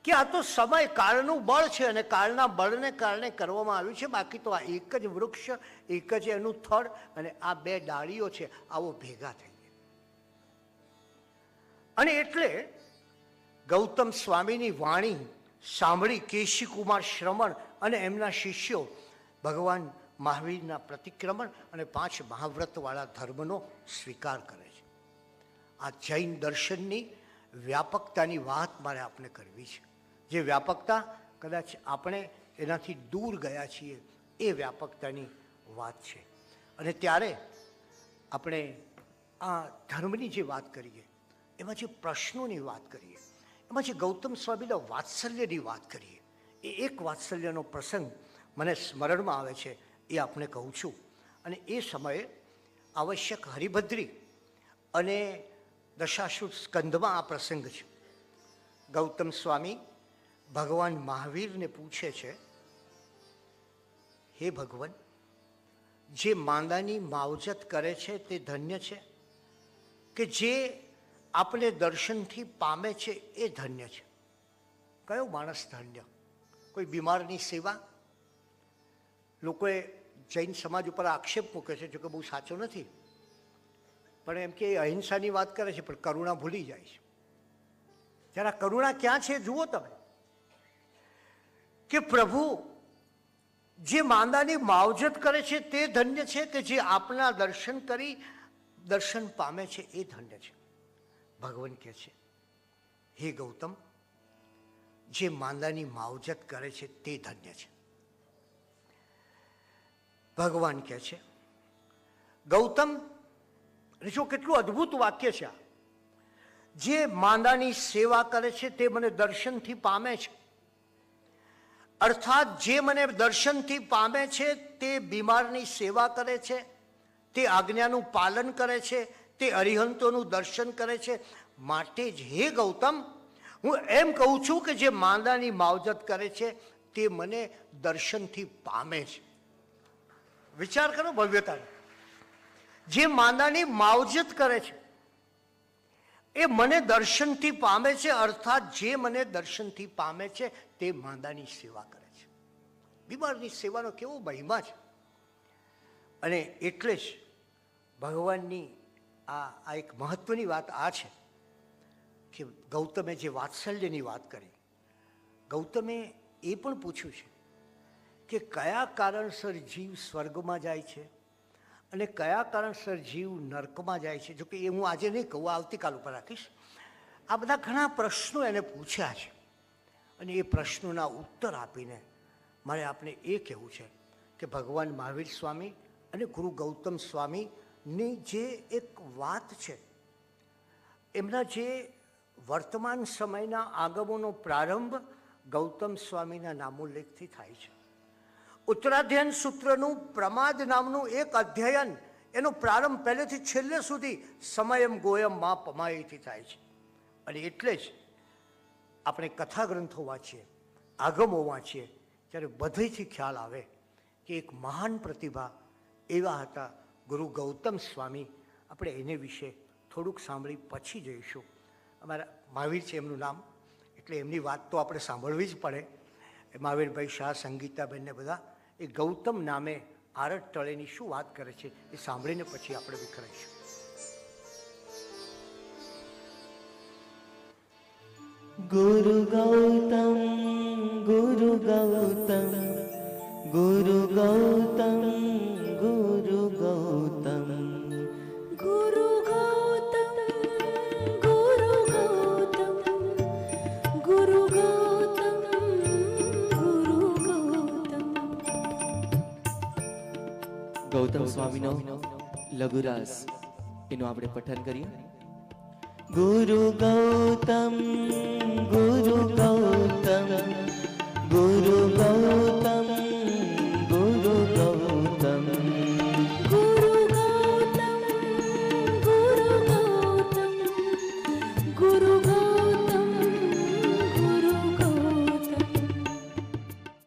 કે આ તો સમય કાળનું બળ છે અને કાળના બળને કારણે કરવામાં આવ્યું છે, બાકી તો આ એક જ વૃક્ષ, એક જ એનું થડ અને આ 2 ડાળીઓ છે, આવો ભેગા થઈ ગયા. અને એટલે ગૌતમ સ્વામીની વાણી સાંભળી કેશી કુમાર શ્રમણ અને એમના શિષ્યો ભગવાન મહાવીરના પ્રતિક્રમણ અને 5 મહાવ્રતવાળા ધર્મનો સ્વીકાર કરે છે. આ જૈન દર્શનની વ્યાપકતાની વાત મારે આપને કરવી છે. જે વ્યાપકતા કદાચ આપણે એનાથી દૂર ગયા છીએ એ વ્યાપકતાની વાત છે. અને ત્યારે આપણે આ ધર્મની જે વાત કરીએ, એમાં જે પ્રશ્નોની વાત કરીએ, એમાં જે ગૌતમ સ્વામીના વાત્સલ્યની વાત કરીએ, એ એક વાત્સલ્યનો પ્રસંગ મને સ્મરણમાં આવે છે, એ આપને કહું છું. અને એ સમયે આવશ્યક હરિભદ્રી અને દશાશ્રુત સ્કંધમાં આ પ્રસંગ છે. ગૌતમ સ્વામી ભગવાન મહાવીરને પૂછે છે, હે ભગવાન, જે માંદાની માવજત કરે છે તે ધન્ય છે કે જે આપણે દર્શનથી પામે છે એ ધન્ય છે? કયો માણસ ધન્ય? કોઈ બીમારની સેવા? લોકોએ જૈન સમાજ ઉપર આક્ષેપ મૂકે છે, જોકે બહુ સાચો નથી, પણ એમ કે અહિંસાની વાત કરે છે પણ કરુણા ભૂલી જાય છે. જરા કરુણા ક્યાં છે જુઓ તમે, કે પ્રભુ જે માંદાની માવજત કરે છે તે ધન્ય છે કે જે આપના દર્શન કરી દર્શન પામે છે એ ધન્ય છે? ભગવાન કહે છે, હે ગૌતમ, જે માંદાની માવજત કરે છે તે ધન્ય છે. ભગવાન કહે છે, ગૌતમ, જો કેટલું અદ્ભુત વાક્ય છે આ, જે માંદાની સેવા કરે છે તે મને દર્શનથી પામે છે, અર્થાત જે મને દર્શનથી પામે છે તે બીમારની સેવા કરે છે, તે આજ્ઞાનું પાલન કરે છે, તે અરિહંતોનું દર્શન કરે છે. માટે જ હે ગૌતમ, હું એમ કહું છું કે જે માંદાની માવજત કરે છે તે મને દર્શનથી પામે છે. વિચાર કરો ભવ્યતાનો. જે માંદાની માવજત કરે છે એ મને દર્શનથી પામે છે, અર્થાત જે મને દર્શનથી પામે છે તે માંદાની સેવા કરે છે. બીમારની સેવાનો કેવો મહિમા છે. અને એટલે જ ભગવાનની આ એક મહત્વની વાત આ છે કે ગૌતમે જે વાત્સલ્યની વાત કરી, ગૌતમે એ પણ પૂછ્યું છે કે કયા કારણસર જીવ સ્વર્ગમાં જાય છે અને કયા કારણસર જીવ નર્કમાં જાય છે. જોકે એ હું આજે નહીં કહું, આવતીકાલ ઉપર રાખીશ. આ બધા ઘણા પ્રશ્નો એને પૂછ્યા છે અને એ પ્રશ્નોના ઉત્તર આપીને મારે આપણે એ કહેવું છે કે ભગવાન મહાવીર સ્વામી અને ગુરુ ગૌતમ સ્વામીની જે એક વાત છે, એમના જે વર્તમાન સમયના આગમોનો પ્રારંભ ગૌતમ સ્વામીના નામોલ્લેખથી થાય છે. ઉત્તરાધ્યયન સૂત્રનું પ્રમાદ નામનું એક અધ્યયન, એનો પ્રારંભ પહેલેથી છેલ્લે સુધી સમયમ ગોયમ મા પમાયથી થાય છે. અને એટલે જ આપણે કથા ગ્રંથો વાંચીએ, આગમો વાંચીએ, ત્યારે બધેથી ખ્યાલ આવે કે એક મહાન પ્રતિભા એવા હતા ગુરુ ગૌતમ સ્વામી. આપણે એને વિશે થોડુંક સાંભળી પછી જઈશું. અમારા મહાવીર છે એમનું નામ, એટલે એમની વાત તો આપણે સાંભળવી જ પડે. મહાવીરભાઈ શાહ, સંગીતાબેનને બધા એ ગૌતમ નામે આરટ તળેની શું વાત કરે છે એ સાંભળીને પછી આપણે વિખરાઈશું. ગુરુ ગૌતમ, ગુરુ ગૌતમ, ગુરુ ગૌતમ, ગુરુ ગૌતમ, ગુરુ ગૌતમ, ગુરુ ગૌતમ, ગુરુ ગૌતમ, ગુરુ ગૌતમ. ગૌતમ સ્વામીનો લઘુરાસ, એનું આપણે પઠન કરીએ. ગુરુ ગૌતમ, ગુરુ ગૌતમ, ગુરુ ગૌતમ,